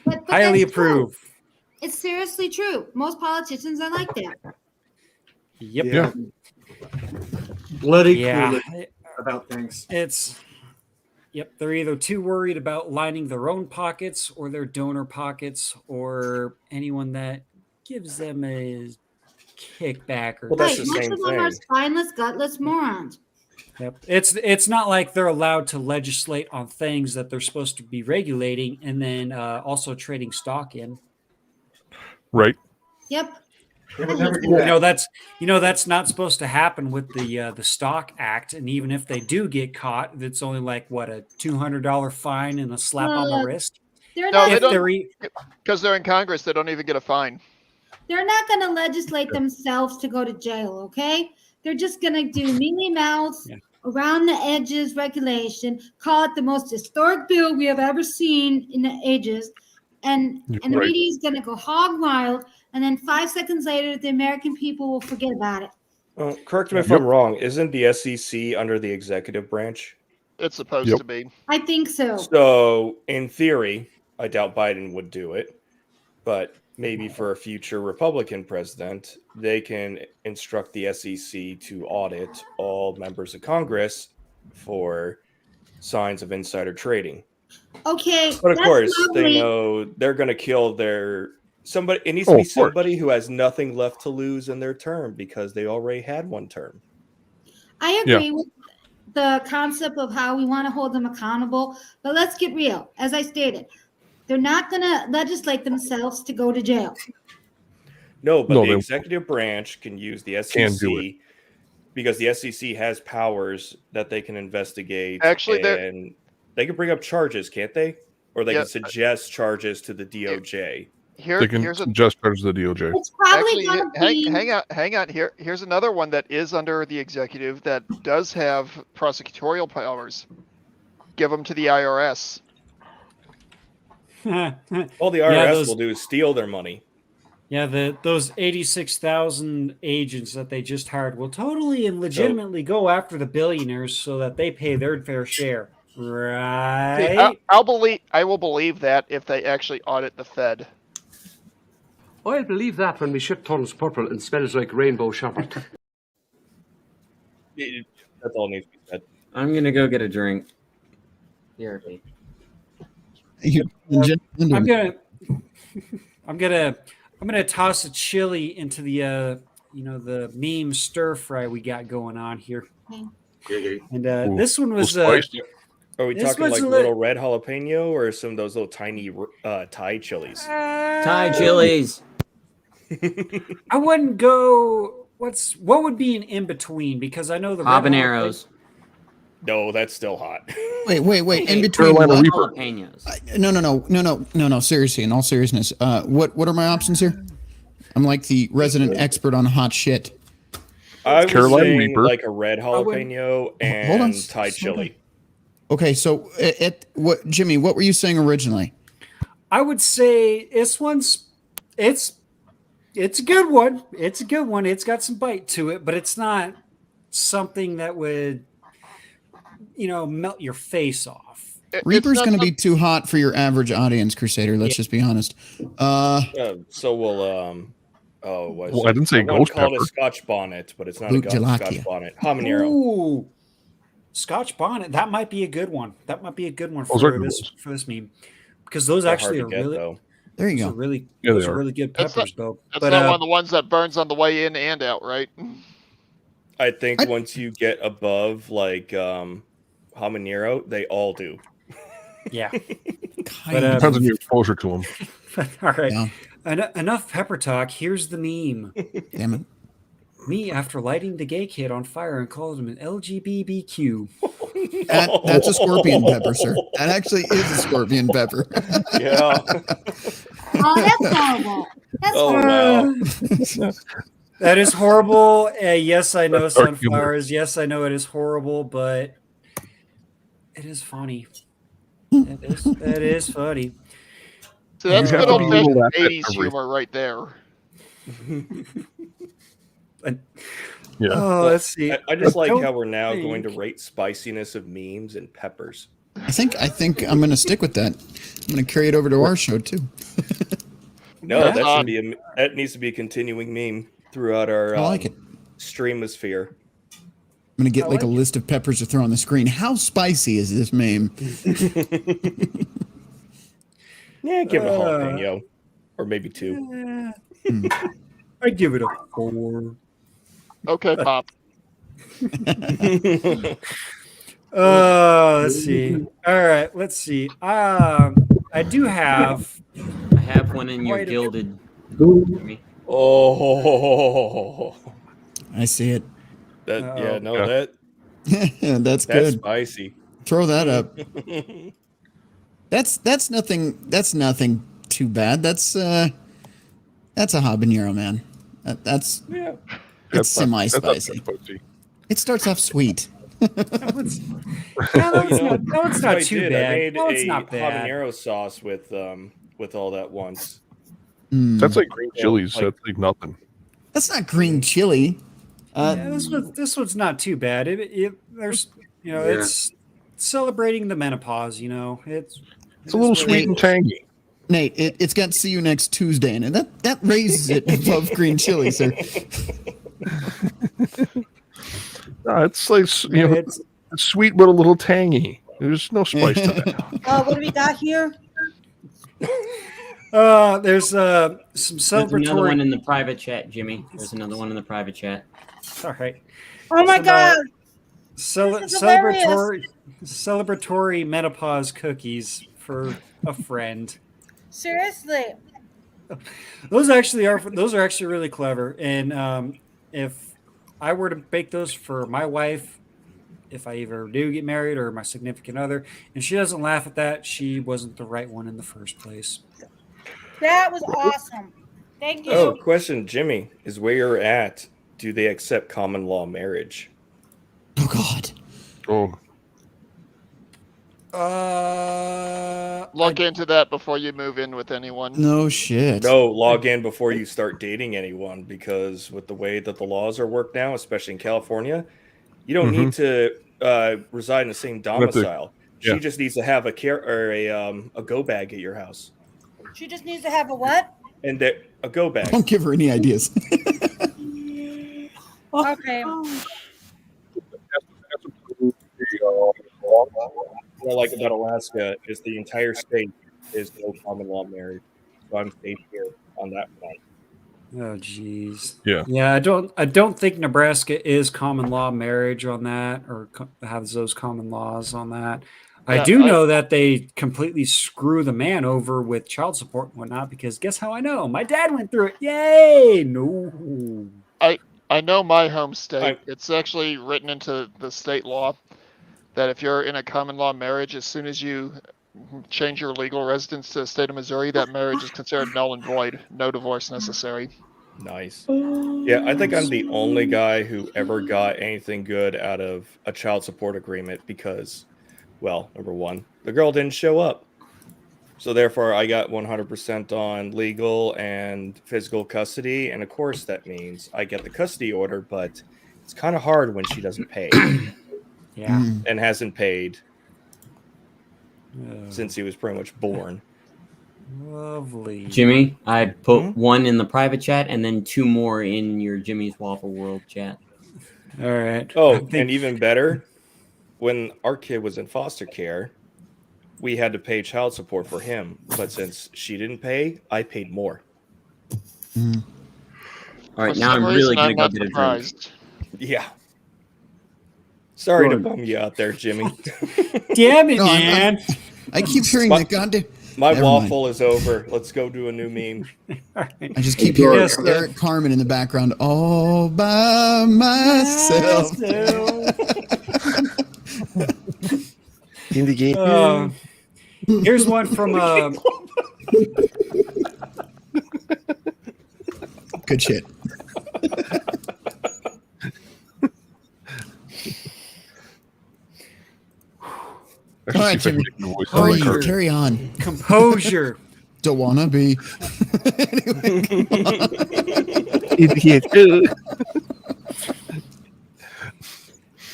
But Highly that's true. approve. It's seriously true. Most politicians are like that. Yep. Yeah. Bloody Yeah. clueless about things. They're either too worried about lining their own pockets or their donor pockets or anyone that gives them a kickback. Or Well, that's Right. the Most same of them are thing. spineless, gutless morons. Yep. It's not like they're allowed to legislate on things that they're supposed to be regulating and then also trading stock in. Right. Yep. They would never do You that. know that's not supposed to happen with the Stock Act, and even if they do get caught, it's only like what, a $200 fine and a slap on the wrist. They're No, not. they If don't. they're Because they're in Congress, they don't even get a fine. They're not going to legislate themselves to go to jail. Okay. They're just going to do mealy mouths around the edges regulation. Call it the most historic bill we have ever seen in the ages, and the Right. media is going to go hog wild. And then 5 seconds later, the American people will forget about it. Well, correct me if I'm wrong. Isn't the SEC under the executive branch? It's supposed to be. I think so. So, in theory, I doubt Biden would do it, but maybe for a future Republican president, they can instruct the SEC to audit all members of Congress for signs of insider trading. Okay, But of that's course, lovely. they know they're going to kill somebody. It needs Oh, to be of course. somebody who has nothing left to lose in their term because they already had one term. I agree with the concept of how we want to hold them accountable, but let's get real. As I stated, they're not going to legislate themselves to go to jail. No, but No, the they executive branch can use the can SEC do it. because the SEC has powers that they can investigate. Actually, and they can bring up charges, can't they? Or they Yeah. can suggest charges to the DOJ. They can Here's a just charge the DOJ. It's probably actually going to be. hang on. Here's another one that is under the executive that does have prosecutorial powers. Give them to the IRS. All the IRS will do is steal their money. Yeah, those 86,000 agents that they just hired will totally and legitimately go after the billionaires so that they pay their fair share, right? See, I will believe that if they actually audit the Fed. I'll believe that when my ship turns purple and smells like rainbow sherbet. That's all needs to be said. I'm gonna go get a drink. Here. I'm gonna toss a chili into the the meme stir fry we got going on here. And this one was Are we this talking was like a little red jalapeno or some of those little tiny Thai chilies? Thai chilies. I wouldn't go what would be an in between? Because I know the habaneros. No, that's still hot. Wait. In between Carolina what? Reaper. Jalapenos. No. Seriously, in all seriousness, what are my options here? I'm like the resident expert on hot shit. I was Carolina saying Reaper. like a red jalapeno and Thai chili. Okay, so Jimmy, what were you saying originally? I would say this one's it's a good one. It's a good one. It's got some bite to it, but it's not something that would melt your face off. Reaper's going to be too hot for your average audience, Crusader. Let's just be honest. So we'll I didn't say ghost call it pepper. a Scotch bonnet, but it's not Boot a Scotch Gelatia. bonnet. Habanero. Ooh, Scotch bonnet. That might be a good one. That might be a good one Those are for good this meme, because those They're actually hard are to get, really. though. There you go. Those are really good peppers, though. That's But not one of the ones that burns on the way in and out, right? I think once you get above like habanero, they all do. yeah. Depends on your exposure to them. All right. Yeah. Enough pepper talk. Here's the meme. Damn it. Me after lighting the gay kid on fire and called him an LGBTQ. That's a scorpion pepper, sir. That actually is a scorpion pepper. Yeah. Oh, that's horrible. That's Wow. That is horrible. Yes, I know That's dark humor. sunflowers. Yes, I know it is horrible, but it is funny. It is funny. So that's You have good to be old able to fashioned laugh at 80s everything. humor right there. Yeah. Oh, let's see. I just like don't how we're now think- going to rate spiciness of memes and peppers. I think I'm going to stick with that. I'm going to carry it over to our show too. No, Yeah. that needs to be a continuing meme throughout our I like it. streamosphere. I'm going to get like a list of peppers to throw on the screen. How spicy is this meme? Yeah, give it a jalapeno. Or maybe 2. I give it a 4. Okay, Pop. Let's see. All right, let's see. I do have. I have one in your Quite a- gilded. Oh, I see it. That's good. spicy. Throw that up. That's nothing too bad. That's a habanero, man. It's semi-spicy. It starts off sweet. It's not too bad. No, it's not bad. Habanero sauce with all that once. That's like green chilies. That's like nothing. That's not green chili. This one's not too bad. It's celebrating the menopause. It's a little sweet and tangy. Nate, it's got "See You Next Tuesday" in it. That raises it above green chili, sir. It's like it's sweet but a little tangy. There's no spice to that. What do we got here? There's some There's another one celebratory. in the private chat, Jimmy. There's another one in the private chat. All right. Oh my God! Celebratory menopause cookies for a friend. Seriously. Those are actually really clever. And if I were to bake those for my wife, if I ever do get married, or my significant other, and she doesn't laugh at that, she wasn't the right one in the first place. That was awesome. Thank you. Oh, question, Jimmy, is where you're at, do they accept common law marriage? Oh God. Oh. Look into that before you move in with anyone. No shit. No, log in before you start dating anyone, because with the way that the laws are worked now, especially in California, you don't need to reside in the same domicile. She just needs to have a go bag at your house. She just needs to have a what? And a go bag. Don't give her any ideas. Okay. What I like about Alaska is the entire state is no common law marriage. So I'm safe here on that front. Oh, geez. Yeah. I don't think Nebraska is common law marriage on that, or has those common laws on that. I do know that they completely screw the man over with child support and whatnot, because guess how I know? My dad went through it. Yay! No. I know my home state. It's actually written into the state law that if you're in a common law marriage, as soon as you change your legal residence to the state of Missouri, that marriage is considered null and void. No divorce necessary. Nice. Yeah, I think I'm the only guy who ever got anything good out of a child support agreement because, well, number one, the girl didn't show up. So therefore, I got 100% on legal and physical custody. And of course, that means I get the custody order, but it's kind of hard when she doesn't pay. Yeah. And hasn't paid since he was pretty much born. Lovely. Jimmy, I put one in the private chat and then 2 more in your Jimmy's Waffle World chat. All right. Oh, and even better, when our kid was in foster care, we had to pay child support for him. But since she didn't pay, I paid more. All right, now I'm really going to go get a drink. Yeah. Sorry to bum you out there, Jimmy. Damn it, man. I keep hearing that goddamn. My Never waffle mind. is over. Let's go do a new meme. I just keep hearing Eric Carmen in the background all by myself. In the game. Here's one from good shit. All right, Jimmy. Carry on. Composure. Don't wanna be.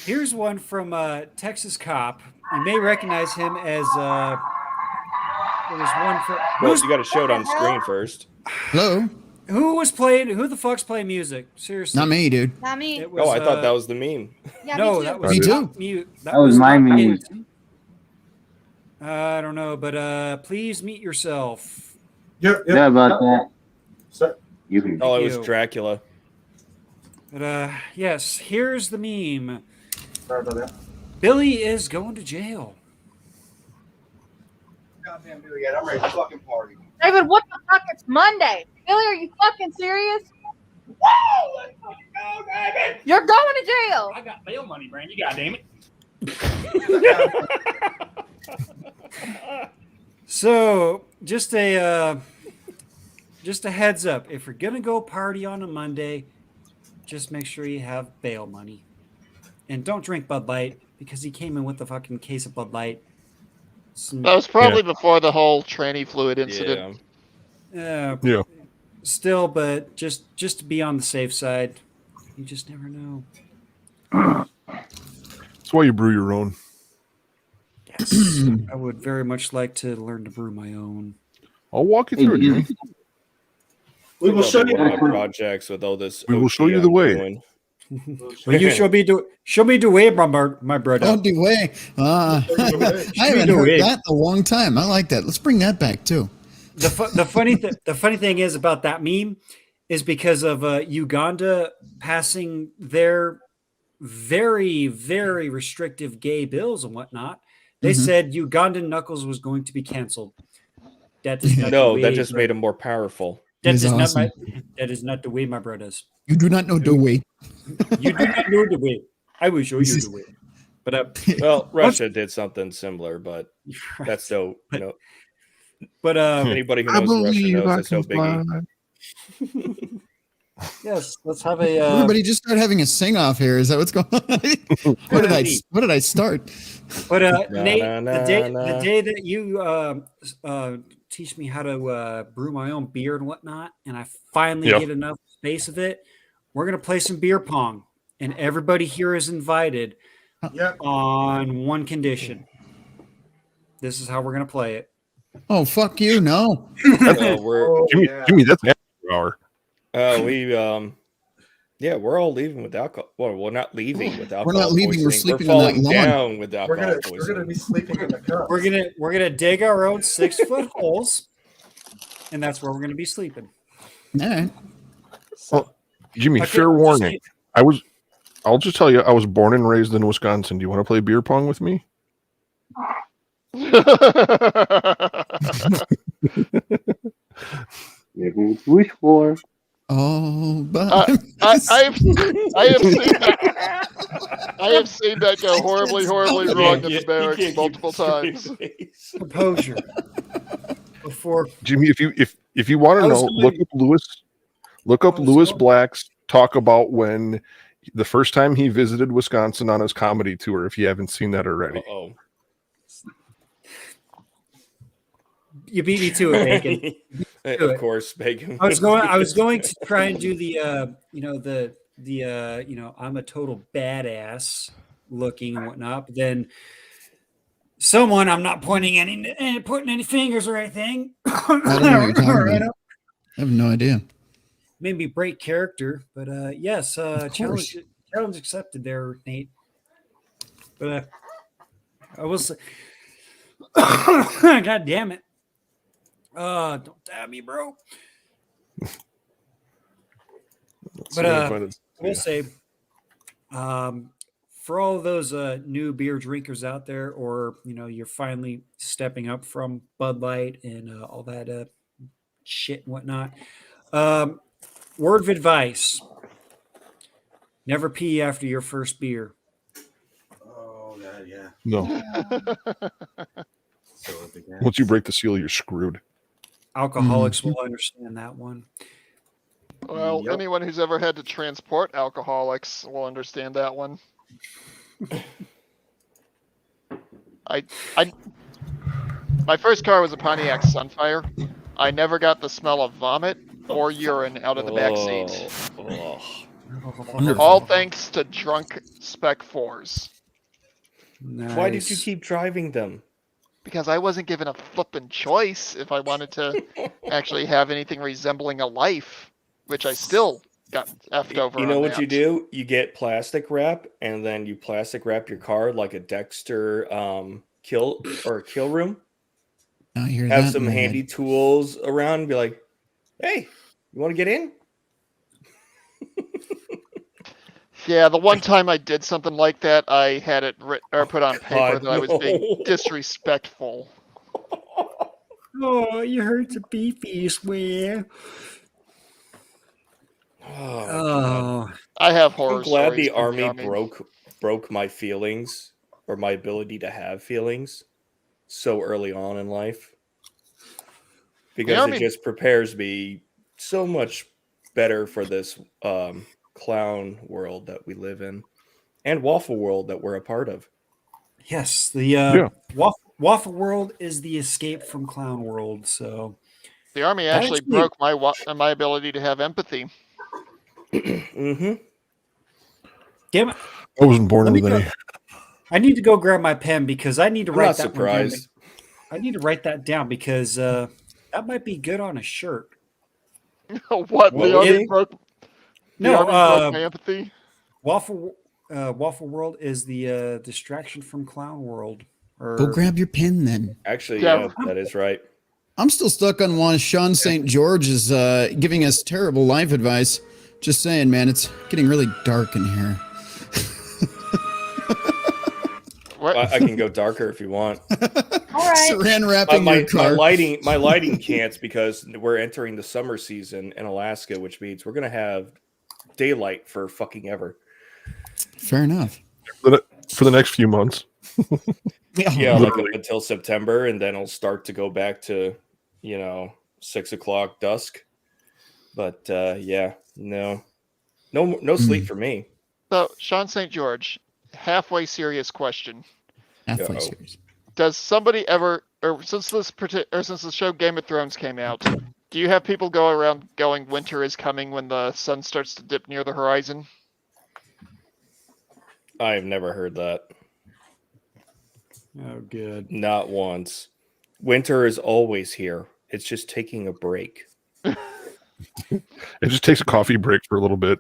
Here's one from Texas Cop. You may recognize him as. There's one for. Well, you got to show it on screen first. Hello. Who the fuck's playing music? Seriously. Not me, dude. Not me. It was, I thought that was the meme. Yeah, no, me too. that was Me too. not mute. That was my not meme. it. I don't know, but please meet yourself. Yeah, about that. Sir. You can. Oh, it was Dracula. But yes, here's the meme. Sorry about that. Billy is going to jail. Goddamn Billy, I'm ready to fucking party. David, what the fuck? It's Monday. Billy, are you fucking serious? Woo! Let's fucking go, David! You're going to jail. I got bail money, Brandon. You goddamn it. So just a heads up. If you're gonna go party on a Monday, just make sure you have bail money. And don't drink Bud Light because he came in with the fucking case of Bud Light. That was probably before the whole tranny fluid incident. Yeah. Still, but just to be on the safe side, you just never know. That's why you brew your own. Yes, I would very much like to learn to brew my own. I'll walk you through it. Jimmy. We will show you my projects with all this. We will show you the way. Well, you show me the way, my brother. Oh, the way. I haven't heard that in a long time. I like that. Let's bring that back too. The funny thing is about that meme is because of Uganda passing their very, very restrictive gay bills and whatnot. They said Ugandan Knuckles was going to be canceled. That is not the way, that just made him more powerful. That is awesome. that is not the way, my brothers. You do not know the way. You do not know the way. I will show you the way. But well, Russia did something similar, but that's so But anybody who knows Russia knows that's no biggie. Yes, let's have a. Everybody just start having a sing off here. Is that what's going on? What did I start? But Nate, the day that you teach me how to brew my own beer and whatnot, and I finally get enough space of it, we're gonna play some beer pong, and everybody here is invited. On one condition. This is how we're gonna play it. Oh, fuck you! No. Jimmy, that's after hour. We're all leaving with alcohol. Well, we're not leaving with alcohol. We're not leaving. We're sleeping we're falling in that lawn. down with alcohol. We're gonna be sleeping in the cup. We're gonna dig our own 6-foot holes, and that's where we're gonna be sleeping. All right. Well, Jimmy, fair warning. I'll just tell you, I was born and raised in Wisconsin. Do you want to play beer pong with me? Wish for. Oh, but I have seen that. I have seen that go horribly wrong in the barracks multiple times. Composure. Before Jimmy, if you want to know, look up Lewis Black's talk about when the first time he visited Wisconsin on his comedy tour. If you haven't seen that already. Oh. You beat me to it, Bacon. Of course, Bacon. I was going to try and do the I'm a total badass looking and whatnot, but then I'm not pointing any fingers or anything. I don't know what you're talking about. I have no idea. Maybe break character, but yes, challenge accepted there, Nate. But I will say, God damn it. Don't dab me, bro. But I will say, for all of those new beer drinkers out there, or you're finally stepping up from Bud Light and all that shit and whatnot. Word of advice: never pee after your first beer. Oh God, yeah. No. Once you break the seal, you're screwed. Alcoholics will understand that one. Well, anyone who's ever had to transport alcoholics will understand that one. My first car was a Pontiac Sunfire. I never got the smell of vomit or urine out of the back seat. All thanks to drunk Spec 4s. Nice. Why did you keep driving them? Because I wasn't given a flippin' choice if I wanted to actually have anything resembling a life, which I still got effed over. You know on what that. you do? You get plastic wrap, and then you plastic wrap your car like a Dexter kill room. I hear Have that some in my handy head. tools around. And be like, hey, you want to get in? Yeah, the one time I did something like that, I had it put on paper that I was being disrespectful. Oh, you hurt the beefies, man. Oh, I have horror I'm glad stories the from army Army. broke my feelings or my ability to have feelings so early on in life, because it just prepares me so much better for this clown world that we live in, and Waffle World that we're a part of. Yes, the Waffle World is the escape from Clown World. So The Army actually broke my ability to have empathy. Mm-hmm. Damn it! I wasn't born with any. I need to go grab my pen because I need to write that one down. Surprised. I need to write that down because that might be good on a shirt. What? The Army broke. The Army broke my empathy. Waffle World is the distraction from Clown World. Go grab your pen then. Actually, yeah, that is right. I'm still stuck on one. Sean St. George is giving us terrible life advice. Just saying, man, it's getting really dark in here. I can go darker if you want. All right. Saran wrapping your car. My lighting can't because we're entering the summer season in Alaska, which means we're gonna have daylight for fucking ever. Fair enough. For the next few months. Yeah, like up until September, and then it'll start to go back to 6 o'clock dusk. But yeah, no sleep for me. So, Sean St. George, halfway serious question. Halfway serious. Does somebody ever, or since the show Game of Thrones came out, do you have people go around going, "Winter is coming" when the sun starts to dip near the horizon? I've never heard that. Oh, good. Not once. Winter is always here. It's just taking a break. It just takes a coffee break for a little bit.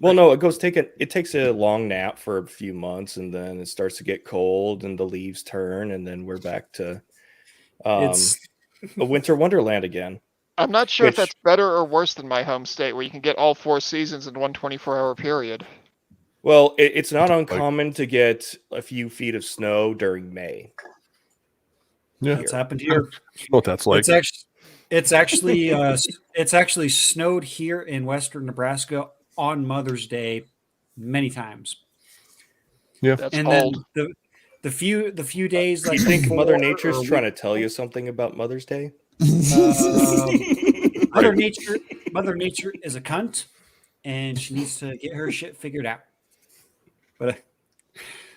Well, no, it takes a long nap for a few months, and then it starts to get cold, and the leaves turn, and then we're back to It's a winter wonderland again. I'm not sure if that's better or worse than my home state, where you can get all 4 seasons in one 24-hour period. Well, it's not uncommon to get a few feet of snow during May. Yeah, that's happened here. I know what that's like. It's actually snowed here in western Nebraska on Mother's Day many times. Yeah, that's and cold. then the few days like You think before Mother Nature's or trying to tell you something about Mother's Day? Mother Nature is a cunt, and she needs to get her shit figured out. But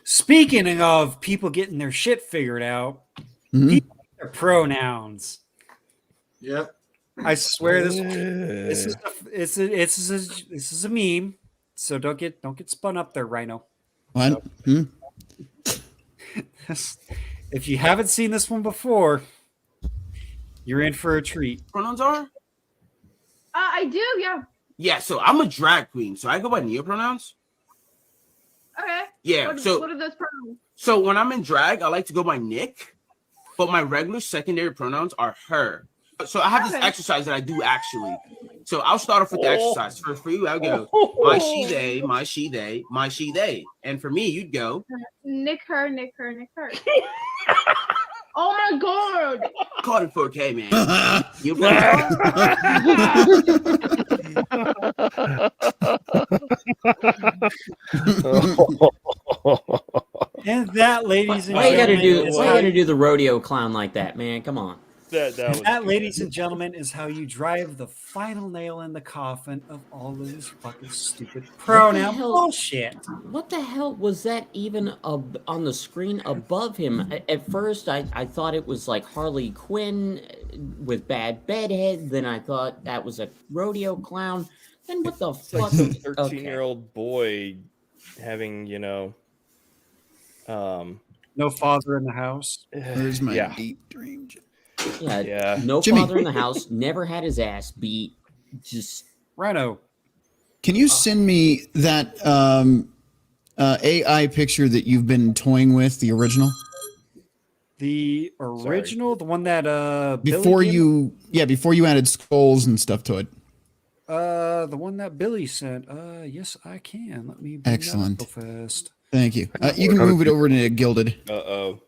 speaking of people getting their shit figured out, people get their pronouns. Yep. I swear this is a meme, so don't get spun up there, Rhino. What? If you haven't seen this one before, you're in for a treat. Pronouns are? I do, yeah. Yeah, so I'm a drag queen, so I go by neopronouns. Okay. Yeah, What are those pronouns? So when I'm in drag, I like to go by Nick, but my regular secondary pronouns are her. So I have this exercise that I do actually. So I'll start off with the exercise. For you, I'll go my she they, my she they, my she they. And for me, you'd go Nick her, Nick her, Nick her. Oh my god! Caught it 4K, man. You And that, ladies and why you gentlemen, gotta do the rodeo clown like that, man? Come on. That, ladies and gentlemen, is how you drive the final nail in the coffin of all of this fucking stupid pronoun bullshit. What the hell was that even on the screen above him? At first, I thought it was like Harley Quinn with bad bedhead. Then I thought that was a rodeo clown. Then what the It's fuck? like some 13-year-old boy having, no father in the house. Where's my deep dream? Yeah. No Jimmy. father in the house. Never had his ass beat. Just Rhino. Can you send me that AI picture that you've been toying with, the original? The original, the one that Before Billy before you added skulls and stuff to it. the one that Billy sent. Yes, I can. Let me bring Excellent. that up first. Thank you. You can move it over to Gilded. Uh-oh.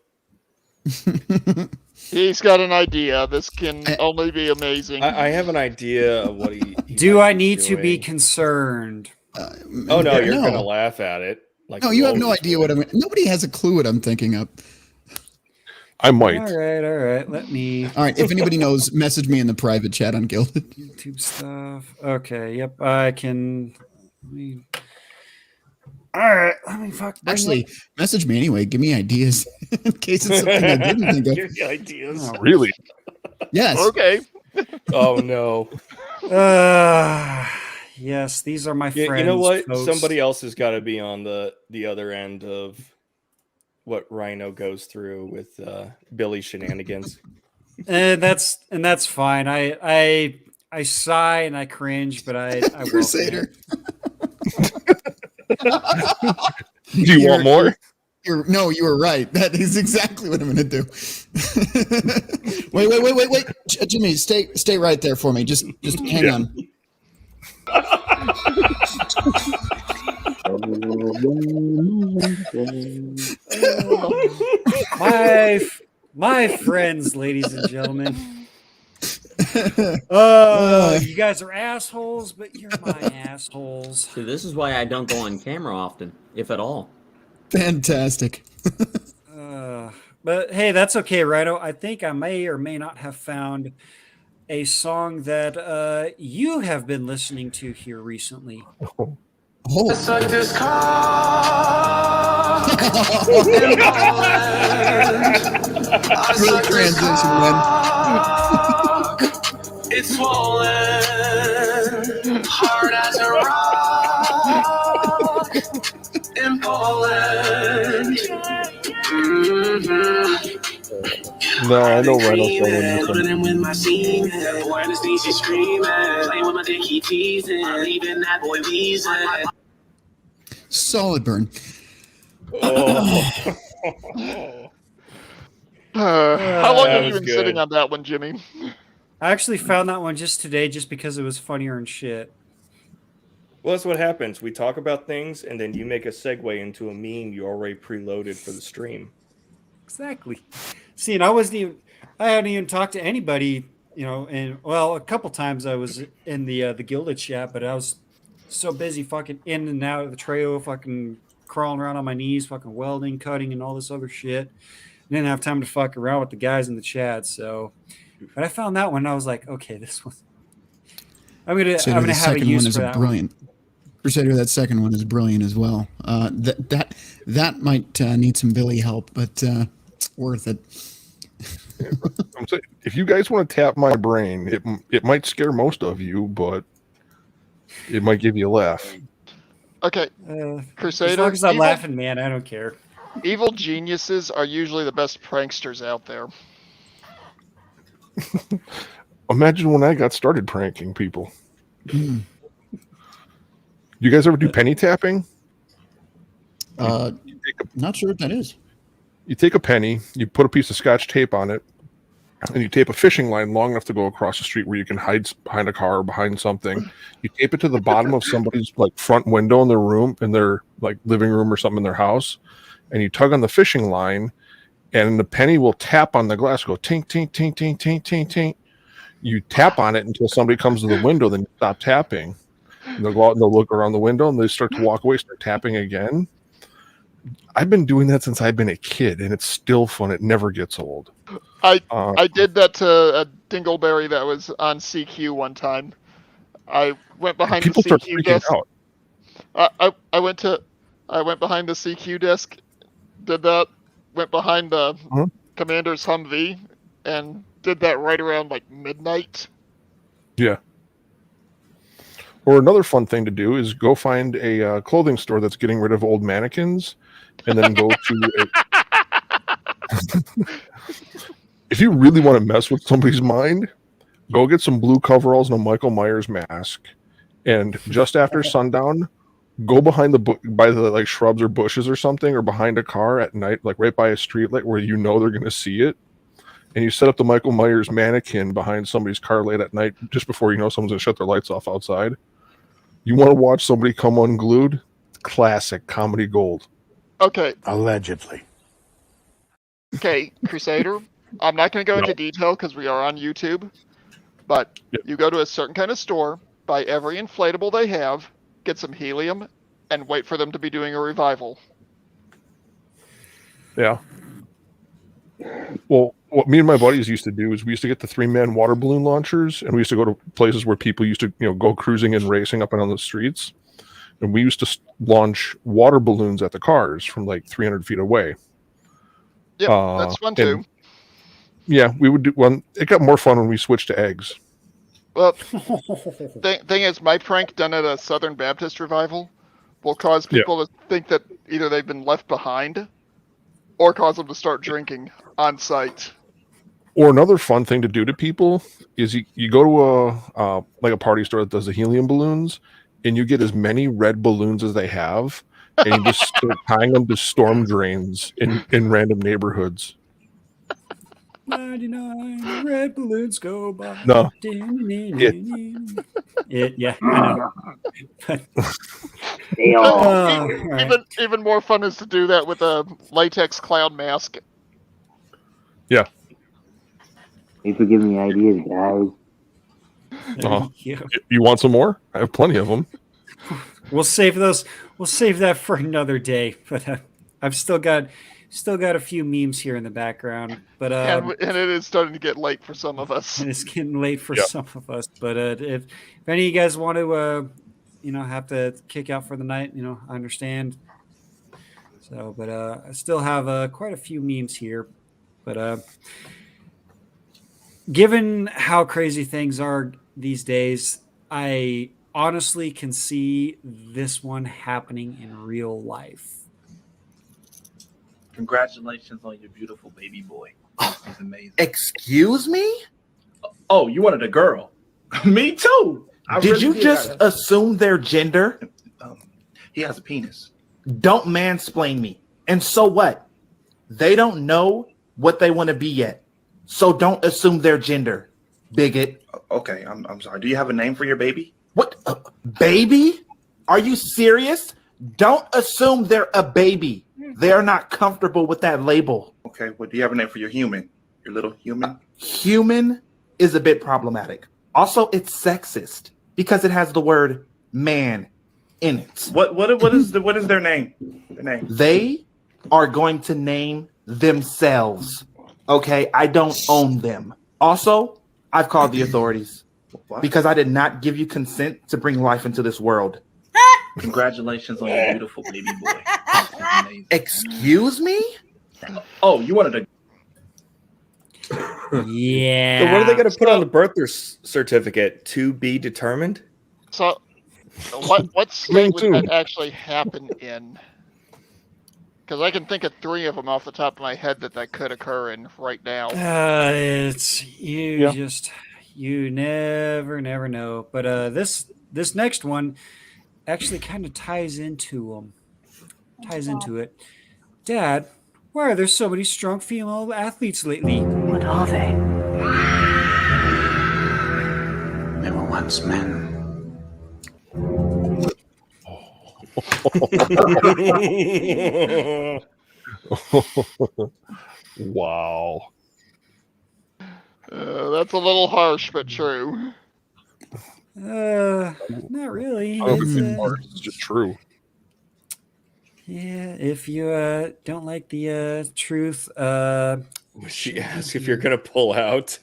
He's got an idea. This can only be amazing. I have an idea of what he Do I need to be concerned? Oh no, you're gonna laugh at it. Like No, you have no idea what I'm. Nobody has a clue what I'm thinking of. I might. All right. Let me. All right. If anybody knows, message me in the private chat on Gilded. YouTube stuff. Okay. Yep. I can. All right. Let me Actually, message me anyway. Give me ideas in case it's something I didn't think of. Give me ideas. Oh, really? Yes. Okay. Oh no. Yes, these are my friends. You know what? Folks. Somebody else has got to be on the other end of what Rhino goes through with Billy shenanigans. And that's fine. I sigh and I cringe, but I Crusader. Do you want more? No, you were right. That is exactly what I'm going to do. Wait, Jimmy, stay right there for me. Just hang on. My friends, ladies and gentlemen. You guys are assholes, but you're my assholes. See, this is why I don't go on camera often, if at all. Fantastic. But hey, that's okay, Rhino. I think I may or may not have found a song that you have been listening to here recently. Oh. Like this car. Great transition, man. It's swollen, hard as a rock in Poland. No, I know Rhino's Running with my semen, anesthesia screaming, playing with my dick, he teasing, leaving that boy wheezing. Solid burn. How long have you been good. sitting on that one, Jimmy? I actually found that one just today, just because it was funnier and shit. Well, that's what happens. We talk about things, and then you make a segue into a meme you already preloaded for the stream. Exactly. See, and I hadn't even talked to anybody and well, a couple times I was in the Gilded chat, but I was so busy fucking in and out of the trail, fucking crawling around on my knees, fucking welding, cutting, and all this other shit. I didn't have time to fuck around with the guys in the chat. So, but I found that one. I was like, okay, this one. I'm gonna have a use for that brilliant. Crusader, that second one is brilliant as well. That might need some Billy help, but worth it. I'm saying, if you guys want to tap my brain, it might scare most of you, but it might give you a laugh. Okay, Crusader. As long as I'm laughing, man, I don't care. Evil geniuses are usually the best pranksters out there. Imagine when I got started pranking people. You guys ever do penny tapping? Not sure what that is. You take a penny, you put a piece of Scotch tape on it, and you tape a fishing line long enough to go across the street where you can hide behind a car or behind something. You tape it to the bottom of somebody's like front window in their room, in their like living room or something in their house, and you tug on the fishing line, and the penny will tap on the glass, go tink, tink, tink, tink, tink, tink, tink. You tap on it until somebody comes to the window, then you stop tapping. And they'll go out and they'll look around the window and they start to walk away, start tapping again. I've been doing that since I've been a kid, and it's still fun. It never gets old. I did that to a dingleberry that was on CQ one time. I went behind the CQ desk. I went behind the CQ desk, did that, went behind the commander's Humvee, and did that right around like midnight. Yeah. Or another fun thing to do is go find a clothing store that's getting rid of old mannequins, and then go to if you really want to mess with somebody's mind, go get some blue coveralls and a Michael Myers mask, and just after sundown, go behind by the like shrubs or bushes or something, or behind a car at night, like right by a street light where you know they're going to see it, and you set up the Michael Myers mannequin behind somebody's car late at night, just before you know someone's going to shut their lights off outside. You want to watch somebody come unglued? Classic comedy gold. Okay. Allegedly. Okay, Crusader. I'm not going to go into detail because we are on YouTube, but you go to a certain kind of store, buy every inflatable they have, get some helium, and wait for them to be doing a revival. Yeah. Well, what me and my buddies used to do is we used to get the 3-man water balloon launchers, and we used to go to places where people used to, go cruising and racing up and down the streets. And we used to launch water balloons at the cars from like 300 feet away. Yeah, that's fun too. Yeah, we would do one. It got more fun when we switched to eggs. Well, thing is, my prank done at a Southern Baptist revival will cause people to think that either they've been left behind or cause them to start drinking on site. Or another fun thing to do to people is you go to a party store that does the helium balloons, and you get as many red balloons as they have, and you just start tying them to storm drains in random neighborhoods. 99 red balloons go by. No. Yeah, I know. Even more fun is to do that with a latex clown mask. Yeah. Thanks for giving me ideas, guys. You want some more? I have plenty of them. We'll save those. We'll save that for another day. But I've still got a few memes here in the background. But and it is starting to get late for some of us. And it's getting late for some of us. But if any of you guys want to, have to kick out for the night, I understand. So, but I still have quite a few memes here. But given how crazy things are these days, I honestly can see this one happening in real life. Congratulations on your beautiful baby boy. This is amazing. Excuse me? Oh, you wanted a girl. Me too. Did you just assume their gender? He has a penis. Don't mansplain me. And so what? They don't know what they want to be yet. So don't assume their gender, bigot. Okay, I'm sorry. Do you have a name for your baby? What? Baby? Are you serious? Don't assume they're a baby. They're not comfortable with that label. Okay, well, do you have a name for your human? Your little human? Human? is a bit problematic. Also, it's sexist because it has the word man in it. What is their name? They are going to name themselves. Okay, I don't own them. Also, I've called the authorities because I did not give you consent to bring life into this world. Congratulations on your beautiful baby boy. Excuse me? Oh, you wanted to? Yeah. So what are they going to put on the birth certificate? To be determined? So, what state would that actually happen in? Because I can think of 3 of them off the top of my head that could occur in right now. It's you never know. But this next one actually kind of ties into it. Dad, why are there so many strong female athletes lately? What are they? They were once men. Wow. That's a little harsh, but true. Not really. It's just true. Yeah, if you don't like the truth, she asks if you're gonna pull out.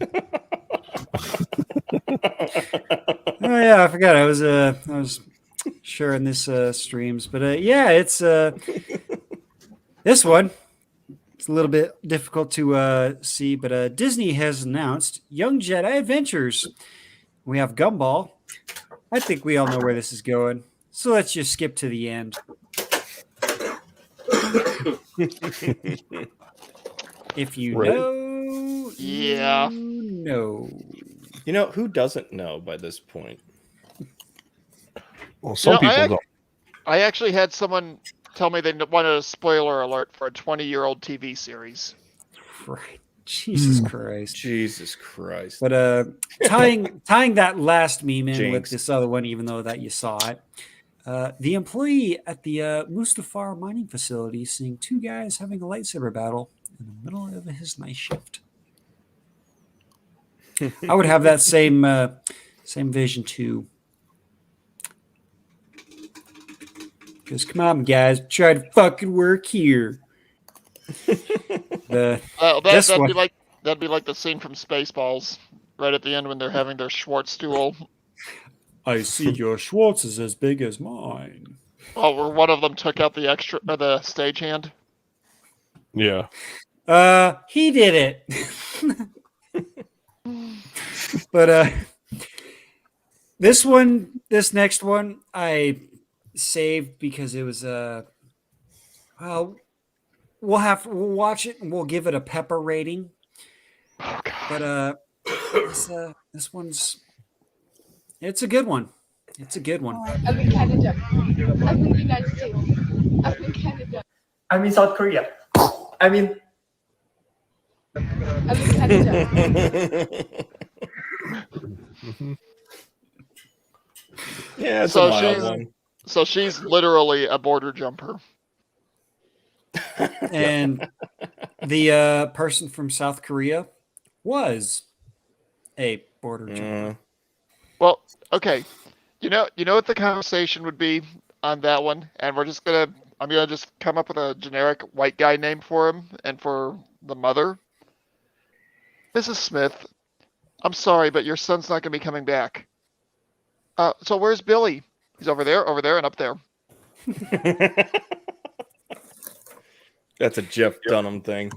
Oh yeah, I forgot. I was sharing this streams, but yeah, it's this one. It's a little bit difficult to see, but Disney has announced Young Jedi Adventures. We have Gumball. I think we all know where this is going, so let's just skip to the end. If you know, yeah, you know. You know who doesn't know by this point? Well, some people don't. I actually had someone tell me they wanted a spoiler alert for a 20-year-old TV series. Right. Jesus Christ. Jesus Christ. But tying that last meme in Jinx. with this other one, even though that you saw it, the employee at the Mustafar mining facility seeing 2 guys having a lightsaber battle in the middle of his night shift. I would have that same vision too. Because come on, guys, try to fucking work here. That'd be like the scene from Spaceballs, right at the end when they're having their Schwartz duel. I see your Schwartz is as big as mine. Oh, where one of them took out the stagehand. Yeah. He did it. But this next one, I saved because it was we'll watch it and we'll give it a pepper rating. Oh God. But this one's it's a good one. It's a good one. I'm in Canada. I'm in the United States. I'm in Canada. I'm in South Korea. I'm in Canada. Yeah, it's a mild one. So she's literally a border jumper. And the person from South Korea was a border jumper. Well, okay. You know what the conversation would be on that one, and I'm gonna just come up with a generic white guy name for him and for the mother. Mrs. Smith, I'm sorry, but your son's not gonna be coming back. So where's Billy? He's over there, and up there. That's a Jeff Dunham thing.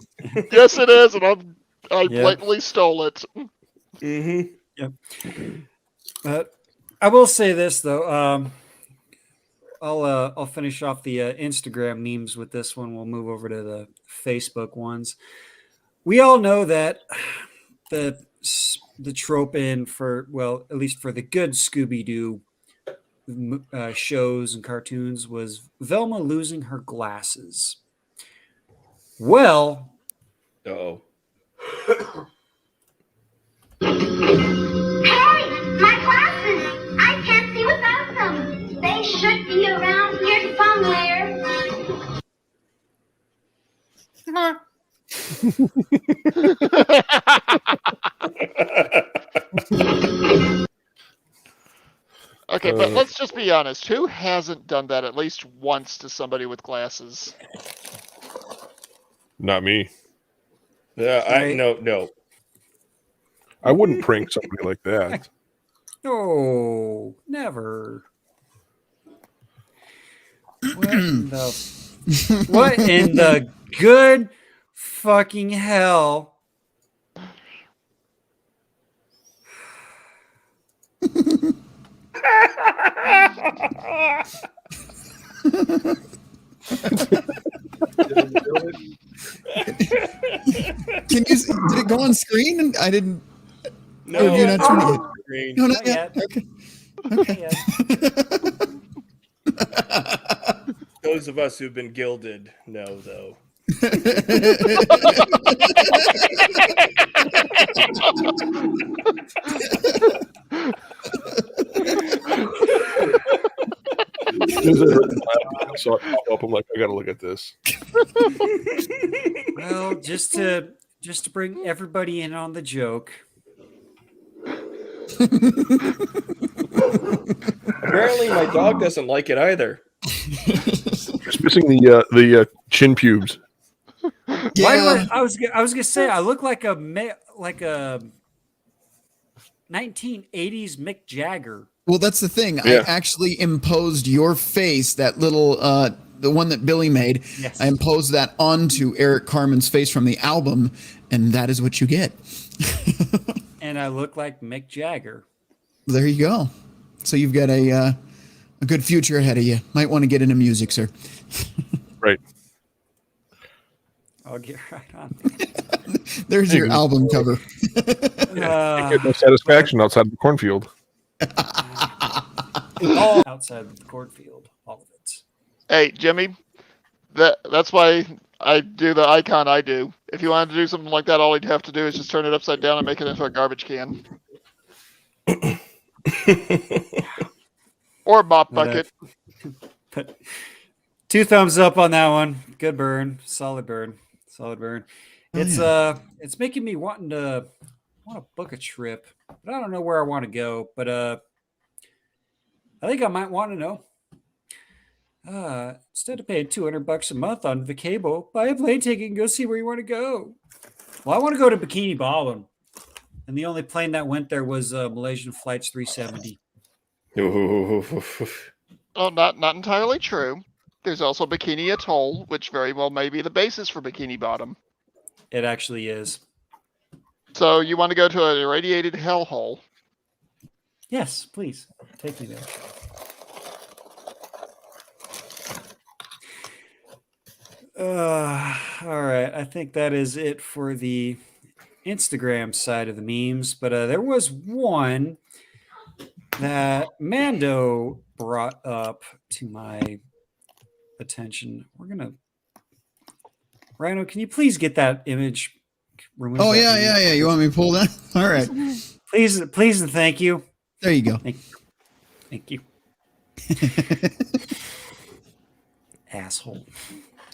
Yes, it is, and I blatantly stole it. Mm-hmm. Yep. But I will say this though. I'll finish off the Instagram memes with this one. We'll move over to the Facebook ones. We all know that the trope at least for the good Scooby-Doo shows and cartoons was Velma losing her glasses. Well, Hey, my glasses! I can't see without them. They should be around here somewhere. Okay, but let's just be honest. Who hasn't done that at least once to somebody with glasses? Not me. Yeah, no. I wouldn't prank somebody like that. No, never. What in the good fucking hell? Did it go on screen? I didn't. No, have you not seen it Green. yet? No, not yet. Okay. Those of us who've been gilded know, though. I saw it pop up. I'm like, I gotta look at this. Well, just to bring everybody in on the joke. Apparently, my dog doesn't like it either. Just missing the chin pubes. Yeah. I was gonna say I look like a 1980s Mick Jagger. Well, that's the thing. Yeah. I actually imposed your face, that little, the one that Billy made. Yes. I imposed that onto Eric Carmen's face from the album, and that is what you get. And I look like Mick Jagger. There you go. So you've got a good future ahead of you. Might want to get into music, sir. Right. I'll get right on. There's your album cover. You get no satisfaction outside of the cornfield. All outside of the cornfield, all of it. Hey, Jimmy, that's why I do the icon I do. If you wanted to do something like that, all you'd have to do is just turn it upside down and make it into a garbage can. Or a mop bucket. But 2 thumbs up on that one. Good burn. Solid burn. It's making me want to book a trip, but I don't know where I want to go. But I think I might want to know. Instead of paying $200 a month on Vicable, buy a plane ticket and go see where you want to go. Well, I want to go to Bikini Bottom, and the only plane that went there was Malaysian Flights 370. Oh, not entirely true. There's also Bikini Atoll, which very well may be the basis for Bikini Bottom. It actually is. So you want to go to an irradiated hellhole? Yes, please. Take me there. All right. I think that is it for the Instagram side of the memes. But there was one that Mando brought up to my attention. We're going to... Rhino, can you please get that image removed? Oh, yeah. You want me to pull that? All right. Please and thank you. There you go. Thank you. Asshole.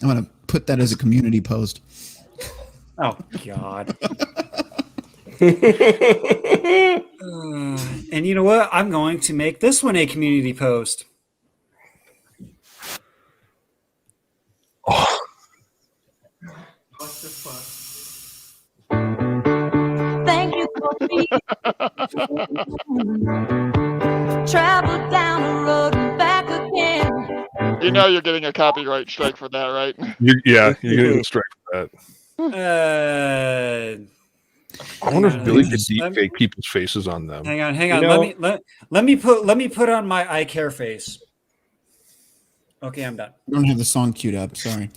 I'm going to put that as a community post. Oh, God. And you know what? I'm going to make this one a community post. Oh. What the fuck? Thank you for being. Travel down the road and back again. You know you're getting a copyright strike for that, right? You're getting a strike for that. I wonder if Billy could deep fake people's faces on them. Hang on. Let me put on my I care face. Okay, I'm done. I don't have the song queued up. Sorry.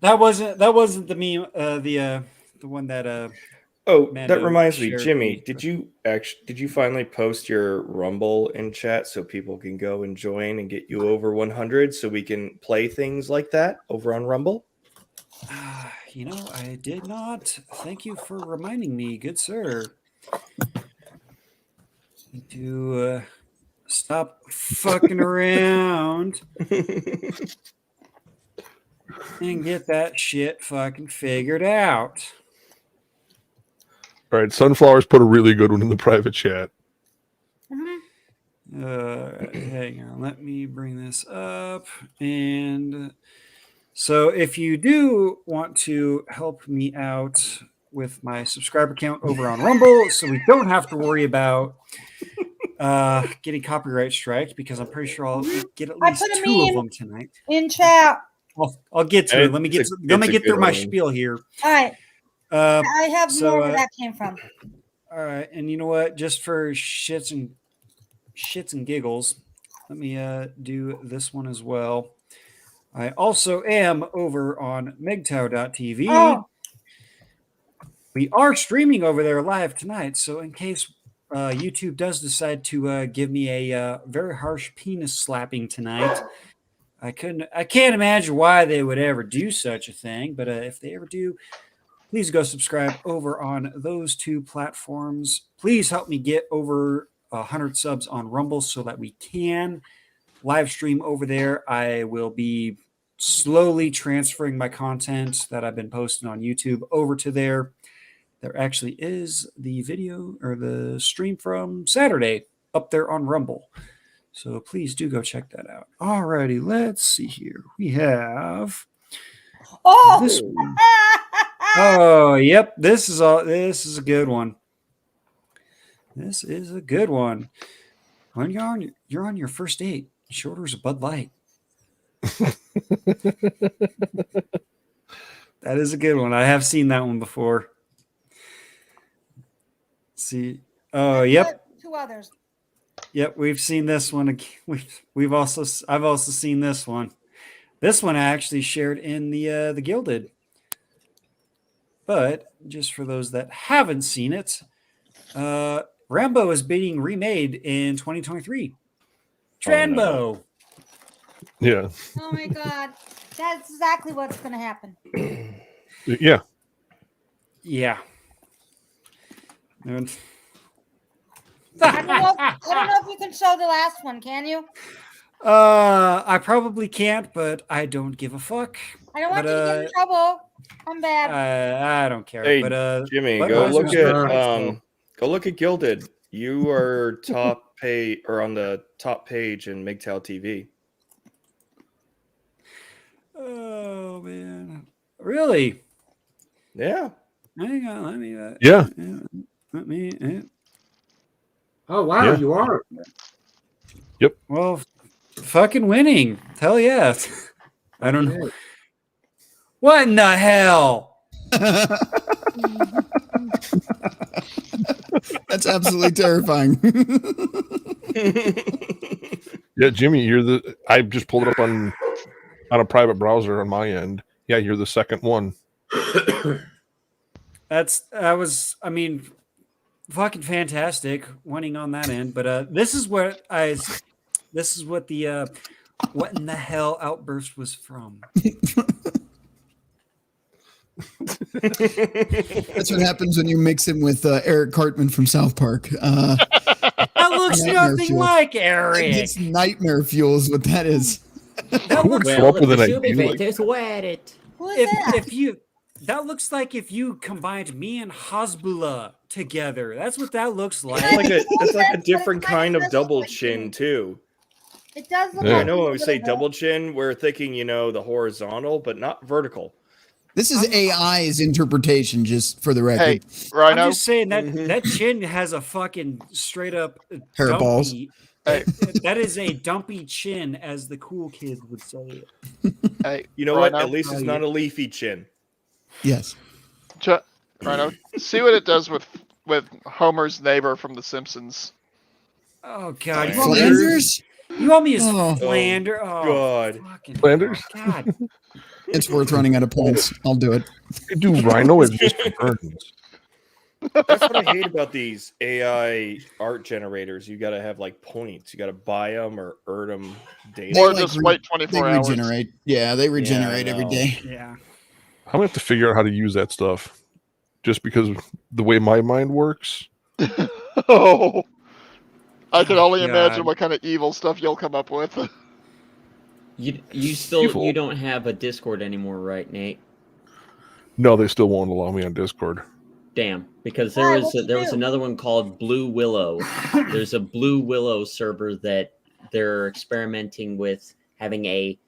That wasn't the meme. The one that. That reminds me, shared. Jimmy. Did you finally post your Rumble in chat so people can go and join and get you over 100 so we can play things like that over on Rumble? You know, I did not. Thank you for reminding me, good sir. Need to stop fucking around and get that shit fucking figured out. All right, Sunflowers put a really good one in the private chat. Hang on, let me bring this up. And so if you do want to help me out with my subscriber count over on Rumble, so we don't have to worry about getting copyright strike, because I'm pretty sure I'll get at least 2 of them tonight. In chat. I'll get to it. Let me get through my spiel here. All right. I have more where that came from. All right, and you know what? Just for shits and giggles, let me do this one as well. I also am over on MGTOW.tv. Oh. We are streaming over there live tonight, so in case YouTube does decide to give me a very harsh penis slapping tonight, I can't imagine why they would ever do such a thing, but if they ever do, please go subscribe over on those 2 platforms. Please help me get over 100 subs on Rumble so that we can live stream over there. I will be slowly transferring my content that I've been posting on YouTube over to there. There actually is the video or the stream from Saturday up there on Rumble. So please do go check that out. Alrighty, let's see here. We have this one. Oh, yep. This is a good one. This is a good one. When you're on your first date, she orders a Bud Light. That is a good one. I have seen that one before. See. Oh, yep. 2 others. Yep, we've seen this one. I've also seen this one. This one I actually shared in the Gilded. But just for those that haven't seen it, Rambo is being remade in 2023. Trambo. Yeah. Oh my God. That's exactly what's going to happen. Yeah. Yeah. And I don't know if you can show the last one, can you? I probably can't, but I don't give a fuck. I don't want you to get in trouble. I'm bad. I don't care. Hey, but Jimmy, go look at Gilded. You are top page or on the top page in MGTOW TV. Oh man, really? Yeah. Hang on, let me. Yeah. Let me. Oh wow, Yeah. you are. Yep. Well, fucking winning. Hell yeah. I don't know. What in the hell? That's absolutely terrifying. Yeah, Jimmy, I just pulled it up on a private browser on my end. Yeah, you're the second one. Fucking fantastic winning on that end. But this is what the what in the hell outburst was from. That's what happens when you mix him with Eric Cartman from South Park. That looks nothing like Eric. It's nightmare fuel is what that is. That looks that looks like if you combined me and Hasbullah together. That's what that looks like. It's like a different kind of double chin too. It does look. Yeah. I know when we say double chin, we're thinking, the horizontal, but not vertical. This is AI's interpretation, just for the record. Hey, Rhino. I'm just saying that chin has a fucking straight up hairballs. That is a dumpy chin, as the cool kids would say. Hey, you know Rhino? what? At least it's not a leafy chin. Yes. Rhino, see what it does with Homer's neighbor from The Simpsons. Oh God, Flanders? You want me as Flanders? Oh God, Flanders. God. It's worth running out of points. I'll do it. You do Rhino as Mr. Burns. That's what I hate about these AI art generators. You got to have points. You got to buy them or earn them daily. Or just wait 24 hours. They regenerate. Yeah, they regenerate every day. Yeah. I'm gonna have to figure out how to use that stuff, just because of the way my mind works. Oh, I can only God. imagine what kind of evil stuff you'll come up with. You don't have a Discord anymore, right, Nate? No, they still won't allow me on Discord. Damn, because Why? there was another one called Blue Willow. There's a Blue Willow server that they're experimenting with having a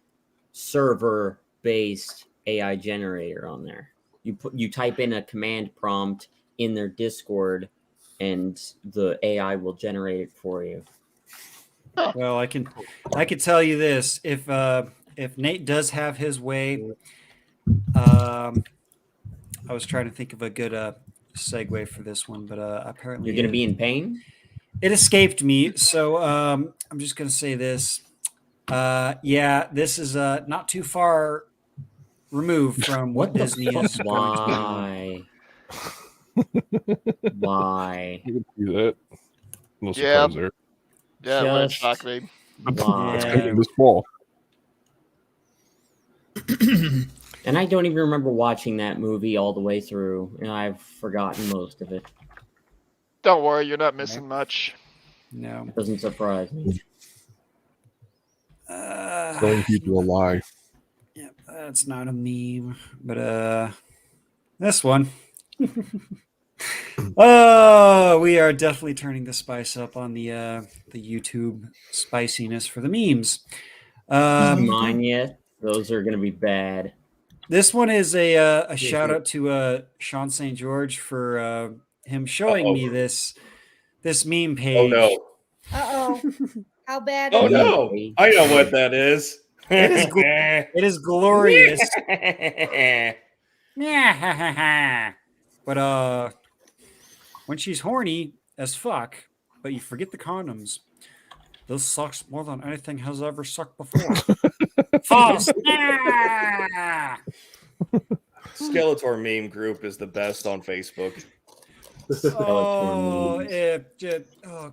server-based AI generator on there. You type in a command prompt in their Discord, and the AI will generate it for you. Well, I can tell you this: if Nate does have his way, I was trying to think of a good segue for this one, but apparently You're going to be in pain. It escaped me, so I'm just going to say this. Yeah, this is not too far removed from what Disney is going to Why? Why? You can see that. No Yeah. surprise there. Yeah, it wouldn't shock me. Why? It's coming this fall. And I don't even remember watching that movie all the way through, and I've forgotten most of it. Don't worry, you're not missing much. No. It doesn't surprise me. Telling people a lie. Yeah, that's not a meme, but this one. Oh, we are definitely turning the spice up on the YouTube spiciness for the memes. Mine yet? Those are going to be bad. This one is a shout out to Sean St. George for him showing me this meme page. Oh no! Uh-oh. How bad Oh is no! I know what that is. It is glorious. But when she's horny as fuck, but you forget the condoms, this sucks more than anything has ever sucked before. False. Skeletor meme group is the best on Facebook. Oh,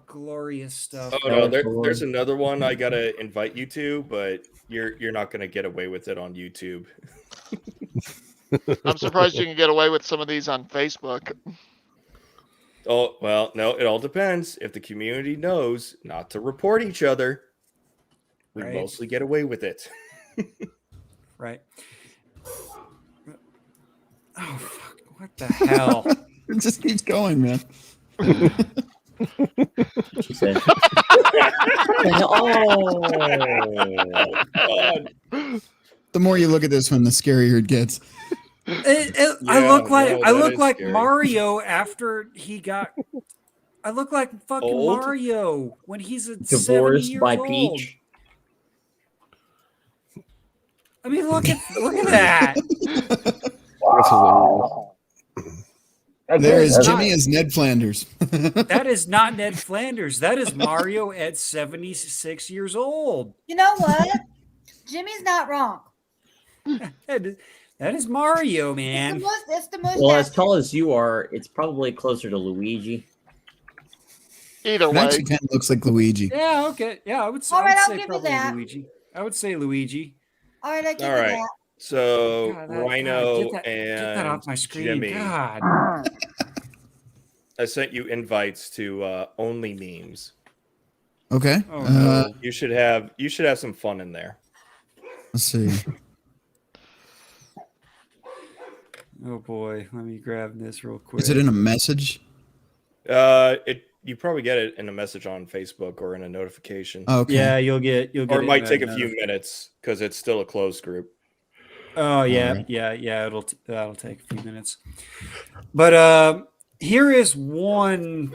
glorious stuff. Oh no, there's another one I gotta invite you to, but you're not gonna get away with it on YouTube. I'm surprised you can get away with some of these on Facebook. Oh well, no, it all depends. If the community knows not to report each other, we Right. mostly get away with it. Right. Oh fuck! What the hell? It just keeps going, man. She said. God. The more you look at this one, the scarier it gets. I look like scary. Mario after he got. I look like fucking Old? Mario when he's a Divorced by old. Peach. I mean, look at that. That's hilarious. There is Jimmy as Ned Flanders. That is not Ned Flanders. That is Mario at 76 years old. You know what? Jimmy's not wrong. That is Mario, man. It's the most. Well, as tall as you are, it's probably closer to Luigi. Either It way, actually kind of looks like Luigi. Yeah, okay. Yeah, I would say, All right, I'll say give you probably that. Luigi. I would say Luigi. All right, I give All you right. that. So God, Rhino get and that off my screen. Jimmy, God. I sent you invites to only memes. Okay. Oh, no. You should have some fun in there. Let's see. Oh boy, let me grab this real quick. Is it in a message? You probably get it in a message on Facebook or in a notification. Oh, okay. Yeah, you'll get. Or it might take a few minutes because it's still a closed group. Oh yeah, right. yeah. That'll take a few minutes. But here is one.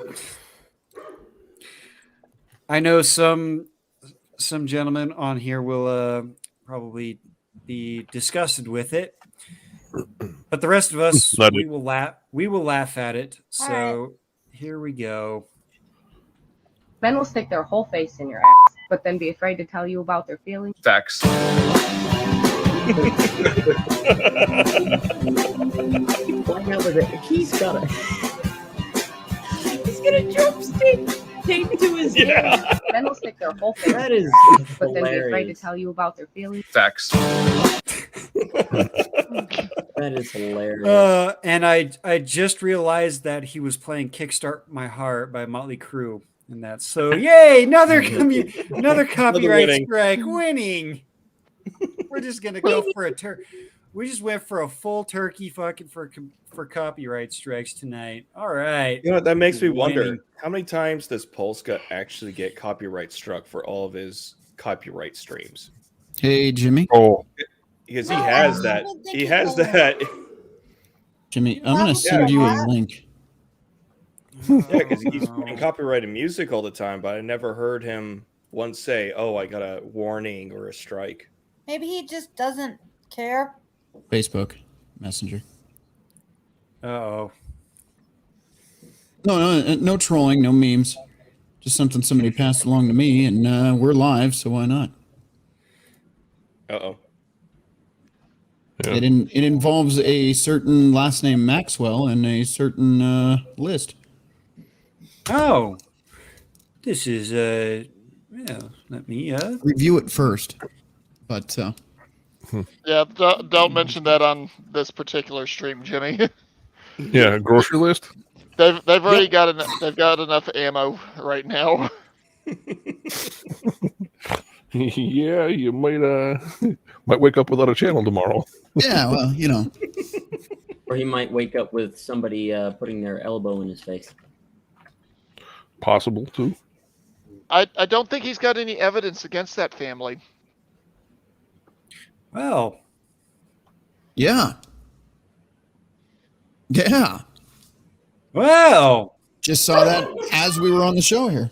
I know some gentlemen on here will probably be disgusted with it, but the rest of us we will laugh. We will laugh at it. So here we go. Men will stick their whole face in your ass, but then be afraid to tell you about their feelings. Facts. Why not with it? He's got a. He's gonna drumstick taped to his head. Men will stick their whole face. That is but then be afraid to hilarious. tell you about their feelings. Facts. That is hilarious. And I just realized that he was playing "Kickstart My Heart" by Motley Crue, and that's so yay! Another copyright winning. strike, winning. We're just gonna go for a turn. We just went for a full turkey fucking for copyright strikes tonight. All right. You know, that makes me wonder, Winning. how many times does Polska actually get copyright struck for all of his copyright streams? Hey, Jimmy. Oh, because he has that. He has that. Jimmy, I'm going to send you a link. Yeah, because he's playing copyrighted music all the time, but I never heard him once say, "Oh, I got a warning or a strike." Maybe he just doesn't care. Facebook Messenger. Uh-oh. No trolling, no memes. Just something somebody passed along to me, and we're live, so why not? Uh-oh. Yeah. It involves a certain last name Maxwell and a certain list. Oh, this is let me review it first. But yeah, don't mention that on this particular stream, Jimmy. Yeah, grocery list. They've already got enough ammo right now. Yeah, you might wake up without a channel tomorrow. Yeah, well, you know. Or he might wake up with somebody putting their elbow in his face. Possible too. I don't think he's got any evidence against that family. Well. Yeah. Yeah. Well. Just saw that as we were on the show here.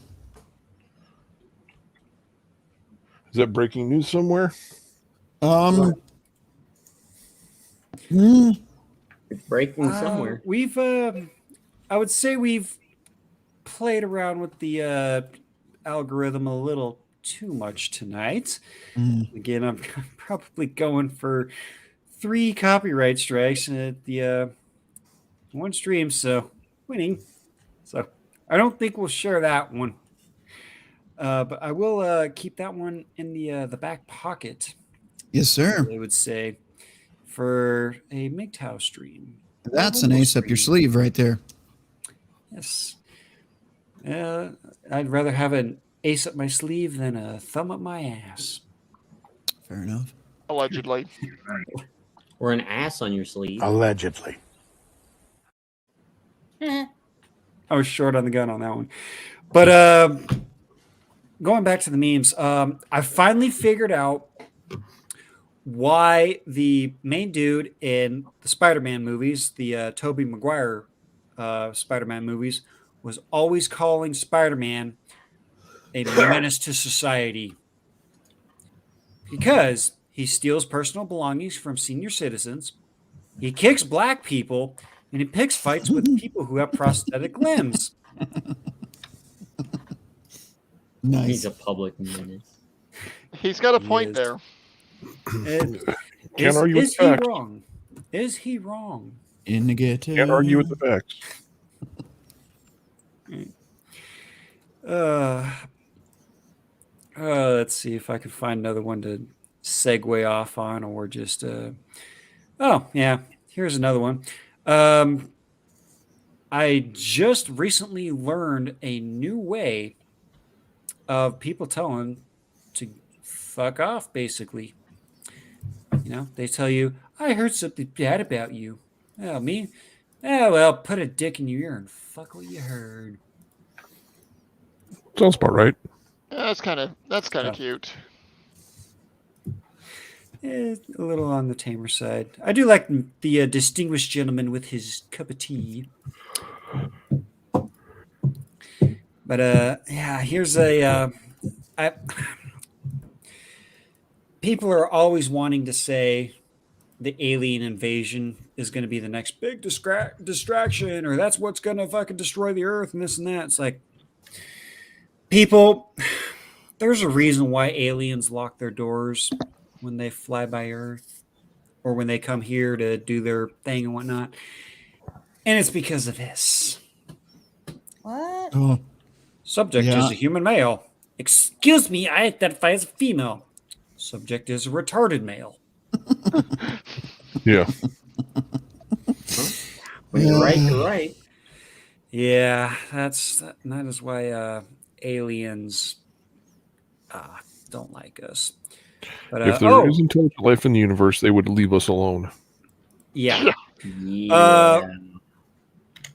Is that breaking news somewhere? It's breaking somewhere. We've I would say we've played around with the algorithm a little too much tonight. Again, I'm probably going for 3 copyright strikes at the one stream, so winning. So I don't think we'll share that one. But I will keep that one in the back pocket. Yes, sir. I would say for a MGTOW stream. That's an ace up your sleeve right there. Yes. I'd rather have an ace up my sleeve than a thumb up my ass. Fair enough. Allegedly. Or an ass on your sleeve. Allegedly. I was short on the gun on that one. But going back to the memes, I finally figured out why the main dude in the Spider-Man movies, the Tobey Maguire Spider-Man movies, was always calling Spider-Man a menace to society. Because he steals personal belongings from senior citizens, he kicks black people, and he picks fights with people who have prosthetic limbs. Nice. He's a public menace. He's got a point there. Is he wrong? Is he wrong? In the ghetto. Can't argue with the facts. Let's see if I can find another one to segue off on, or just oh yeah, here's another one. I just recently learned a new way of people telling to fuck off, basically. You know, they tell you, I heard something bad about you. Oh, me? Oh, well, put a dick in your ear and fuck what you heard. Sounds about right. Yeah, that's kind of cute. A little on the tamer side. I do like the distinguished gentleman with his cup of tea. But yeah, here's a people are always wanting to say the alien invasion is going to be the next big distraction, or that's what's going to fucking destroy the earth and this and that. It's like, people, there's a reason why aliens lock their doors when they fly by Earth or when they come here to do their thing and whatnot. And it's because of this. What? Oh. Subject is a human male. Excuse me, I identify as a female. Subject is a retarded male. Yeah. When you're right, you're right. Yeah, that is why aliens don't like us. But if there is intelligent life in the universe, they would leave us alone. Yeah.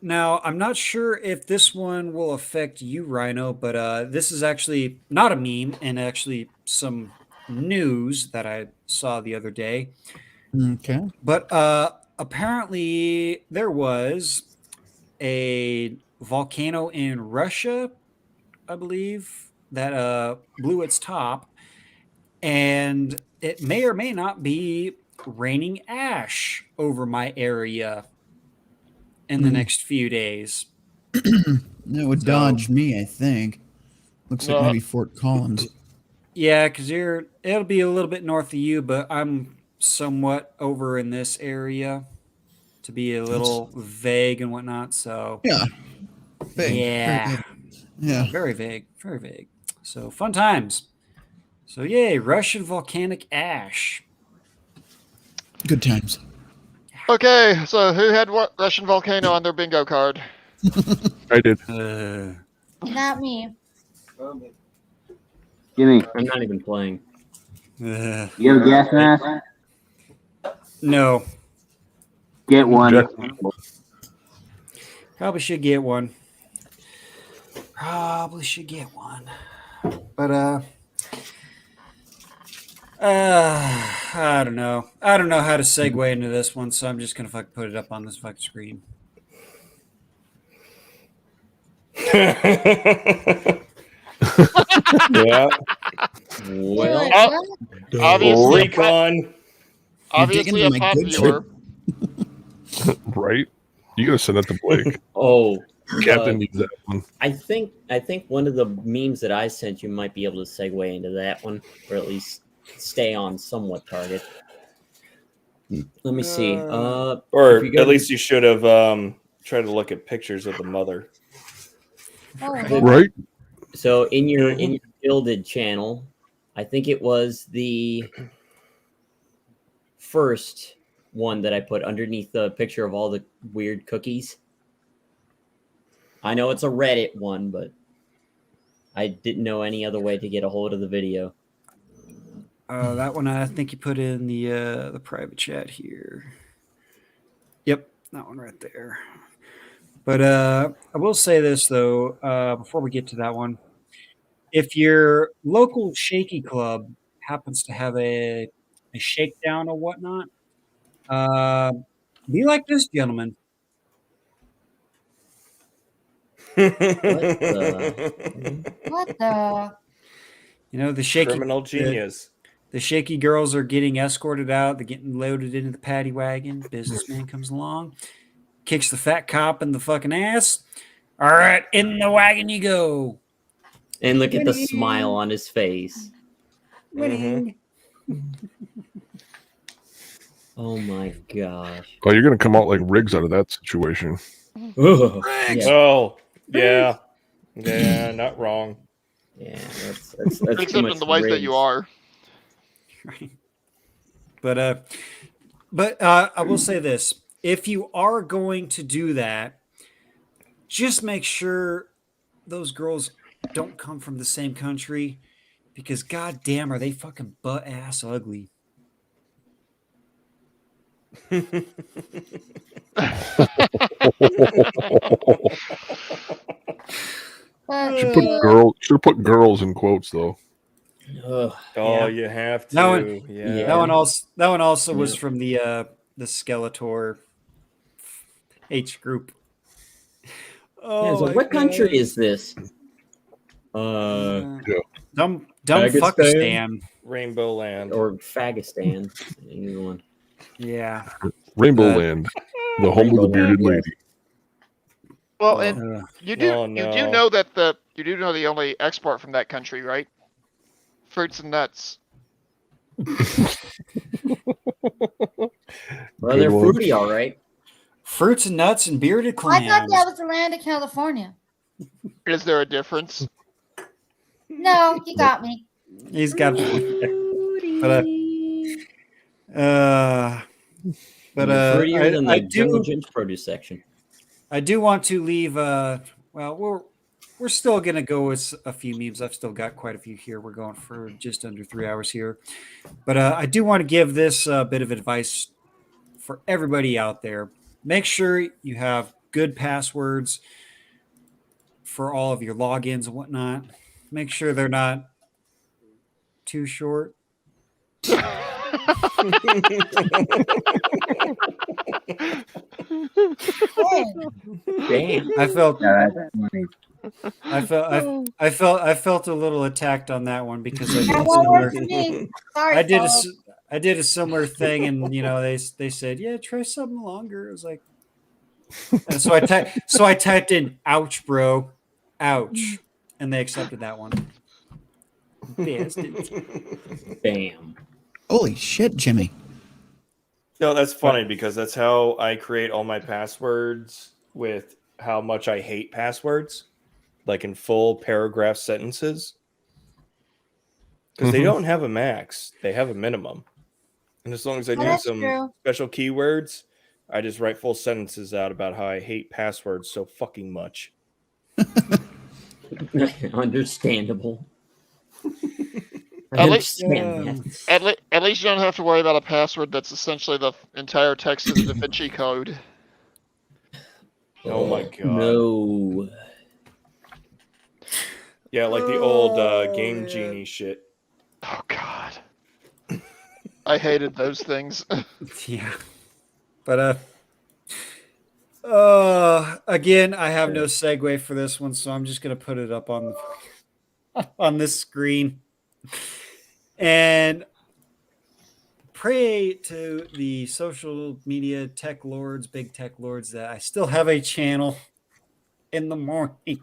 Now, I'm not sure if this one will affect you, Rhino, but this is actually not a meme and actually some news that I saw the other day. Okay. But apparently there was a volcano in Russia, I believe, that blew its top, and it may or may not be raining ash over my area in the next few days. That would dodge me, I think. Looks like maybe Fort Collins. Yeah, because it'll be a little bit north of you, but I'm somewhat over in this area to be a little vague and whatnot. So yeah, vague. Yeah, Very very vague. So fun times. So yay, Russian volcanic ash. Good times. Okay, so who had what Russian volcano on their bingo card? I did. Not me. Jimmy. I'm not even playing. You have a gas mask? No. Get one. Probably should get one. But I don't know. I don't know how to segue into this one, so I'm just gonna fucking put it up on this fucking screen. Yeah. Well, obviously, recon. Obviously, a pop viewer. Right? You gotta send that to Blake. Captain needs that one. I think one of the memes that I sent you might be able to segue into that one, or at least stay on somewhat target. Let me see. Or at least you should have tried to look at pictures of the mother. Right. So in your builded channel, I think it was the first one that I put underneath the picture of all the weird cookies. I know it's a Reddit one, but I didn't know any other way to get a hold of the video. That one I think you put in the private chat here. Yep, that one right there. But I will say this though, before we get to that one, if your local shaky club happens to have a shakedown or whatnot, be like this gentleman. What the? You know, the shaky criminal genius. The shaky girls are getting escorted out. They're getting loaded into the paddy wagon. Businessman comes along, kicks the fat cop in the fucking ass. All right, in the wagon you go. And look at the smile on his face. Winning. Oh my gosh. Oh, you're gonna come out like Riggs out of that situation. Riggs. Oh, yeah. Yeah, not wrong. Yeah, that's except in the ways that you are. Right. But I will say this: if you are going to do that, just make sure those girls don't come from the same country, because goddamn, are they fucking butt ass ugly. Should put girls in quotes though. Yeah. You have to. That one also was from the Skeletor H group. So what country is this? Dumb Pakistan. Fuckistan. Rainbow Land. Or Fagistan. Either one. Yeah. Rainbow Land. The home of the bearded lady. Well, and you do know that the only export from that country, right? Fruits and nuts. Well, they're fruity, all right. Fruits and nuts and bearded clams. I thought that was the land of California. Is there a difference? No, you got me. He's got fruitier than the I do Jungle Gym's produce section. I do want to leave. we're still going to go with a few memes. I've still got quite a few here. We're going for just under 3 hours here. But I do want to give this bit of advice for everybody out there. Make sure you have good passwords for all of your logins and whatnot. Make sure they're not too short. Damn. I felt a little attacked on that one because I did a similar thing, and they said, yeah, try something longer. I was like, and so I typed in ouch, bro, ouch, and they accepted that one. Bastards. Damn. Holy shit, Jimmy. No, that's funny because that's how I create all my passwords, with how much I hate passwords, like in full paragraph sentences. Because they don't have a max, they have a minimum. And as long as I do some special keywords, I just write full sentences out about how I hate passwords so fucking much. Understandable. At least you don't have to worry about a password that's essentially the entire text of the Da Vinci Code. Oh my god. No. Yeah, like the old Game Genie shit. Oh god. I hated those things. Yeah. But again, I have no segue for this one, so I'm just gonna put it up on this screen. And pray to the social media tech lords, big tech lords, that I still have a channel in the morning.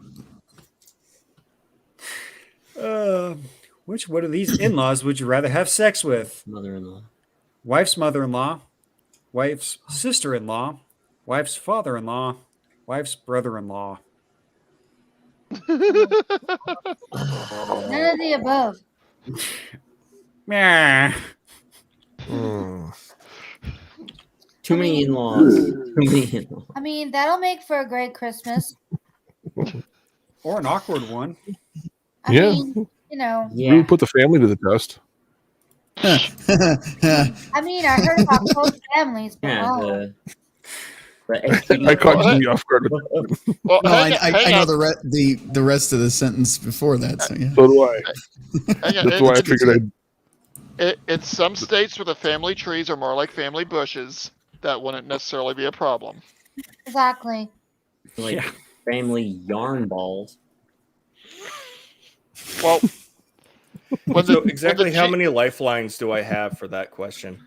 Which one of these in-laws would you rather have sex with? Mother-in-law. Wife's mother-in-law, wife's sister-in-law, wife's father-in-law, wife's brother-in-law. None of the above. Yeah. Too many in-laws. I mean, that'll make for a great Christmas. Or an awkward one. I mean, We would put the family to the test. I mean, I heard about close families, but I caught Jimmy off guard. Well, no, I know the rest of the sentence before that. So yeah. So do I. That's why I figured in some states where the family trees are more like family bushes, that wouldn't necessarily be a problem. Exactly. Like family yarn balls. Well, so exactly how many lifelines do I have for that question?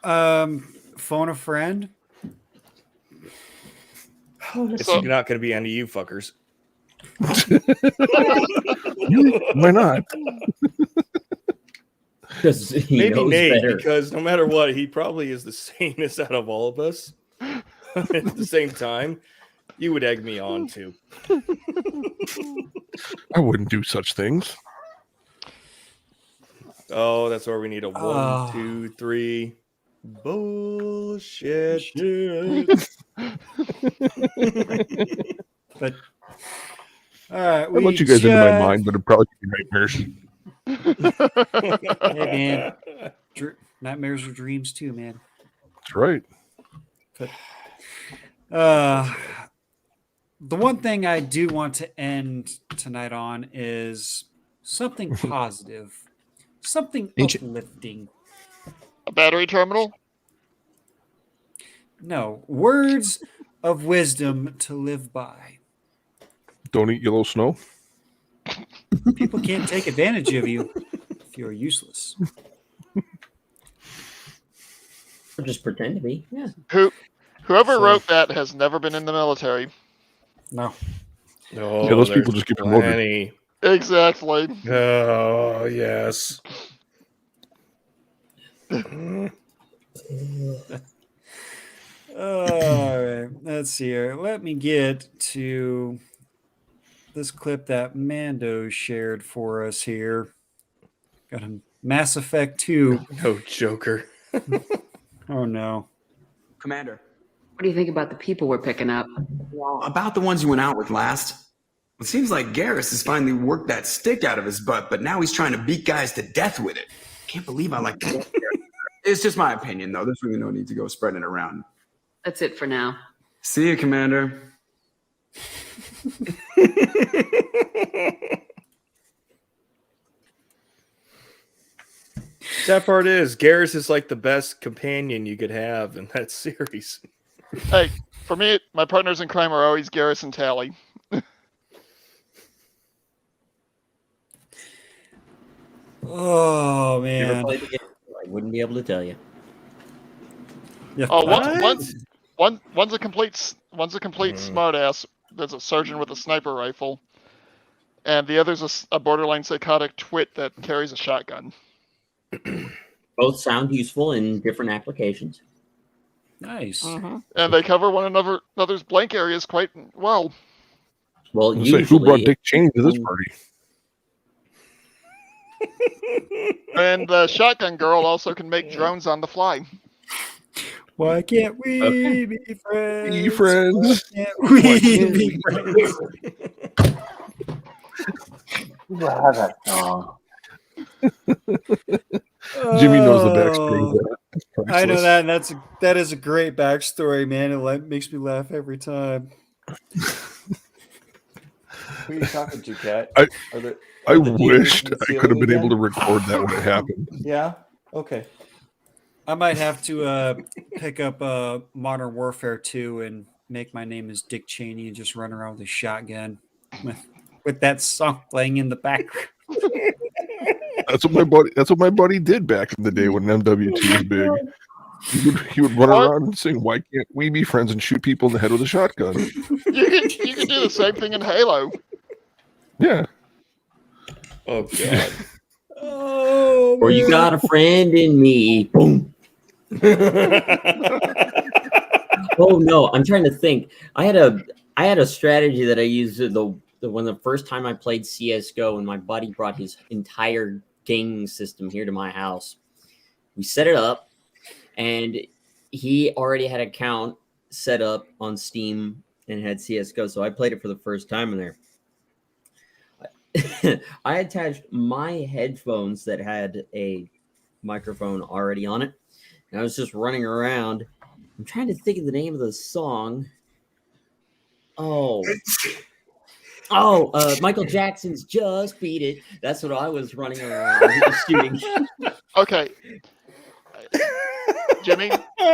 Phone a friend. It's not going to be any of you fuckers. Why not? Maybe Nate, because no matter what, he probably is the sanest out of all of us. At the same time, you would egg me on too. I wouldn't do such things. Oh, that's where we need a 1, 2, 3. Bullshit. But all right, I let you guys into my mind, but it probably could be nightmares. Hey man, nightmares are dreams too, man. That's right. But the one thing I do want to end tonight on is something positive, something uplifting. A battery terminal? No, words of wisdom to live by. Don't eat yellow snow. People can't take advantage of you if you're useless. Or just pretend to be. Yeah. Whoever wrote that has never been in the military. No. No, yeah, those people just get promoted. Exactly. Oh, yes. All right. Let's see here. Let me get to this clip that Mando shared for us here. Got a Mass Effect 2. No, Joker. Oh, no. Commander, What do you think about the people we're picking up? Well, about the ones you went out with last. It seems like Garrus has finally worked that stick out of his butt, but now he's trying to beat guys to death with it. Can't believe I like that. It's just my opinion, though. There's really no need to go spreading it around. That's it for now. See you, Commander. Sad part is, Garrus is like the best companion you could have in that series. Hey, for me, my partners in crime are always Garrus and Tally. Oh Never man, played the game, so I wouldn't be able to tell you. Yeah, Oh, what? one's a complete smartass. There's a sergeant with a sniper rifle, and the other's a borderline psychotic twit that carries a shotgun. Both sound useful in different applications. Nice. And they cover one another's blank areas quite well. Well, Let's say, who brought Dick Cheney to this party? And the shotgun girl also can make drones on the fly. Why can't we be friends? Be friends. Why can't we be friends? Wow, that song. Jimmy knows the backstory. I know that, and that is a great backstory, man. It makes me laugh every time. Who are you talking to, Kat? I wished I could have been able to record that when it happened. Yeah? Okay. I might have to pick up Modern Warfare 2 and make my name as Dick Cheney and just run around with a shotgun with that song playing in the background. That's what my buddy did back in the day when MW2 was big. He would run around and sing, "Why can't we be friends?" and shoot people in the head with a shotgun. You can do the same thing in Halo. Yeah. Oh god. Oh, or you got a friend in me. Boom. Oh no, I'm trying to think. I had a strategy that I used the first time I played CS:GO, and my buddy brought his entire gaming system here to my house. We set it up, and he already had an account set up on Steam and had CS:GO, so I played it for the first time in there. I attached my headphones that had a microphone already on it, and I was just running around. I'm trying to think of the name of the song. Michael Jackson's "Just Beat It." That's what I was running around shooting. Okay, Jimmy,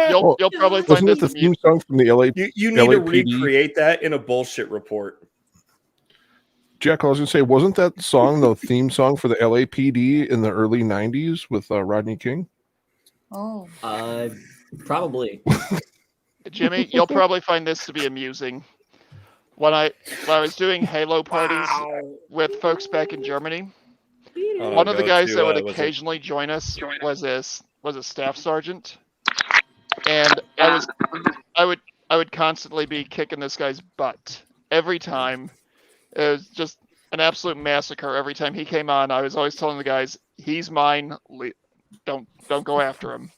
you'll probably find it the theme song from the LA. You need to recreate that in a bullshit report. Jack, I was gonna say, wasn't that song the theme song for the LAPD in the early '90s with Rodney King? Oh, probably. Jimmy, you'll probably find this to be amusing. When I was doing Halo parties with folks back in Germany, one of the guys that would occasionally join us was a staff sergeant, and I would constantly be kicking this guy's butt every time. It was just an absolute massacre every time he came on. I was always telling the guys, "He's mine. Don't go after him."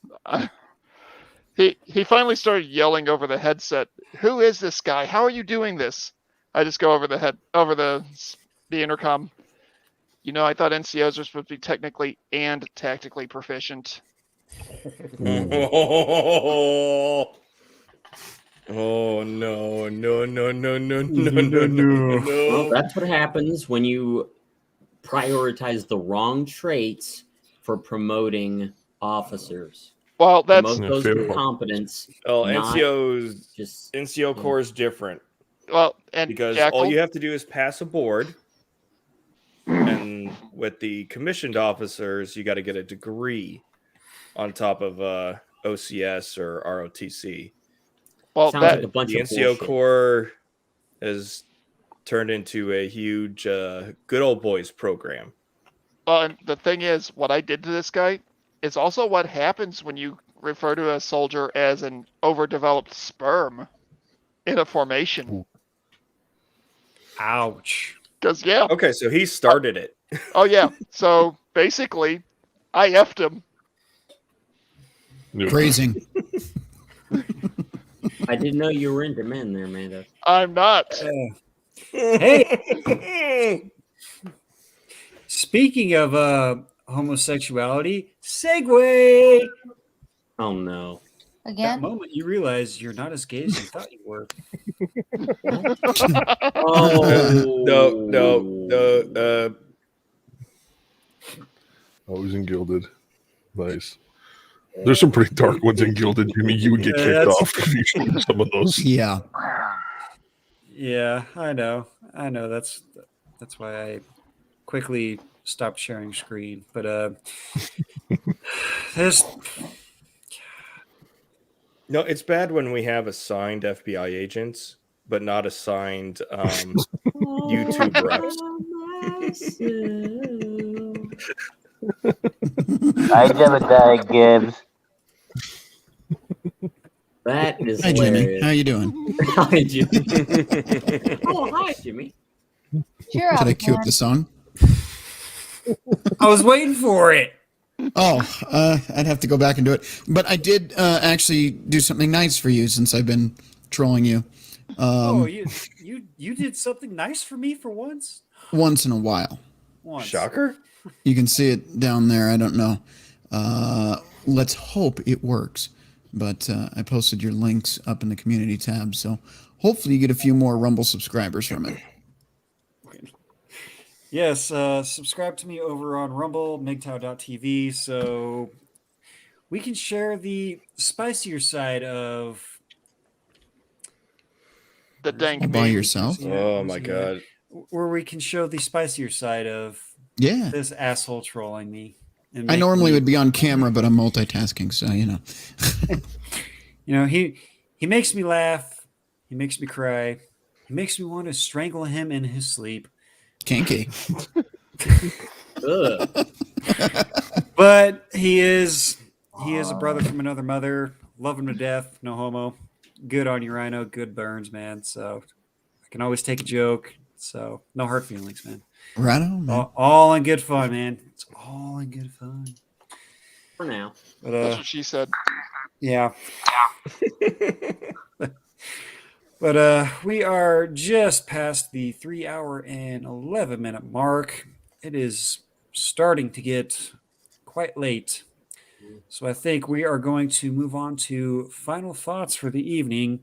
He finally started yelling over the headset, "Who is this guy? How are you doing this?" I just go over the intercom. I thought NCOs were supposed to be technically and tactically proficient. Oh no. Well, that's what happens when you prioritize the wrong traits for promoting officers. Well, that's those with competence. Oh, NCO Corps is different. Well, and because Jackal, all you have to do is pass a board, and with the commissioned officers, you got to get a degree on top of OCS or ROTC. Well, like a bunch the of NCO bullshit. Corps has turned into a huge good old boys program. Well, and the thing is, what I did to this guy is also what happens when you refer to a soldier as an overdeveloped sperm in a formation. Ouch. Because, yeah. Okay, so he started it. Oh, yeah. So, basically, I effed him. Phrasing. I didn't know you were into men there, Mando. I'm not. Hey, speaking of homosexuality, segue. Oh no! That Again? moment you realize you're not as gay as you thought you were. Oh no! I was in Gilded. Nice. There's some pretty dark ones in Gilded. Jimmy, you would get kicked off if you showed some of those. Yeah. Yeah, I know. That's why I quickly stopped sharing screen. But there's No, it's bad when we have assigned FBI agents, but not assigned YouTube reps. I never die, Gibbs. That is Hi, hilarious. Jimmy. How you doing? Hi, Jimmy. Oh, hi, Jimmy. Cheer up. Did I cue up man. the song? I was waiting for it. Oh, I'd have to go back and do it. But I did actually do something nice for you since I've been trolling you. You did something nice for me for once. Once in a while. Once. Shocker. You can see it down there. I don't know. Let's hope it works. But I posted your links up in the community tab, so hopefully you get a few more Rumble subscribers from it. Yes, subscribe to me over on Rumble, MGTOW.tv, so we can share the spicier side of the Dank by yourself. Oh my god! Where we can show the spicier side of this asshole trolling me. I normally would be on camera, but I'm multitasking, so you know. You know, he makes me laugh, he makes me cry, he makes me want to strangle him in his sleep. Kinky. But he is a brother from another mother. Love him to death. No homo. Good on you, Rhino. Good burns, man. So I can always take a joke. So no hard feelings, man. Right on, man. All in good fun, man. It's all in good fun. For now. But, That's what she said. Yeah. But we are just past the 3 hour and 11 minute mark. It is starting to get quite late. So I think we are going to move on to final thoughts for the evening.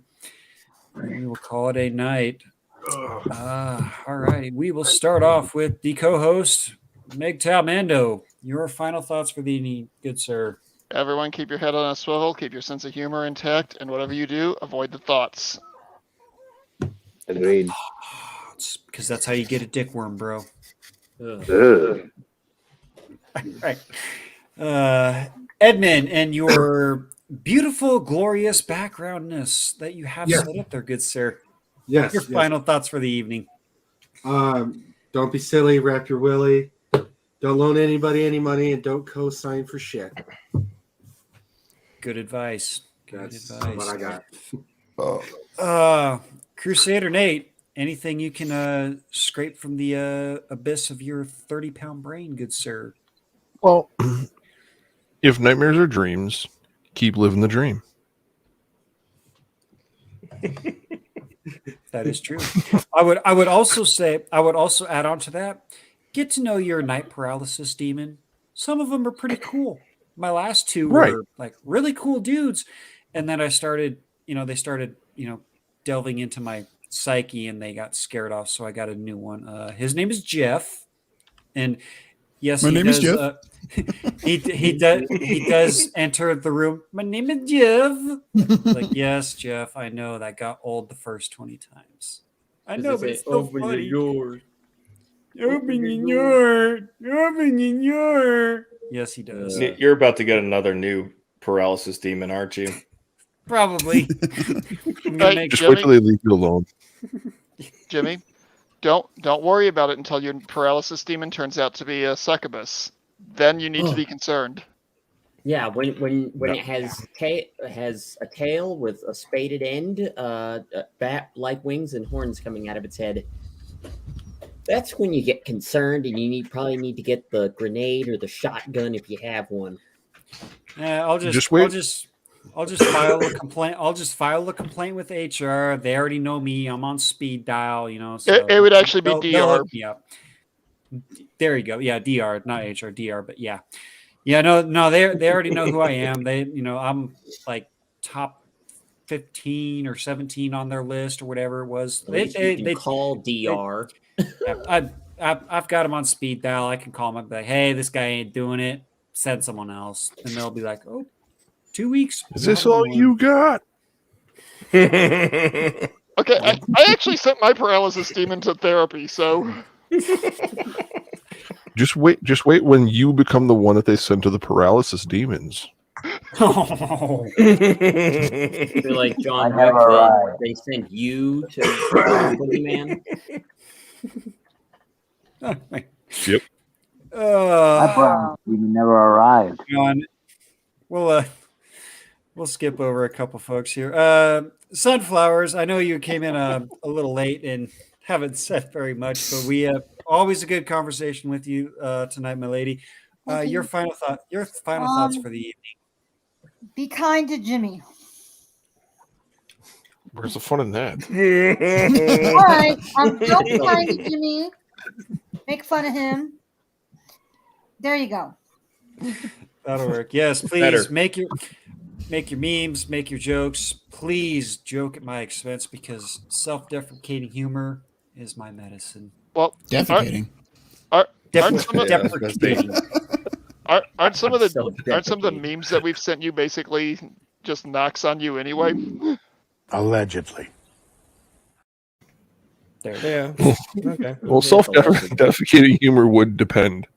And we will call it a night. All right. We will start off with the co-host, MGTOW Mando. Your final thoughts for the evening, good sir. Everyone keep your head on a swivel, keep your sense of humor intact, and whatever you do, avoid the thoughts. Agreed. Because that's how you get a dick worm, bro. Ugh. Right. Edmund, and your beautiful, glorious backgroundness that you have set up there, good sir. Yes. Your final thoughts for the evening. Don't be silly. Wrap your willy. Don't loan anybody any money, and don't co-sign for shit. Good advice. That's what I got. Crusader Nate, anything you can scrape from the abyss of your 30-pound brain, good sir? Well, if nightmares are dreams, keep living the dream. That is true. I would also add on to that, get to know your night paralysis demon. Some of them are pretty cool. My last two were like really cool dudes. And then they started delving into my psyche and they got scared off. So I got a new one. His name is Jeff. And yes, My name is Jeff. He does enter the room. My name is Jeff. Like, yes, Jeff, I know that got old the first 20 times. I know, but it's so funny. Yours. Open your. Yes, he does. You're about to get another new paralysis demon, aren't you? Probably. Just wait till they leave you alone. Jimmy, don't worry about it until your paralysis demon turns out to be a succubus. Then you need to be concerned. Yeah, when it has a tail with a spaded end, bat-like wings and horns coming out of its head. That's when you get concerned, and you probably need to get the grenade or the shotgun if you have one. I'll just I'll just file a complaint. I'll just file a complaint with HR. They already know me. I'm on speed dial, So It would actually be they'll DR. hook me up. There you go. Yeah, DR, not HR, DR, but yeah. Yeah, no, they already know who I am. They, I'm like top 15 or 17 on their list or whatever it was. At least you can call DR. I've got them on speed dial. I can call them up and be like, hey, this guy ain't doing it. Send someone else. And they'll be like, oh, 2 weeks. Is this all you got? Okay, I actually sent my paralysis demon to therapy, so Just wait when you become the one that they send to the paralysis demons. Oh. Be like John Wick. They sent you to Boogeyman. Yep. My paralysis demon never arrived. John, we'll skip over a couple folks here. Sunflowers, I know you came in a little late and haven't said very much, but we have always a good conversation with you tonight, my lady. Your final thoughts for the evening. Be kind to Jimmy. Where's the fun in that? All right, don't be kind to Jimmy. Make fun of him. There you go. That'll work. Yes, please Better. make your memes, make your jokes. Please joke at my expense because self-deprecating humor is my medicine. Well, defecating. Aren't Deprecating. some of the memes that we've sent you basically just knocks on you anyway? Allegedly. Yeah. Okay. Well, self-defecating humor would depend.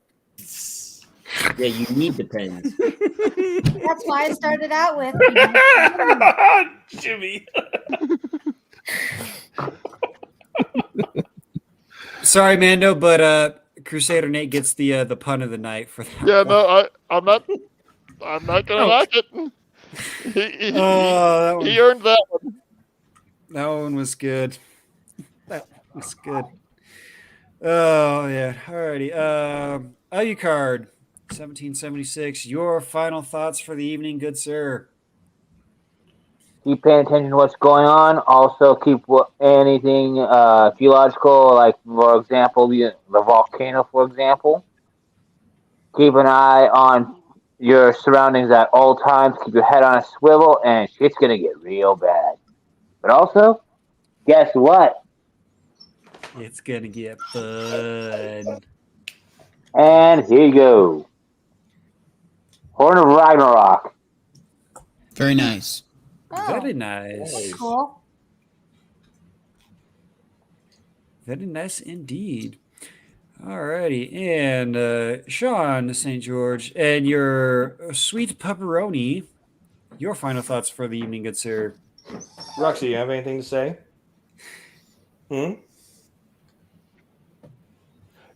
Yeah, you need depends. That's why I started out with Jimmy. Sorry, Mando, but Crusader Nate gets the pun of the night for that. Yeah, no, I'm not gonna knock it. He earned that one. That one was good. That was good. Oh yeah. Alrighty. Alucard, 1776. Your final thoughts for the evening, good sir. Keep paying attention to what's going on. Also, keep anything geological, like for example, the volcano. For example, keep an eye on your surroundings at all times. Keep your head on a swivel, and shit's gonna get real bad. But also, guess what? It's gonna get fun. And here you go. Horn of Ragnarok. Very nice. Very nice. Cool. Very nice indeed. Alrighty, and Sean St. George, and your sweet pepperoni. Your final thoughts for the evening, good sir. Roxy, you have anything to say?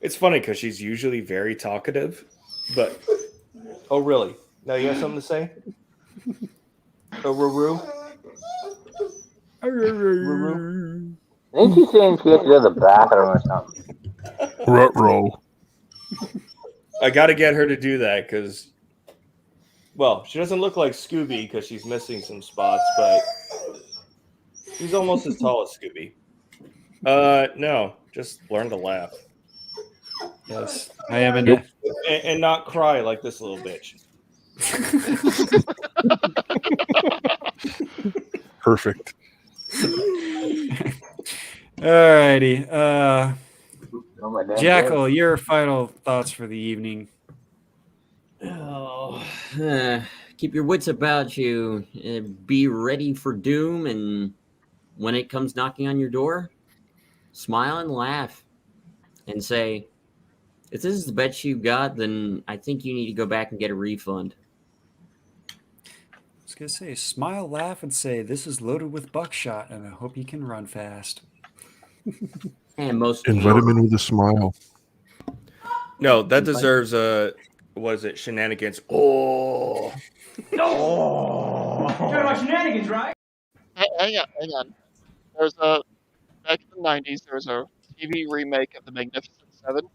It's funny because she's usually very talkative, but oh really? Now you have something to say? Oh, Ruru? Ruru? Ain't you saying she has to go to the bathroom or something? Ruh-roh. I got to get her to do that because, well, she doesn't look like Scooby because she's missing some spots, but she's almost as tall as Scooby. No, just learn to laugh. Yes, I am in it. And not cry like this little bitch. Perfect. Alrighty. Jackal, your final thoughts for the evening. Keep your wits about you. Be ready for doom, and when it comes knocking on your door, smile and laugh and say, if this is the best you got, then I think you need to go back and get a refund. I was going to say, smile, laugh, and say, this is loaded with buckshot, and I hope you can run fast. And most Invite him in with a smile. No, that deserves a, what is it, shenanigans? Oh. No. Talking about shenanigans, right? Hang on. There's back in the 90s, there was a TV remake of The Magnificent Seven,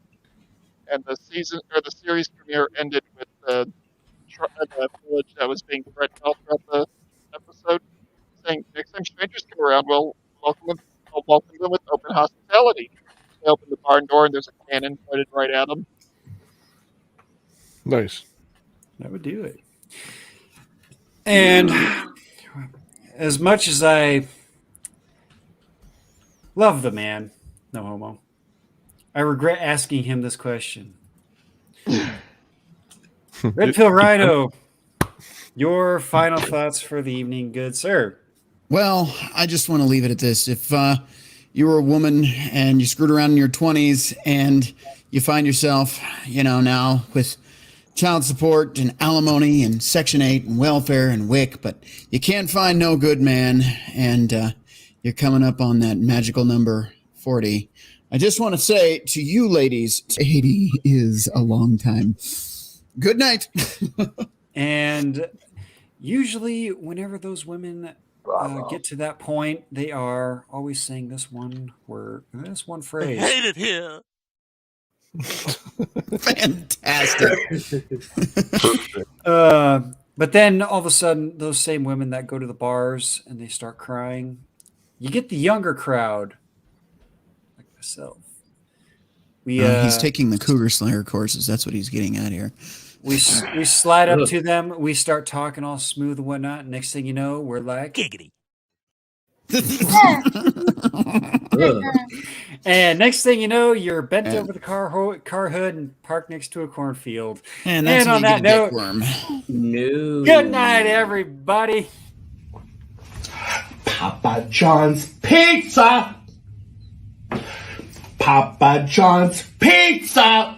and the series premiere ended with the village that was being threatened all throughout thing. Next time strangers come around, we'll welcome them with open hospitality. They open the barn door and there's a cannon pointed right at them. Nice. That would do it. And as much as I love the man, no homo, I regret asking him this question. Red Pill Rhino, your final thoughts for the evening, good sir. Well, I just want to leave it at this. If you were a woman and you screwed around in your 20s and you find yourself, now with child support and alimony and Section 8 and welfare and WIC, but you can't find no good man and you're coming up on that magical number 40, I just want to say to you ladies, 80 is a long time. Good night. And usually whenever those women get to that point, they are always saying this one word, this one phrase. I hate it here. Fantastic. But then all of a sudden, those same women that go to the bars and they start crying, you get the younger crowd, like myself. He's taking the Cougar Slayer courses. That's what he's getting at here. We slide up to them. We start talking all smooth and whatnot. Next thing you know, we're like, giggity. And next thing you know, you're bent over the car hood and parked next to a cornfield. And that's on that note, no. Good night, everybody. Papa John's Pizza. Papa John's Pizza.